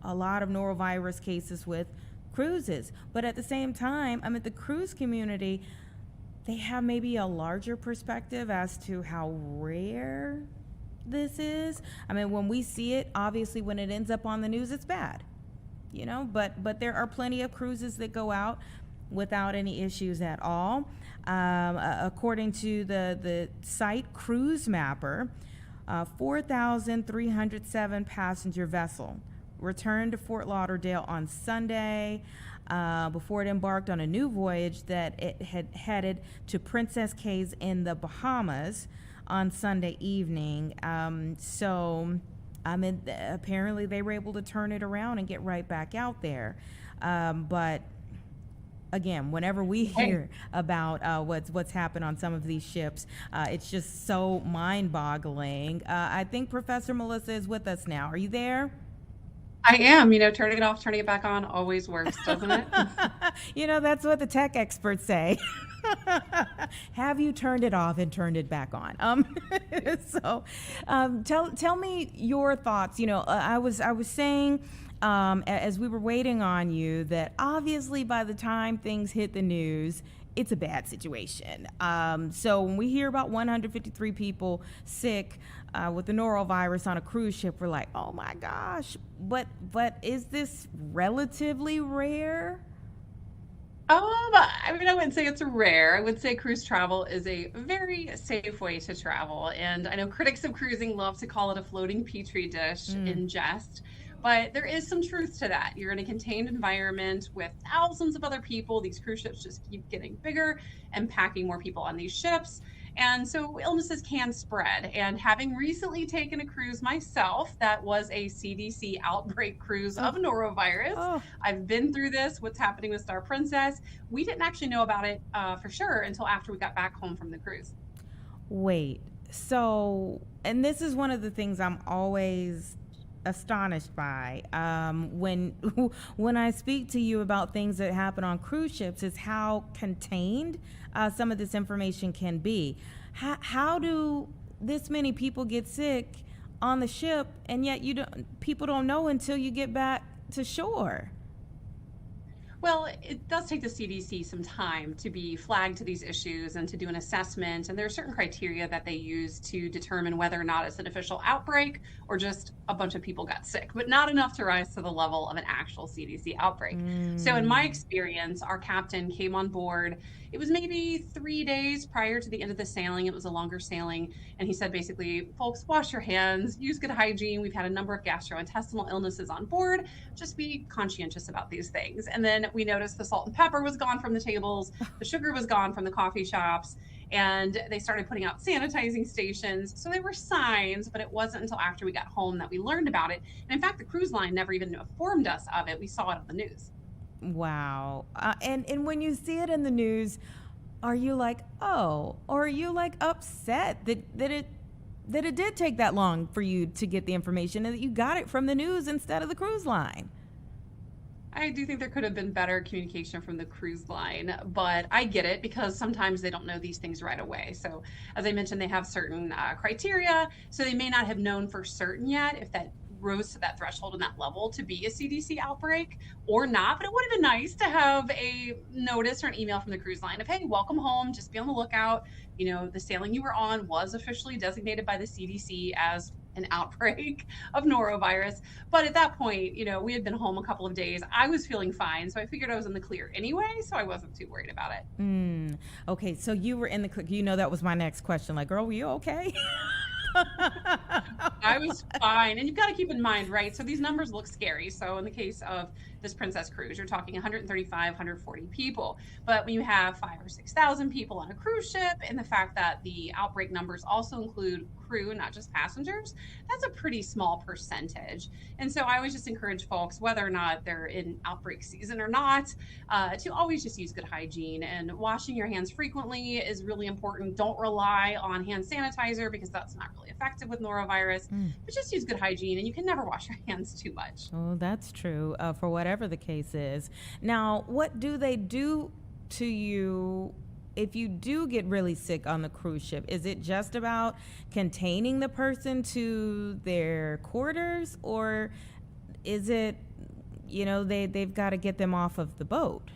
a lot of norovirus cases with cruises. But at the same time, I mean, the cruise community, they have maybe a larger perspective as to how rare this is. I mean, when we see it, obviously when it ends up on the news, it's bad, you know, but there are plenty of cruises that go out without any issues at all. According to the site Cruise Mapper, 4,307 passenger vessel returned to Fort Lauderdale on Sunday before it embarked on a new voyage that it had headed to Princess Cays in the Bahamas on Sunday evening. So I mean, apparently they were able to turn it around and get right back out there. But again, whenever we hear about what's happened on some of these ships, it's just so mind-boggling. I think Professor Melissa is with us now. Are you there? I am. You know, turning it off, turning it back on always works, doesn't it? You know, that's what the tech experts say. Have you turned it off and turned it back on? So tell me your thoughts. You know, I was saying as we were waiting on you that obviously by the time things hit the news, it's a bad situation. So when we hear about 153 people sick with the norovirus on a cruise ship, we're like, oh my gosh, but is this relatively rare? I mean, I wouldn't say it's rare. I would say cruise travel is a very safe way to travel. And I know critics of cruising love to call it a floating petri dish in jest, but there is some truth to that. You're in a contained environment with thousands of other people. These cruise ships just keep getting bigger and packing more people on these ships. And so illnesses can spread. And having recently taken a cruise myself, that was a CDC outbreak cruise of norovirus. I've been through this, what's happening with Star Princess. We didn't actually know about it for sure until after we got back home from the cruise. Wait, so, and this is one of the things I'm always astonished by when I speak to you about things that happen on cruise ships, is how contained some of this information can be. How do this many people get sick on the ship, and yet people don't know until you get back to shore? Well, it does take the CDC some time to be flagged to these issues and to do an assessment. And there are certain criteria that they use to determine whether or not it's an official outbreak or just a bunch of people got sick, but not enough to rise to the level of an actual CDC outbreak. So in my experience, our captain came on board. It was maybe 3 days prior to the end of the sailing. It was a longer sailing. And he said, basically, folks, wash your hands, use good hygiene. We've had a number of gastrointestinal illnesses on board. Just be conscientious about these things. And then we noticed the salt and pepper was gone from the tables. The sugar was gone from the coffee shops. And they started putting out sanitizing stations. So there were signs, but it wasn't until after we got home that we learned about it. And in fact, the cruise line never even informed us of it. We saw it on the news. Wow. And when you see it in the news, are you like, oh, or are you like upset that it did take that long for you to get the information and that you got it from the news instead of the cruise line? I do think there could have been better communication from the cruise line, but I get it because sometimes they don't know these things right away. So as I mentioned, they have certain criteria, so they may not have known for certain yet if that rose to that threshold and that level to be a CDC outbreak or not. But it would have been nice to have a notice or an email from the cruise line of, hey, welcome home, just be on the lookout. You know, the sailing you were on was officially designated by the CDC as an outbreak of norovirus. But at that point, you know, we had been home a couple of days. I was feeling fine, so I figured I was in the clear anyway, so I wasn't too worried about it. Okay, so you were in the clear. You know, that was my next question. Like, girl, were you okay? I was fine. And you've got to keep in mind, right? So these numbers look scary. So in the case of this Princess cruise, you're talking 135, 140 people. But when you have 5,000 or 6,000 people on a cruise ship, and the fact that the outbreak numbers also include crew, not just passengers, that's a pretty small percentage. And so I always just encourage folks, whether or not they're in outbreak season or not, to always just use good hygiene. And washing your hands frequently is really important. Don't rely on hand sanitizer because that's not really effective with norovirus, but just use good hygiene, and you can never wash your hands too much. Oh, that's true, for whatever the case is. Now, what do they do to you if you do get really sick on the cruise ship? Is it just about containing the person to their quarters, or is it, you know, they've got to get them off of the boat?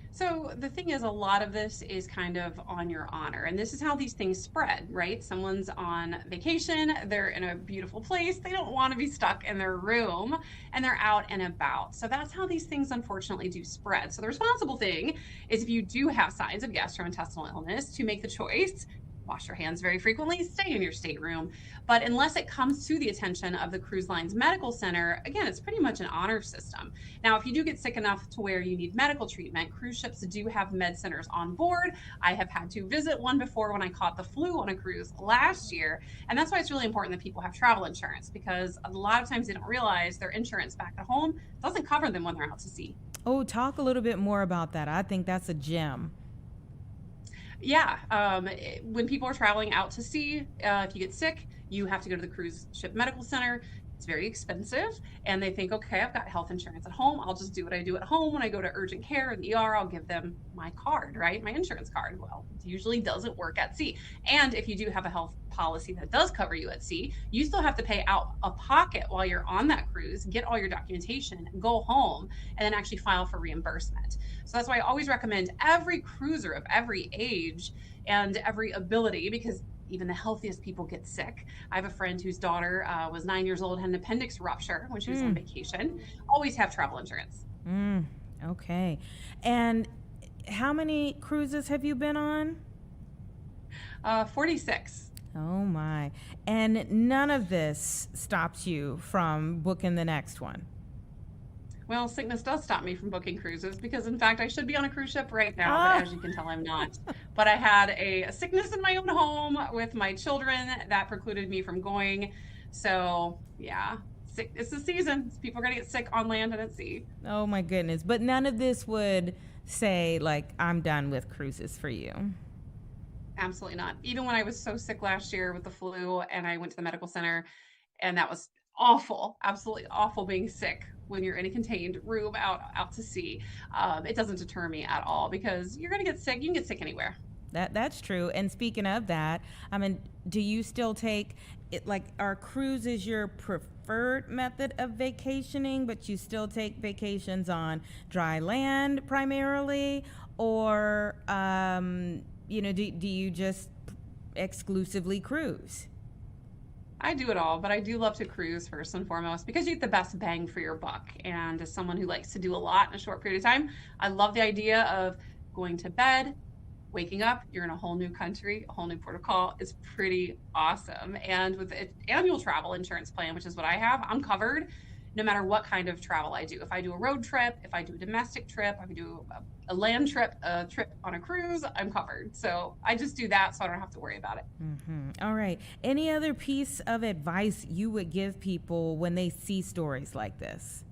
So the thing is, a lot of this is kind of on your honor, and this is how these things spread, right? Someone's on vacation, they're in a beautiful place, they don't want to be stuck in their room, and they're out and about. So that's how these things unfortunately do spread. So the responsible thing is, if you do have signs of gastrointestinal illness, to make the choice, wash your hands very frequently, stay in your stateroom. But unless it comes to the attention of the cruise line's medical center, again, it's pretty much an honor system. Now, if you do get sick enough to where you need medical treatment, cruise ships do have med centers on board. I have had to visit one before when I caught the flu on a cruise last year. And that's why it's really important that people have travel insurance, because a lot of times they don't realize their insurance back at home doesn't cover them when they're out to sea. Oh, talk a little bit more about that. I think that's a gem. Yeah, when people are traveling out to sea, if you get sick, you have to go to the cruise ship medical center. It's very expensive, and they think, okay, I've got health insurance at home. I'll just do what I do at home. When I go to urgent care and ER, I'll give them my card, right? My insurance card. Well, it usually doesn't work at sea. And if you do have a health policy that does cover you at sea, you still have to pay out of pocket while you're on that cruise, get all your documentation, go home, and then actually file for reimbursement. So that's why I always recommend every cruiser of every age and every ability, because even the healthiest people get sick. I have a friend whose daughter was 9 years old, had an appendix rupture when she was on vacation. Always have travel insurance. Okay. And how many cruises have you been on? 46. Oh my. And none of this stops you from booking the next one? Well, sickness does stop me from booking cruises because, in fact, I should be on a cruise ship right now, but as you can tell, I'm not. But I had a sickness in my own home with my children that precluded me from going. So, yeah, it's the season. People are going to get sick on land and at sea. Oh, my goodness. But none of this would say, like, I'm done with cruises for you. Absolutely not. Even when I was so sick last year with the flu and I went to the medical center, and that was awful, absolutely awful being sick when you're in a contained room out to sea. It doesn't deter me at all because you're going to get sick. You can get sick anywhere. That's true. And speaking of that, I mean, do you still take it, like, are cruises your preferred method of vacationing, but you still take vacations on dry land primarily, or you know, do you just exclusively cruise? I do it all, but I do love to cruise first and foremost because you get the best bang for your buck. And as someone who likes to do a lot in a short period of time, I love the idea of going to bed, waking up, you're in a whole new country, a whole new protocol. It's pretty awesome. And with the annual travel insurance plan, which is what I have, I'm covered no matter what kind of travel I do. If I do a road trip, if I do a domestic trip, if I do a land trip, a trip on a cruise, I'm covered. So I just do that so I don't have to worry about it. All right. Any other piece of advice you would give people when they see stories like this?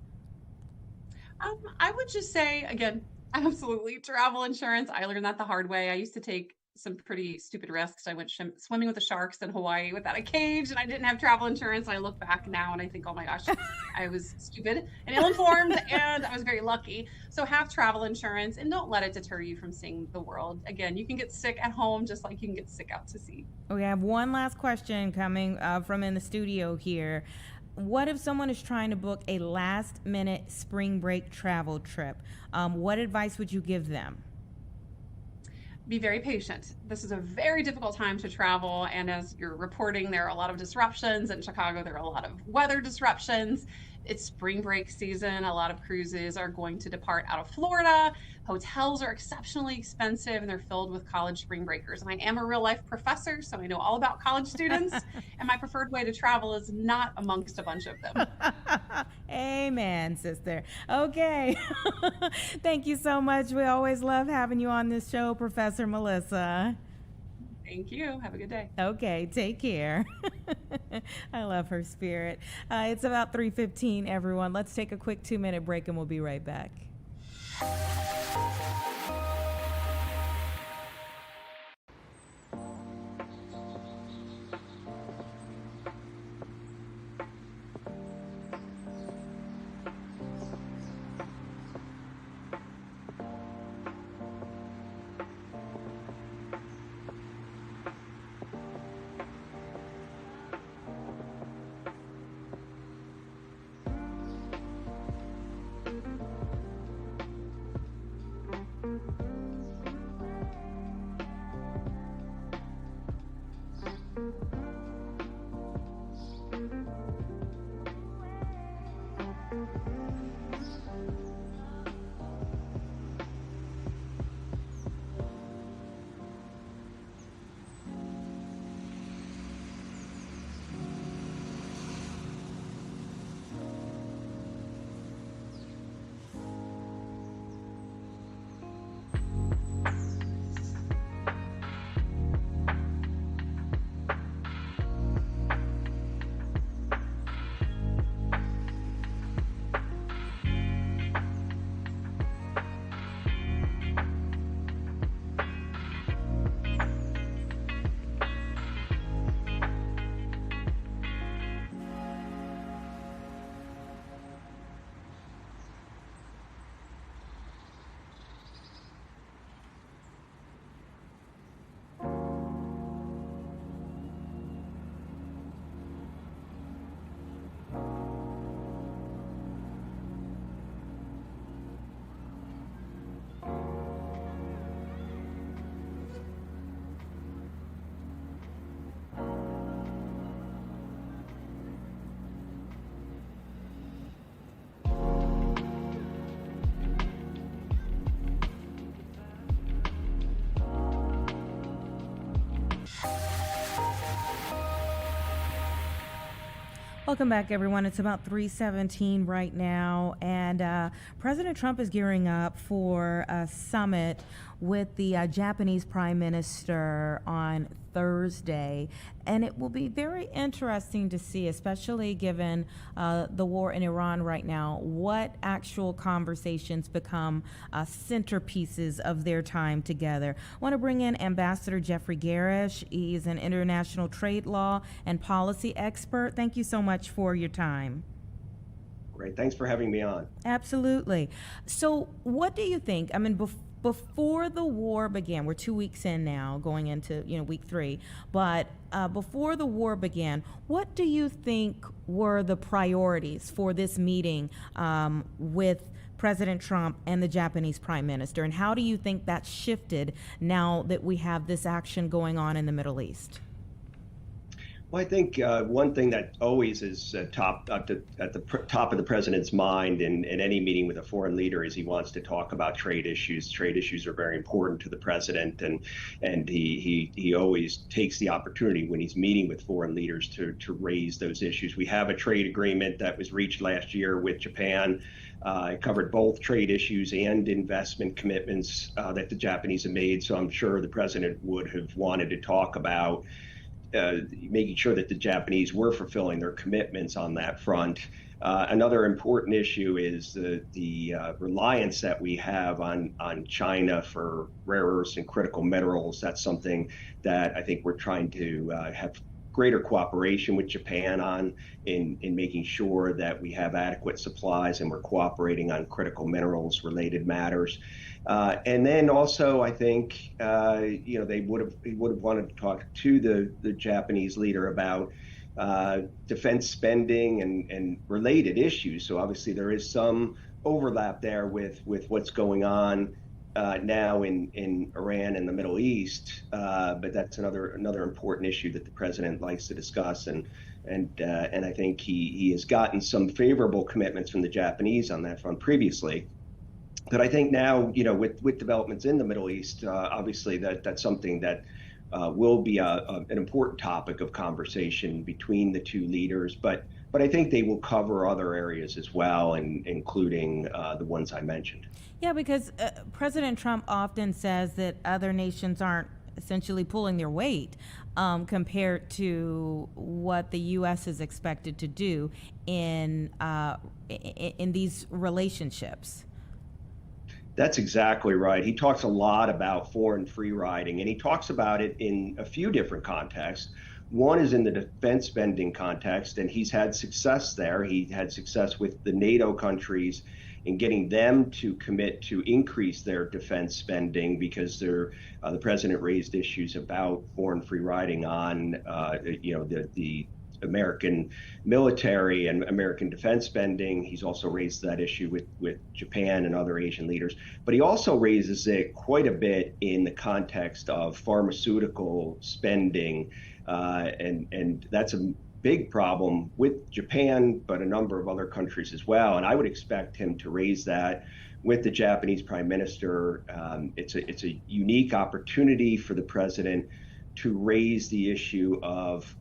I would just say, again, absolutely, travel insurance. I learned that the hard way. I used to take some pretty stupid risks. I went swimming with the sharks in Hawaii without a cage, and I didn't have travel insurance. I look back now and I think, oh my gosh, I was stupid and ill-informed, and I was very lucky. So have travel insurance and don't let it deter you from seeing the world. Again, you can get sick at home just like you can get sick out to sea. Okay, I have one last question coming from in the studio here. What if someone is trying to book a last-minute spring break travel trip? What advice would you give them? Be very patient. This is a very difficult time to travel, and as you're reporting, there are a lot of disruptions. In Chicago, there are a lot of weather disruptions. It's spring break season. A lot of cruises are going to depart out of Florida. Hotels are exceptionally expensive, and they're filled with college spring breakers. And I am a real life professor, so I know all about college students, and my preferred way to travel is not amongst a bunch of them. Amen, sister. Okay. Thank you so much. We always love having you on this show, Professor Melissa. Thank you. Have a good day. Okay, take care. I love her spirit. It's about 3:15, everyone. Let's take a quick 2-minute break and we'll be right back. Welcome back, everyone. It's about 3:17 right now, and President Trump is gearing up for a summit with the Japanese Prime Minister on Thursday, and it will be very interesting to see, especially given the war in Iran right now, what actual conversations become centerpieces of their time together. I want to bring in Ambassador Jeffrey Garish. He's an international trade law and policy expert. Thank you so much for your time. Great. Thanks for having me on. Absolutely. So what do you think? I mean, before the war began, we're 2 weeks in now, going into week 3, but before the war began, what do you think were the priorities for this meeting with President Trump and the Japanese Prime Minister, and how do you think that shifted now that we have this action going on in the Middle East? Well, I think one thing that always is at the top of the president's mind in any meeting with a foreign leader is he wants to talk about trade issues. Trade issues are very important to the president, and he always takes the opportunity when he's meeting with foreign leaders to raise those issues. We have a trade agreement that was reached last year with Japan. It covered both trade issues and investment commitments that the Japanese have made. So I'm sure the president would have wanted to talk about making sure that the Japanese were fulfilling their commitments on that front. Another important issue is the reliance that we have on China for rare earths and critical minerals. That's something that I think we're trying to have greater cooperation with Japan on in making sure that we have adequate supplies and we're cooperating on critical minerals related matters. And then also, I think he would have wanted to talk to the Japanese leader about defense spending and related issues. So obviously there is some overlap there with what's going on now in Iran and the Middle East, but that's another important issue that the president likes to discuss, and I think he has gotten some favorable commitments from the Japanese on that front previously. But I think now, with developments in the Middle East, obviously that's something that will be an important topic of conversation between the two leaders. But I think they will cover other areas as well, including the ones I mentioned. Yeah, because President Trump often says that other nations aren't essentially pulling their weight compared to what the U.S. is expected to do in these relationships. That's exactly right. He talks a lot about foreign free riding, and he talks about it in a few different contexts. One is in the defense spending context, and he's had success there. He had success with the NATO countries in getting them to commit to increase their defense spending because the president raised issues about foreign free riding on the American military and American defense spending. He's also raised that issue with Japan and other Asian leaders, but he also raises it quite a bit in the context of pharmaceutical spending, and that's a big problem with Japan, but a number of other countries as well. And I would expect him to raise that with the Japanese Prime Minister. It's a unique opportunity for the president to raise the issue of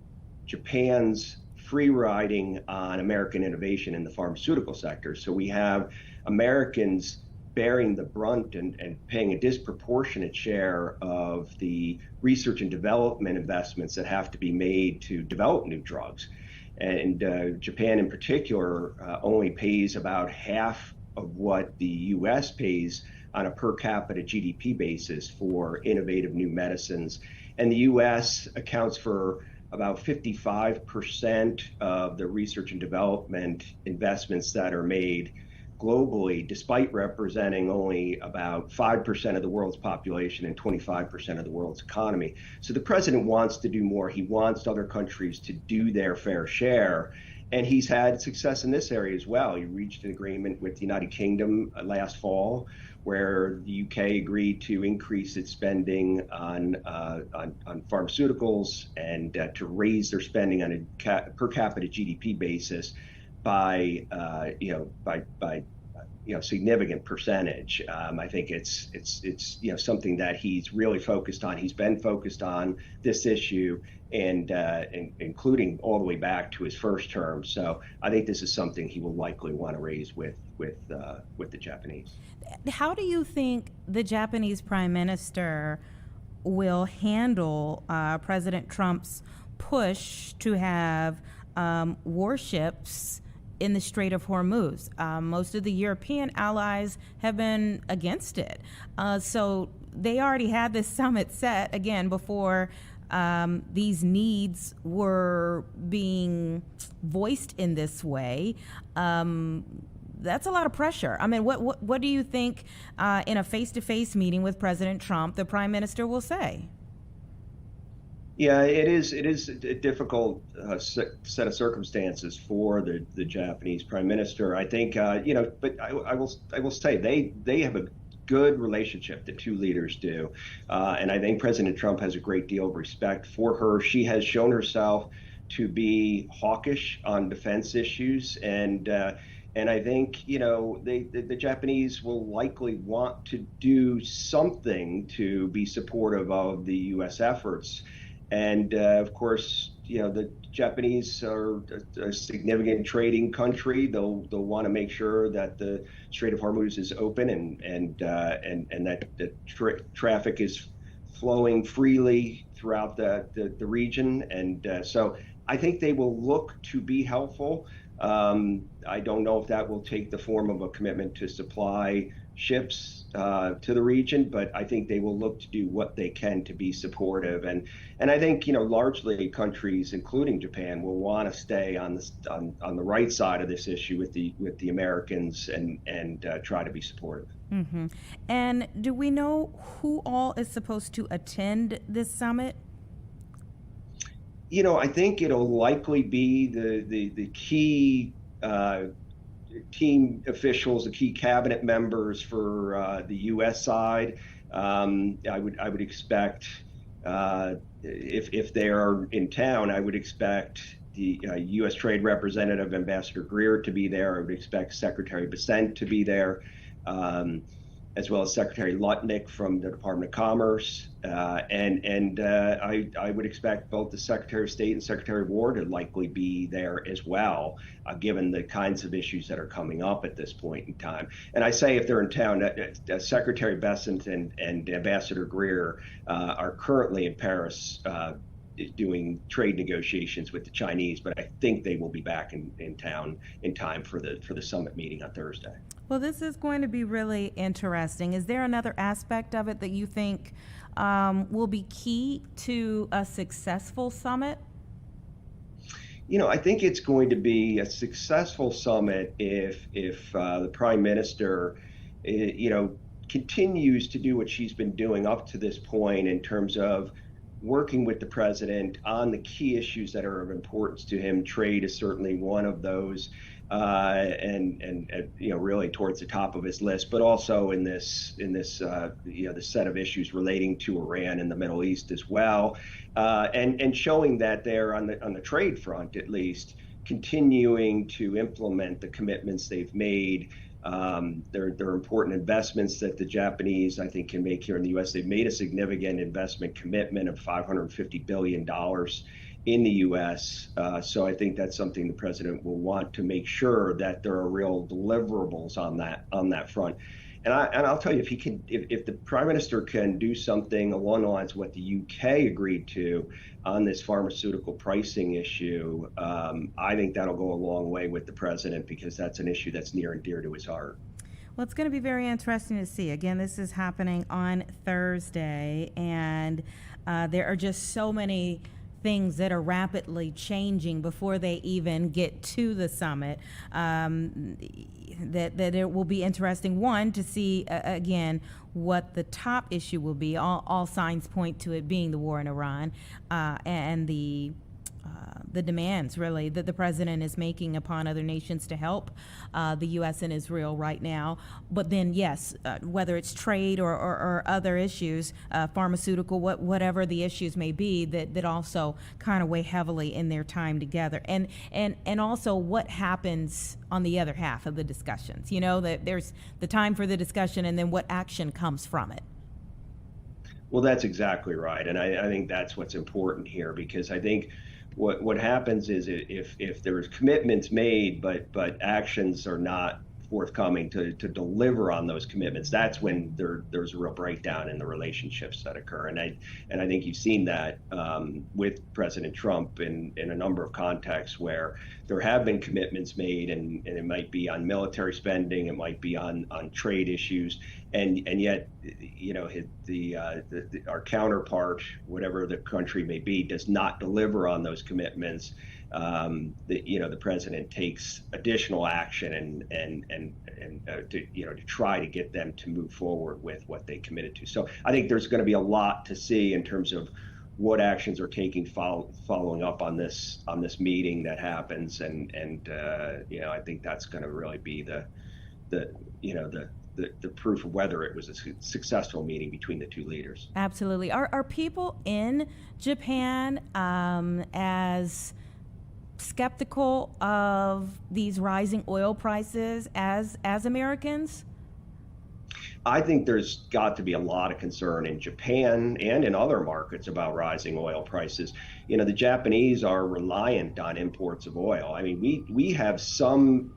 Japan's free riding on American innovation in the pharmaceutical sector. So we have Americans bearing the brunt and paying a disproportionate share of the research and development investments that have to be made to develop new drugs. And Japan in particular only pays about half of what the US pays on a per capita GDP basis for innovative new medicines. And the US accounts for about 55% of the research and development investments that are made globally, despite representing only about 5% of the world's population and 25% of the world's economy. So the president wants to do more. He wants other countries to do their fair share. And he's had success in this area as well. He reached an agreement with the United Kingdom last fall, where the UK agreed to increase its spending on pharmaceuticals and to raise their spending on a per capita GDP basis by significant percentage. I think it's something that he's really focused on. He's been focused on this issue, and including all the way back to his first term. So I think this is something he will likely want to raise with the Japanese. How do you think the Japanese Prime Minister will handle President Trump's push to have warships in the Strait of Hormuz? Most of the European allies have been against it. So they already had this summit set, again, before these needs were being voiced in this way. That's a lot of pressure. I mean, what do you think in a face-to-face meeting with President Trump the Prime Minister will say? Yeah, it is a difficult set of circumstances for the Japanese Prime Minister. I think but I will say they have a good relationship. The two leaders do, and I think President Trump has a great deal of respect for her. She has shown herself to be hawkish on defense issues, and I think the Japanese will likely want to do something to be supportive of the U.S. efforts. And of course, the Japanese are a significant trading country. They'll want to make sure that the Strait of Hormuz is open and that the traffic is flowing freely throughout the region. And so I think they will look to be helpful. I don't know if that will take the form of a commitment to supply ships to the region, but I think they will look to do what they can to be supportive. And I think largely countries, including Japan, will want to stay on the right side of this issue with the Americans and try to be supportive. Mm-hmm. And do we know who all is supposed to attend this summit? I think it'll likely be the key team officials, the key cabinet members for the U.S. side. I would expect if they are in town, I would expect the U.S. Trade Representative Ambassador Greer to be there. I would expect Secretary Bessent to be there, as well as Secretary Lutnick from the Department of Commerce, and I would expect both the Secretary of State and Secretary of War to likely be there as well, given the kinds of issues that are coming up at this point in time. And I say if they're in town, Secretary Bessent and Ambassador Greer are currently in Paris doing trade negotiations with the Chinese, but I think they will be back in town in time for the summit meeting on Thursday. Well, this is going to be really interesting. Is there another aspect of it that you think will be key to a successful summit? I think it's going to be a successful summit if the Prime Minister, continues to do what she's been doing up to this point in terms of working with the president on the key issues that are of importance to him. Trade is certainly one of those, and really towards the top of his list, but also in this the set of issues relating to Iran and the Middle East as well, and showing that they're on the trade front at least continuing to implement the commitments they've made. There are important investments that the Japanese, I think, can make here in the U.S. They've made a significant investment commitment of $550 billion in the U.S. So I think that's something the president will want to make sure that there are real deliverables on that front. And I'll tell you, if the Prime Minister can do something along the lines of what the UK agreed to on this pharmaceutical pricing issue, I think that'll go a long way with the president, because that's an issue that's near and dear to his heart. Well, it's going to be very interesting to see. Again, this is happening on Thursday, and there are just so many things that are rapidly changing before they even get to the summit, that it will be interesting, one, to see, again, what the top issue will be. All signs point to it being the war in Iran and the the demands, really, that the president is making upon other nations to help the U.S. and Israel right now. But then, yes, whether it's trade or other issues, pharmaceutical, whatever the issues may be, that also kind of weigh heavily in their time together. And also what happens on the other half of the discussions. You know, that there's the time for the discussion and then what action comes from it. Well, that's exactly right. And I think that's what's important here, because I think what happens is if there's commitments made, but actions are not forthcoming to deliver on those commitments, that's when there's a real breakdown in the relationships that occur. And I think you've seen that with President Trump in a number of contexts where there have been commitments made, and it might be on military spending, it might be on trade issues, and yet, you know, our counterpart, whatever the country may be, does not deliver on those commitments. The president takes additional action to try to get them to move forward with what they committed to. So I think there's going to be a lot to see in terms of what actions are taking following up on this meeting that happens, and I think that's going to really be the proof of whether it was a successful meeting between the two leaders. Absolutely. Are people in Japan as skeptical of these rising oil prices as Americans? I think there's got to be a lot of concern in Japan and in other markets about rising oil prices. You know, the Japanese are reliant on imports of oil. I mean, we have some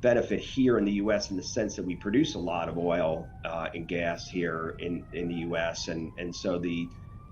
benefit here in the U.S. in the sense that we produce a lot of oil and gas here in the U.S. And so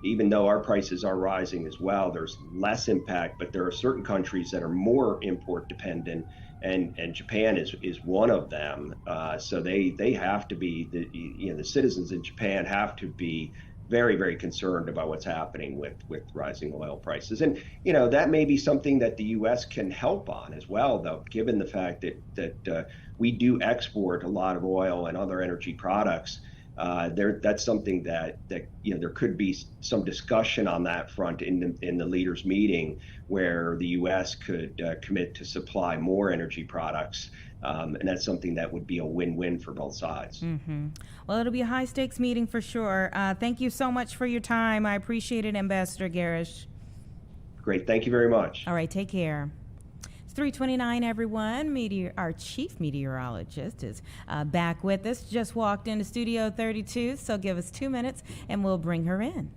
even though our prices are rising as well, there's less impact, but there are certain countries that are more import dependent, and Japan is one of them. So they have to be, the citizens in Japan have to be very, very concerned about what's happening with rising oil prices. And, you know, that may be something that the U.S. can help on as well, though, given the fact that we do export a lot of oil and other energy products. That's something that there could be some discussion on that front in the leaders' meeting, where the U.S. could commit to supply more energy products, and that's something that would be a win-win for both sides. Mm-hmm. Well, it'll be a high-stakes meeting for sure. Thank you so much for your time. I appreciate it, Ambassador Garish. Great. Thank you very much. All right. Take care. 3:29, everyone. Our chief meteorologist is back with us. Just walked into Studio 32, so give us 2 minutes and we'll bring her in.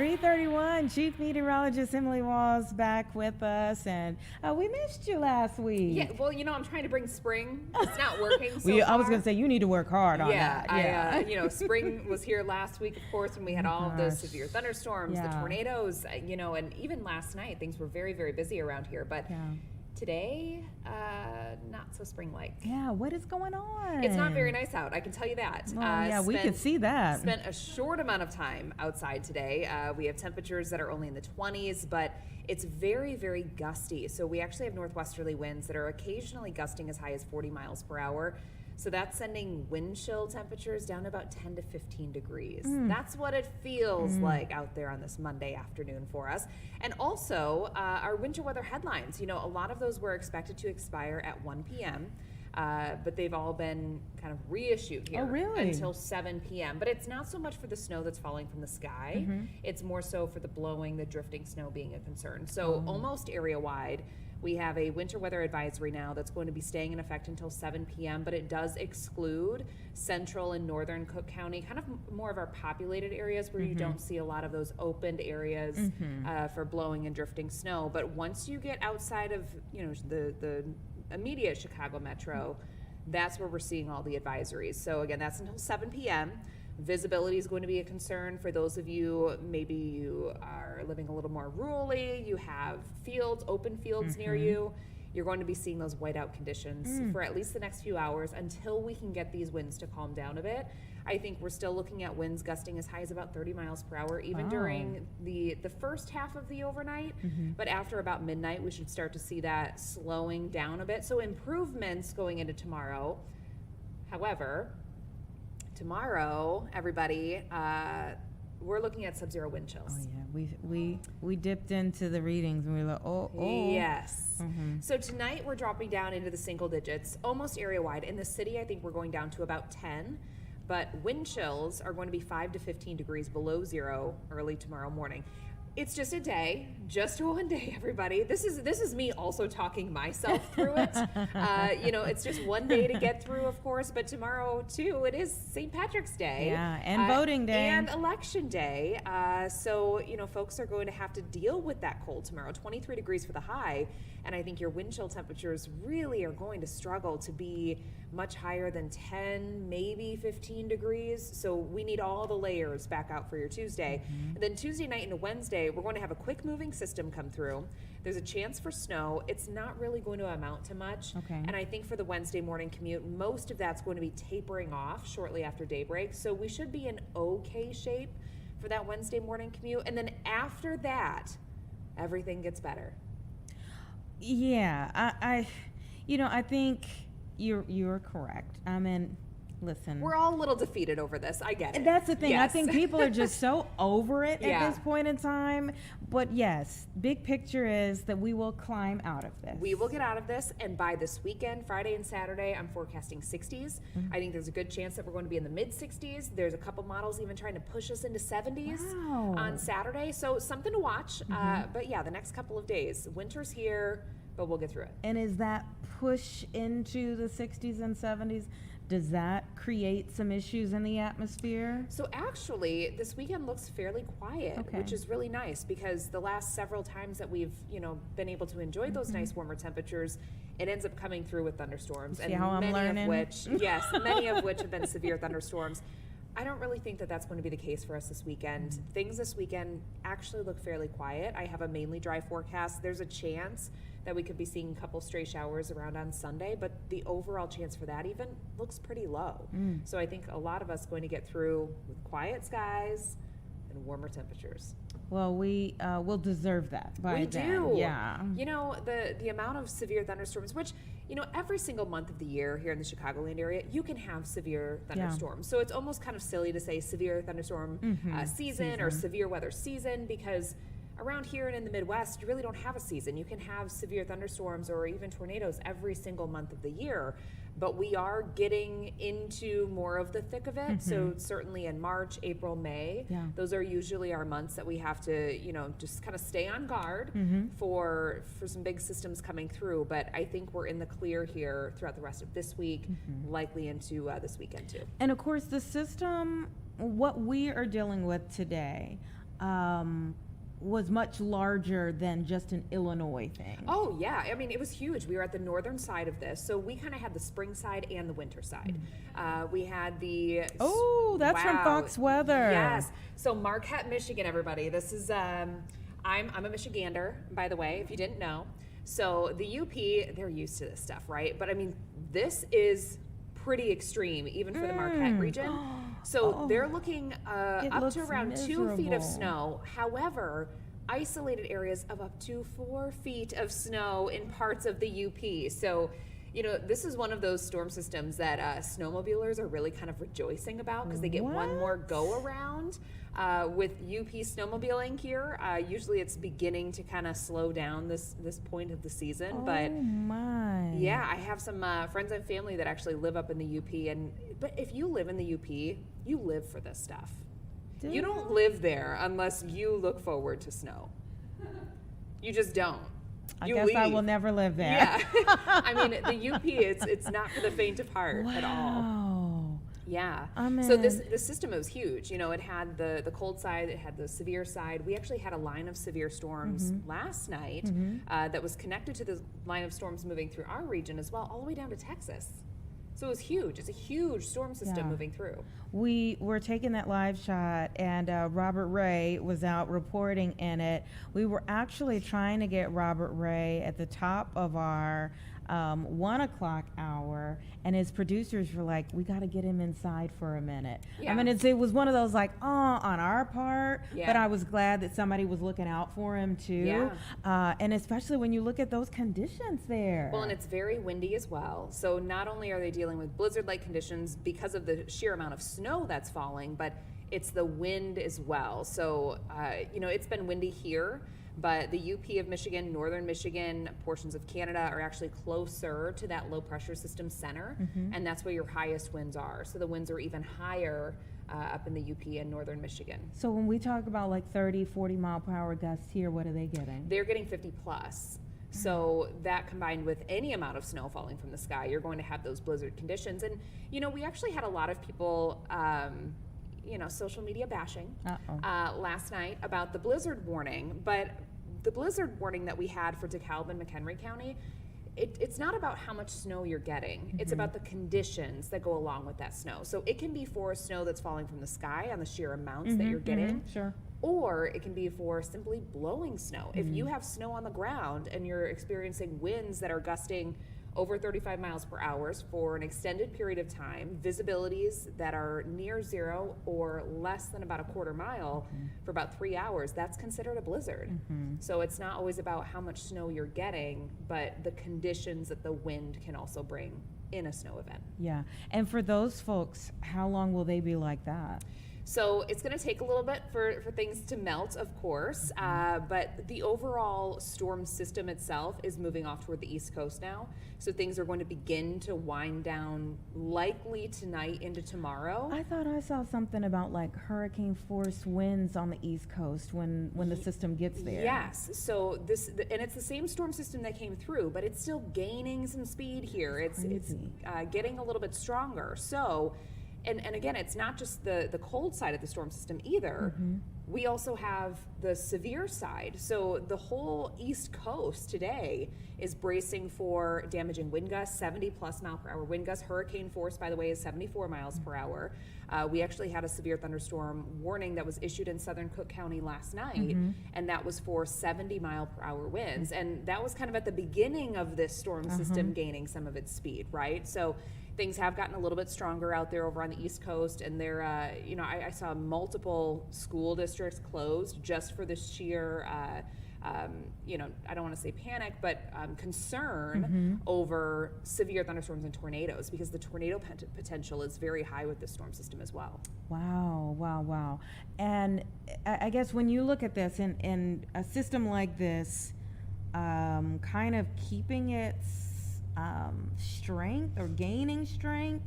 3:31, Chief Meteorologist Emily Walls back with us, and we missed you last week. Yeah, well, I'm trying to bring spring. It's not working so I far. was going to say, you need to work hard on that. Yeah, spring was here last week, of course, when we had all of those severe thunderstorms, the tornadoes, and even last night, things were very, very busy around here. But today, not so spring-like. Yeah, what is going on? It's not very nice out, I can tell you that. We could see that. Spent a short amount of time outside today. We have temperatures that are only in the 20s, but it's very, very gusty. So we actually have northwesterly winds that are occasionally gusting as high as 40 miles per hour. So that's sending wind chill temperatures down to about 10 to 15 degrees. That's what it feels like out there on this Monday afternoon for us. And also, our winter weather headlines, a lot of those were expected to expire at 1 p.m., but they've all been kind of reissued here until 7 p.m. But it's not so much for the snow that's falling from the sky. It's more so for the blowing, the drifting snow being a concern. So almost area-wide, we have a winter weather advisory now that's going to be staying in effect until 7 p.m., but it does exclude central and northern Cook County, kind of more of our populated areas where you don't see a lot of those opened areas for blowing and drifting snow. But once you get outside of, the immediate Chicago metro, that's where we're seeing all the advisories. So again, that's until 7 p.m. Visibility is going to be a concern for those of you, maybe you are living a little more rurally, you have fields, open fields near you. You're going to be seeing those whiteout conditions for at least the next few hours until we can get these winds to calm down a bit. I think we're still looking at winds gusting as high as about 30 miles per hour, even during the first half of the overnight. But after about midnight, we should start to see that slowing down a bit. So improvements going into tomorrow. However, tomorrow, everybody, we're looking at sub-zero wind chills. Oh yeah, we dipped into the readings and we were like, Yes. So tonight we're dropping down into the single digits, almost area-wide. In the city, I think we're going down to about 10. But wind chills are going to be 5 to 15 degrees below zero early tomorrow morning. It's just a day, just one day, everybody. This is me also talking myself through it. It's just one day to get through, of course, but tomorrow, too, it is St. Patrick's Day. Yeah, and voting day. And Election Day. So, folks are going to have to deal with that cold tomorrow. 23 degrees for the high, and I think your wind chill temperatures really are going to struggle to be much higher than 10, maybe 15 degrees. So we need all the layers back out for your Tuesday. And then Tuesday night into Wednesday, we're going to have a quick moving system come through. There's a chance for snow. It's not really going to amount to much. And I think for the Wednesday morning commute, most of that's going to be tapering off shortly after daybreak. So we should be in okay shape for that Wednesday morning commute. And then after that, everything gets better. Yeah, I think you're correct. I mean, listen, we're all a little defeated over this. I get it. That's the thing. Yes. I think people are just so over it at this point in time. But yes, big picture is that we will climb out of this. We will get out of this, and by this weekend, Friday and Saturday, I'm forecasting 60s. I think there's a good chance that we're going to be in the mid 60s. There's a couple models even trying to push us into 70s on Saturday. So something to watch. But yeah, the next couple of days, winter's here, but we'll get through it. And is that push into the 60s and 70s? Does that create some issues in the atmosphere? So actually, this weekend looks fairly quiet, which is really nice because the last several times that we've, been able to enjoy those nice warmer temperatures, it ends up coming through with thunderstorms. See how I'm learning? Many of which have been severe thunderstorms. I don't really think that that's going to be the case for us this weekend. Things this weekend actually look fairly quiet. I have a mainly dry forecast. There's a chance that we could be seeing a couple stray showers around on Sunday, but the overall chance for that even looks pretty low. So I think a lot of us going to get through with quiet skies and warmer temperatures. Well, we will deserve that by then. We do. Yeah. The amount of severe thunderstorms, which, every single month of the year here in the Chicagoland area, you can have severe thunderstorms. So it's almost kind of silly to say severe thunderstorm season or severe weather season because around here and in the Midwest, you really don't have a season. You can have severe thunderstorms or even tornadoes every single month of the year. But we are getting into more of the thick of it. So certainly in March, April, May, those are usually our months that we have to, just kind of stay on guard for some big systems coming through. But I think we're in the clear here throughout the rest of this week, likely into this weekend too. And of course, the system, what we are dealing with today, was much larger than just an Illinois thing. Oh yeah, I mean, it was huge. We were at the northern side of this, so we kind of had the spring side and the winter side. We had the that's from Fox Weather. Yes. So Marquette, Michigan, everybody. This is I'm a Michigander, by the way, if you didn't know. So the UP, they're used to this stuff, right? But I mean, this is pretty extreme, even for the Marquette region. So they're looking up to around 2 feet of snow. However, isolated areas of up to 4 feet of snow in parts of the UP. So, you know, this is one of those storm systems that snowmobilers are really kind of rejoicing about because they get one more go around. With UP snowmobiling here, usually it's beginning to kind of slow down this point of the season. But yeah, I have some friends and family that actually live up in the UP. But if you live in the UP, you live for this stuff. You don't live there unless you look forward to snow. You just don't. I guess I will never live there. Yeah. I mean, the UP, it's not for the faint of heart at all. Yeah. So this system was huge. You know, it had the cold side, it had the severe side. We actually had a line of severe storms last night that was connected to the line of storms moving through our region as well, all the way down to Texas. So it was huge. It's a huge storm system moving through. We were taking that live shot, and Robert Ray was out reporting in it. We were actually trying to get Robert Ray at the top of our 1 o'clock hour, and his producers were like, we got to get him inside for a minute. I mean, it was one of those like, on our part, but I was glad that somebody was looking out for him too. And especially when you look at those conditions there. Well, and it's very windy as well. So not only are they dealing with blizzard-like conditions because of the sheer amount of snow that's falling, but it's the wind as well. So, you know, it's been windy here. But the UP of Michigan, northern Michigan, portions of Canada are actually closer to that low pressure system center, and that's where your highest winds are. So the winds are even higher up in the UP and northern Michigan. So when we talk about like 30, 40 mile per hour gusts here, what are they getting? They're getting 50 plus. So that combined with any amount of snow falling from the sky, you're going to have those blizzard conditions. And, you know, we actually had a lot of people, you know, social media bashing last night about the blizzard warning. But the blizzard warning that we had for DeKalb and McHenry County, it's not about how much snow you're getting. It's about the conditions that go along with that snow. So it can be for snow that's falling from the sky on the sheer amounts that you're getting. Or it can be for simply blowing snow. If you have snow on the ground and you're experiencing winds that are gusting over 35 miles per hour for an extended period of time, visibilities that are near zero or less than about a quarter mile for about 3 hours, that's considered a blizzard. So it's not always about how much snow you're getting, but the conditions that the wind can also bring in a snow event. Yeah, and for those folks, how long will they be like that? So it's going to take a little bit for things to melt, of course, but the overall storm system itself is moving off toward the East Coast now. So things are going to begin to wind down likely tonight into tomorrow. I thought I saw something about like hurricane force winds on the East Coast when the system gets there. Yes. So and it's the same storm system that came through, but it's still gaining some speed here. It's getting a little bit stronger. So. And again, it's not just the cold side of the storm system either. We also have the severe side. So the whole East Coast today is bracing for damaging wind gusts, 70 plus mile per hour wind gusts. Hurricane force, by the way, is 74 miles per hour. We actually had a severe thunderstorm warning that was issued in southern Cook County last night, and that was for 70 mile per hour winds. And that was kind of at the beginning of this storm system gaining some of its speed, right? So things have gotten a little bit stronger out there over on the East Coast, and they're, you know, I saw multiple school districts closed just for the sheer, you know, I don't want to say panic, but concern over severe thunderstorms and tornadoes, because the tornado potential is very high with this storm system as well. Wow, wow, wow. And I guess when you look at this in a system like this, kind of keeping its strength or gaining strength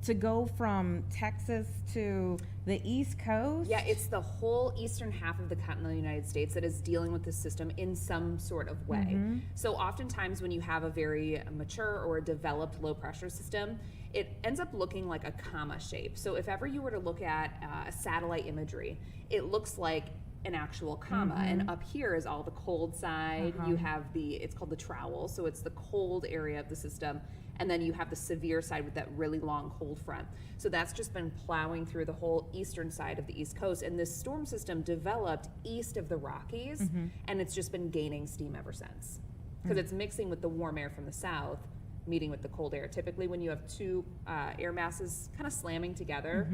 to go from Texas to the East Coast? Yeah, it's the whole eastern half of the continental United States that is dealing with this system in some sort of way. So oftentimes when you have a very mature or a developed low pressure system, it ends up looking like a comma shape. So if ever you were to look at satellite imagery, it looks like an actual comma. And up here is all the cold side. You have it's called the trowel, so it's the cold area of the system. And then you have the severe side with that really long cold front. So that's just been plowing through the whole eastern side of the East Coast. And this storm system developed east of the Rockies, and it's just been gaining steam ever since. Because it's mixing with the warm air from the south, meeting with the cold air. Typically when you have two air masses kind of slamming together,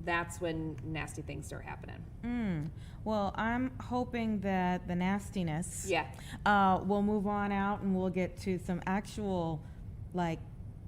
that's when nasty things start happening. Well, I'm hoping that the nastiness will move on out and we'll get to some actual, like,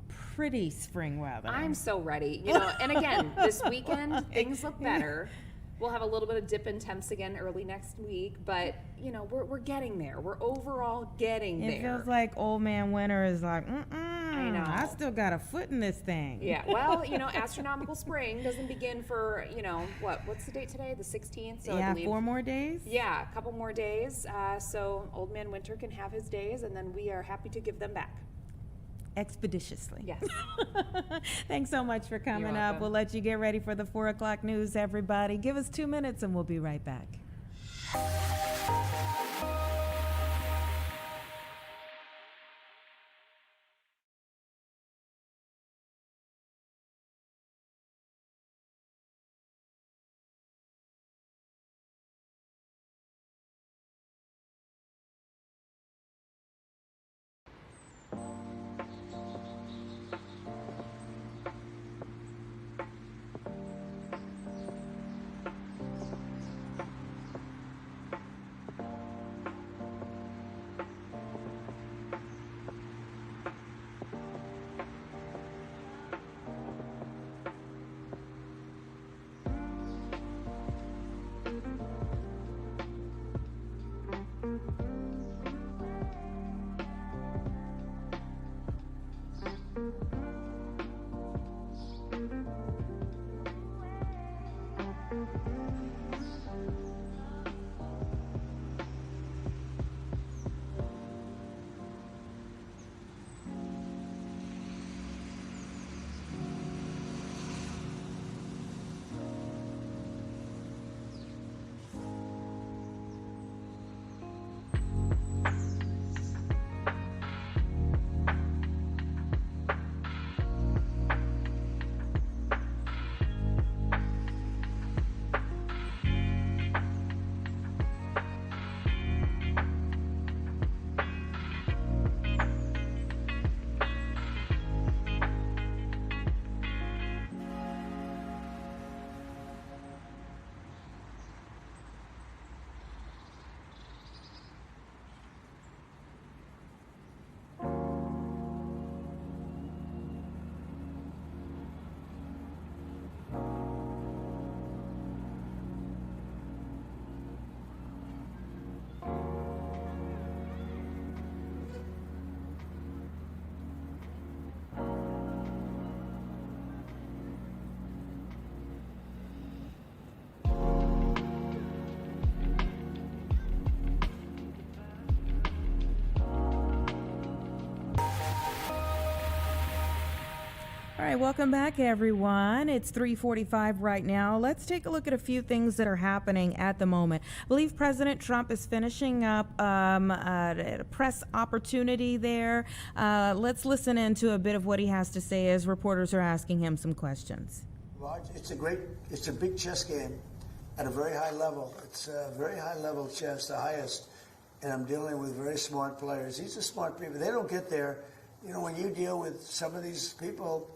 pretty spring weather. I'm so ready. You know, and again, this weekend, things look better. We'll have a little bit of dip in temps again early next week, but, you know, we're getting there. We're overall getting there. It feels like old man winter is like, I know. I still got a foot in this thing. Yeah, well, you know, astronomical spring doesn't begin for, you know, what's the date today? The 16th? So yeah, I believe, 4 more days? Yeah, a couple more days. So old man winter can have his days, and then we are happy to give them back. Expeditiously. Yes. Thanks so much for coming You're up. welcome. We'll let you get ready for the 4 o'clock news, everybody. Give us 2 minutes and we'll be right back. All right, welcome back, everyone. It's 3:45 right now. Let's take a look at a few things that are happening at the moment. I believe President Trump is finishing up a press opportunity there. Let's listen into a bit of what he has to say as reporters are asking him some questions. Well, it's a big chess game at a very high level. It's a very high level chess, the highest, and I'm dealing with very smart players. These are smart people. They don't get there. You know, when you deal with some of these people,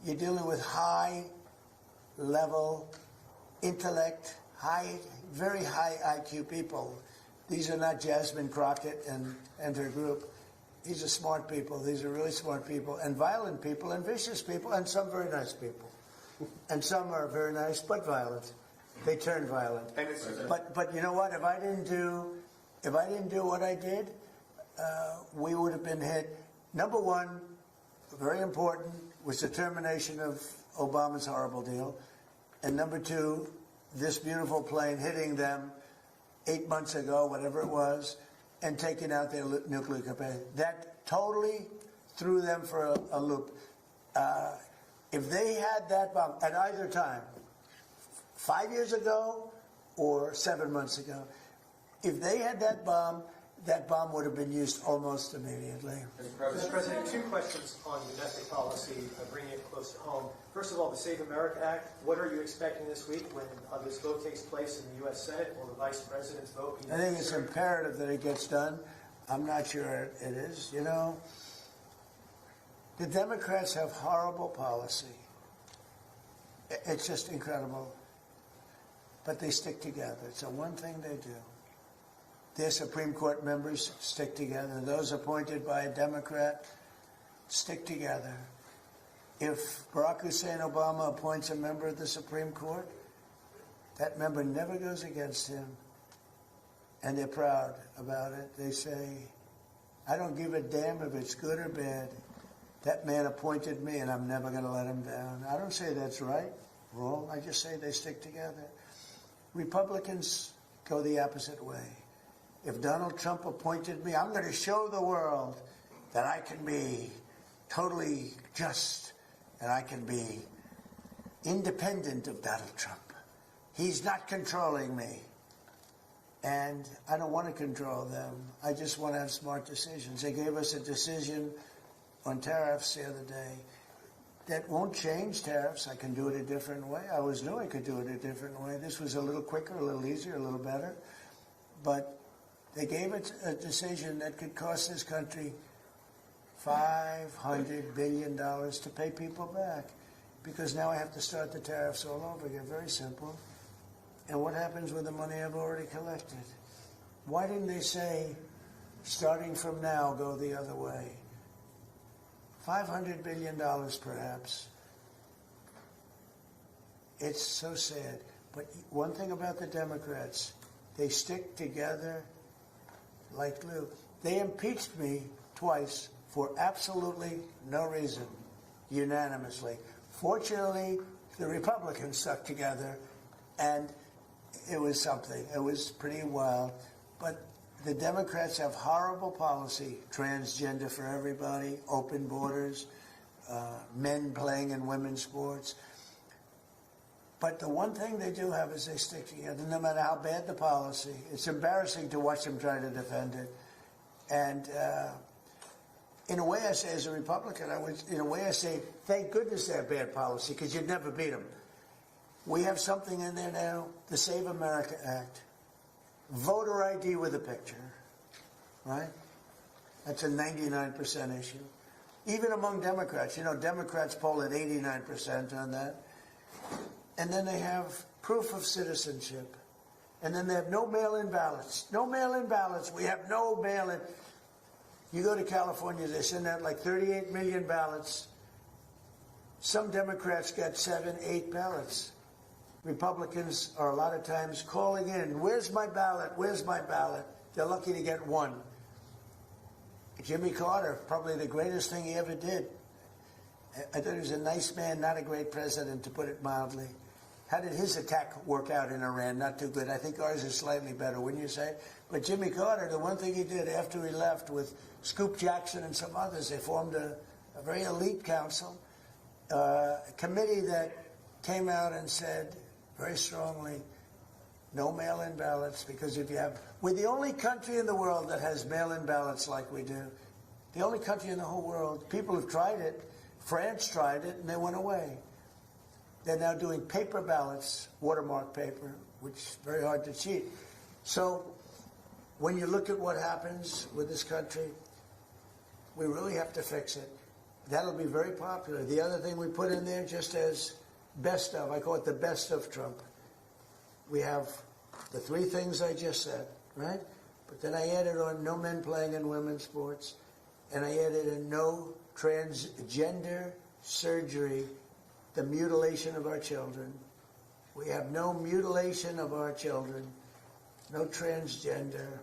you're dealing with high-level intellect, very high IQ people. These are not Jasmine Crockett and her group. These are smart people. These are really smart people, and violent people, and vicious people, and some very nice people. And some are very nice but violent. They turn violent. But you know what? If I didn't do what I did, we would have been hit. Number one, very important, was the termination of Obama's horrible deal. And number two, this beautiful plane hitting them 8 months ago, whatever it was, and taking out their nuclear capacity. That totally threw them for a loop. If they had that bomb at either time, 5 years ago or 7 months ago. If they had that bomb would have been used almost immediately. Mr. President, two questions on domestic policy, bringing it close to home. First of all, the Save America Act, what are you expecting this week when this vote takes place in the U.S. Senate? Will the Vice President's vote be I think it's imperative that it gets done. I'm not sure it is. You know, the Democrats have horrible policy. It's just incredible. But they stick together. It's the one thing they do. Their Supreme Court members stick together. Those appointed by a Democrat stick together. If Barack Hussein Obama appoints a member of the Supreme Court, that member never goes against him. And they're proud about it. They say, I don't give a damn if it's good or bad. That man appointed me, and I'm never going to let him down. I don't say that's right, wrong. I just say they stick together. Republicans go the opposite way. If Donald Trump appointed me, I'm going to show the world that I can be totally just and I can be independent of Donald Trump. He's not controlling me. And I don't want to control them. I just want to have smart decisions. They gave us a decision on tariffs the other day that won't change tariffs. I can do it a different way. I always knew I could do it a different way. This was a little quicker, a little easier, a little better. But they gave it a decision that could cost this country $500 billion to pay people back. Because now I have to start the tariffs all over again. Very simple. And what happens with the money I've already collected? Why didn't they say, starting from now, go the other way? $500 billion, perhaps. It's so sad. But one thing about the Democrats, they stick together like glue. They impeached me twice for absolutely no reason, unanimously. Fortunately, the Republicans stuck together, and it was something. It was pretty wild. But the Democrats have horrible policy, transgender for everybody, open borders, men playing in women's sports. But the one thing they do have is they stick together, no matter how bad the policy. It's embarrassing to watch them try to defend it. And in a way, I say, as a Republican, I say, thank goodness they have bad policy, because you'd never beat them. We have something in there now, the Save America Act. Voter ID with a picture, right? That's a 99% issue. Even among Democrats, Democrats poll at 89% on that. And then they have proof of citizenship. And then they have no mail-in ballots. No mail-in ballots. We have no mail-in. You go to California, they send out like 38 million ballots. Some Democrats got 7, 8 ballots. Republicans are a lot of times calling in, where's my ballot? Where's my ballot? They're lucky to get one. Jimmy Carter, probably the greatest thing he ever did. I thought he was a nice man, not a great president, to put it mildly. How did his attack work out in Iran? Not too good. I think ours is slightly better, wouldn't you say? But Jimmy Carter, the one thing he did after he left with Scoop Jackson and some others, they formed a very elite council, a committee that came out and said very strongly, no mail-in ballots, because we're the only country in the world that has mail-in ballots like we do. The only country in the whole world. People have tried it. France tried it, and they went away. They're now doing paper ballots, watermark paper, which is very hard to cheat. So when you look at what happens with this country, we really have to fix it. That'll be very popular. The other thing we put in there, just as best of, I call it the best of Trump. We have the 3 things I just said, right? But then I added on no men playing in women's sports, and I added in no transgender surgery, the mutilation of our children. We have no mutilation of our children, no transgender.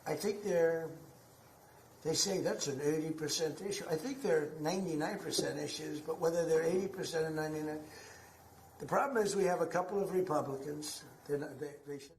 I think they say that's an 80% issue. I think they're 99% issues, but whether they're 80% or 99%, the problem is we have a couple of Republicans. They should.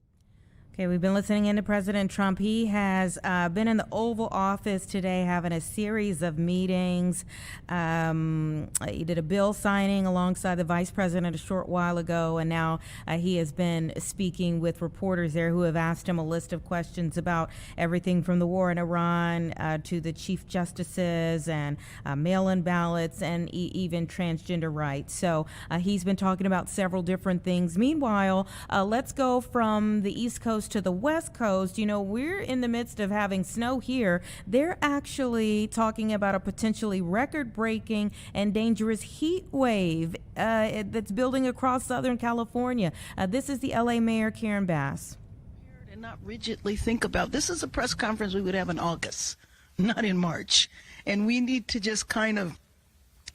Okay, we've been listening in to President Trump. He has been in the Oval Office today having a series of meetings. He did a bill signing alongside the Vice President a short while ago, and now he has been speaking with reporters there who have asked him a list of questions about everything from the war in Iran to the Chief Justices and mail-in ballots and even transgender rights. So he's been talking about several different things. Meanwhile, let's go from the East Coast to the West Coast. You know, we're in the midst of having snow here. They're actually talking about a potentially record-breaking and dangerous heat wave that's building across Southern California. This is the LA Mayor, Karen Bass. And not rigidly think about this is a press conference we would have in August, not in March. And we need to just kind of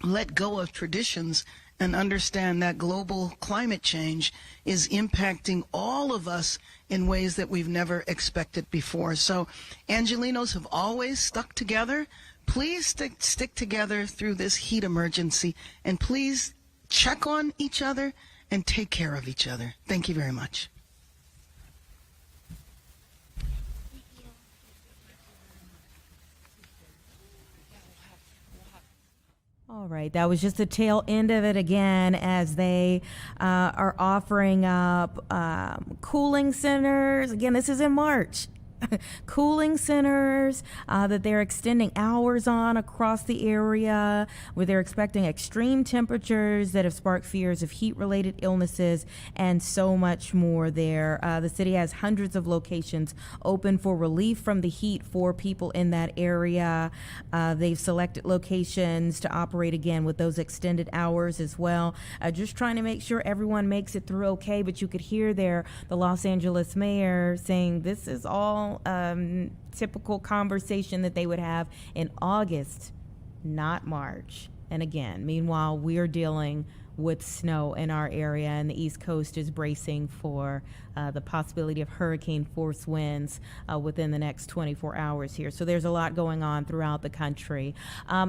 let go of traditions and understand that global climate change is impacting all of us in ways that we've never expected before. So Angelenos have always stuck together. Please stick together through this heat emergency, and please check on each other and take care of each other. Thank you very much. All right, that was just the tail end of it again as they are offering up cooling centers. Again, this is in March. Cooling centers that they're extending hours on across the area, where they're expecting extreme temperatures that have sparked fears of heat-related illnesses and so much more there. The city has hundreds of locations open for relief from the heat for people in that area. They've selected locations to operate again with those extended hours as well. Just trying to make sure everyone makes it through okay, but you could hear there the Los Angeles mayor saying this is all typical conversation that they would have in August, not March. And again, meanwhile, we're dealing with snow in our area, and the East Coast is bracing for the possibility of hurricane force winds within the next 24 hours here. So there's a lot going on throughout the country.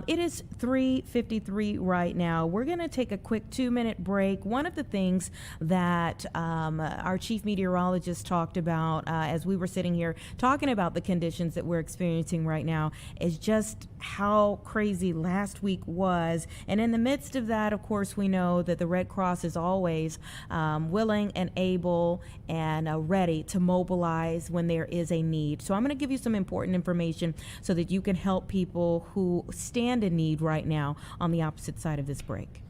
It is 3:53 right now. We're going to take a quick 2-minute break. One of the things that our chief meteorologist talked about as we were sitting here talking about the conditions that we're experiencing right now is just how crazy last week was. And in the midst of that, of course, we know that the Red Cross is always willing and able and ready to mobilize when there is a need. So I'm going to give you some important information so that you can help people who stand in need right now on the opposite side of this break.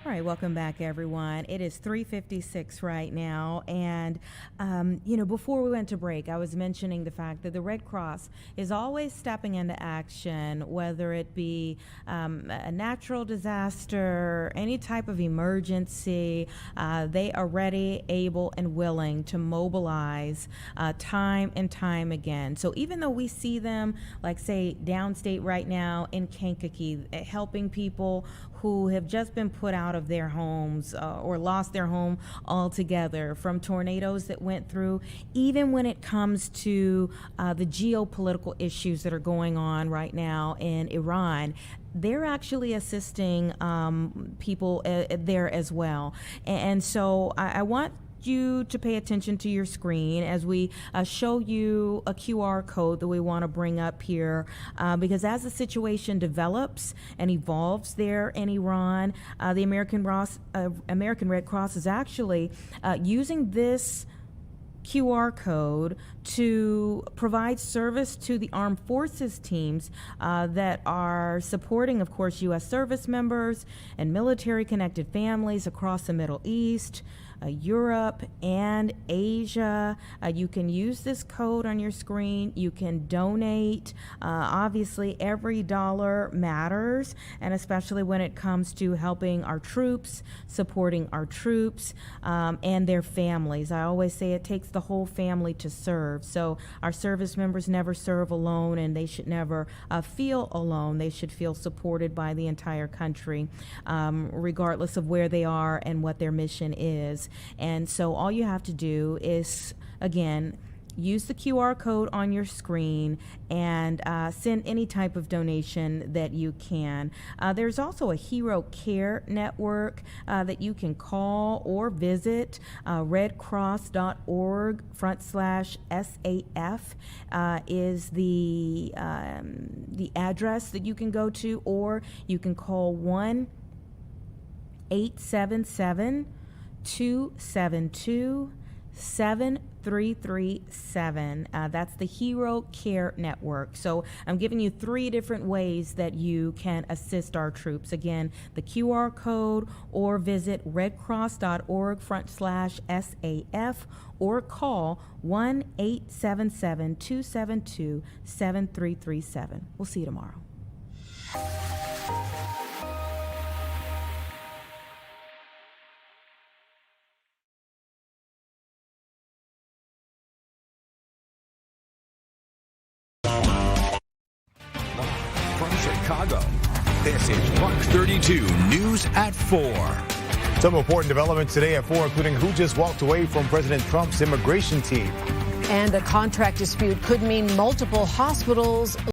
All right, welcome back, everyone. It is 3:56 right now, and before we went to break, I was mentioning the fact that the Red Cross is always stepping into action, whether it be a natural disaster, any type of emergency. They are ready, able, and willing to mobilize time and time again. So even though we see them, like say downstate right now in Kankakee, helping people who have just been put out of their homes or lost their home altogether from tornadoes that went through, even when it comes to the geopolitical issues that are going on right now in Iran, they're actually assisting people there as well. And so I want you to pay attention to your screen as we show you a QR code that we want to bring up here because as the situation develops and evolves there in Iran, the American Red Cross is actually using this QR code to provide service to the armed forces teams that are supporting, of course, U.S. service members and military-connected families across the Middle East, Europe, and Asia. You can use this code on your screen. You can donate. Obviously, every dollar matters, and especially when it comes to helping our troops, supporting our troops, and their families. I always say it takes the whole family to serve. So our service members never serve alone, and they should never feel alone. They should feel supported by the entire country, regardless of where they are and what their mission is. And so all you have to do is, again, use the QR code on your screen and send any type of donation that you can. There's also a Hero Care Network that you can call or visit. redcross.org/SAF is the address that you can go to, or you can call 1-877-272-7337. That's the Hero Care Network. So I'm giving you 3 different ways that you can assist our troops. Again, the QR code, or visit redcross.org/SAF, or call 1-877-272-7337. We'll see you tomorrow. From Chicago, this is Fox 32 News at 4. Some important developments today at 4, including who just walked away from President Trump's immigration team. And a contract dispute could mean multiple hospitals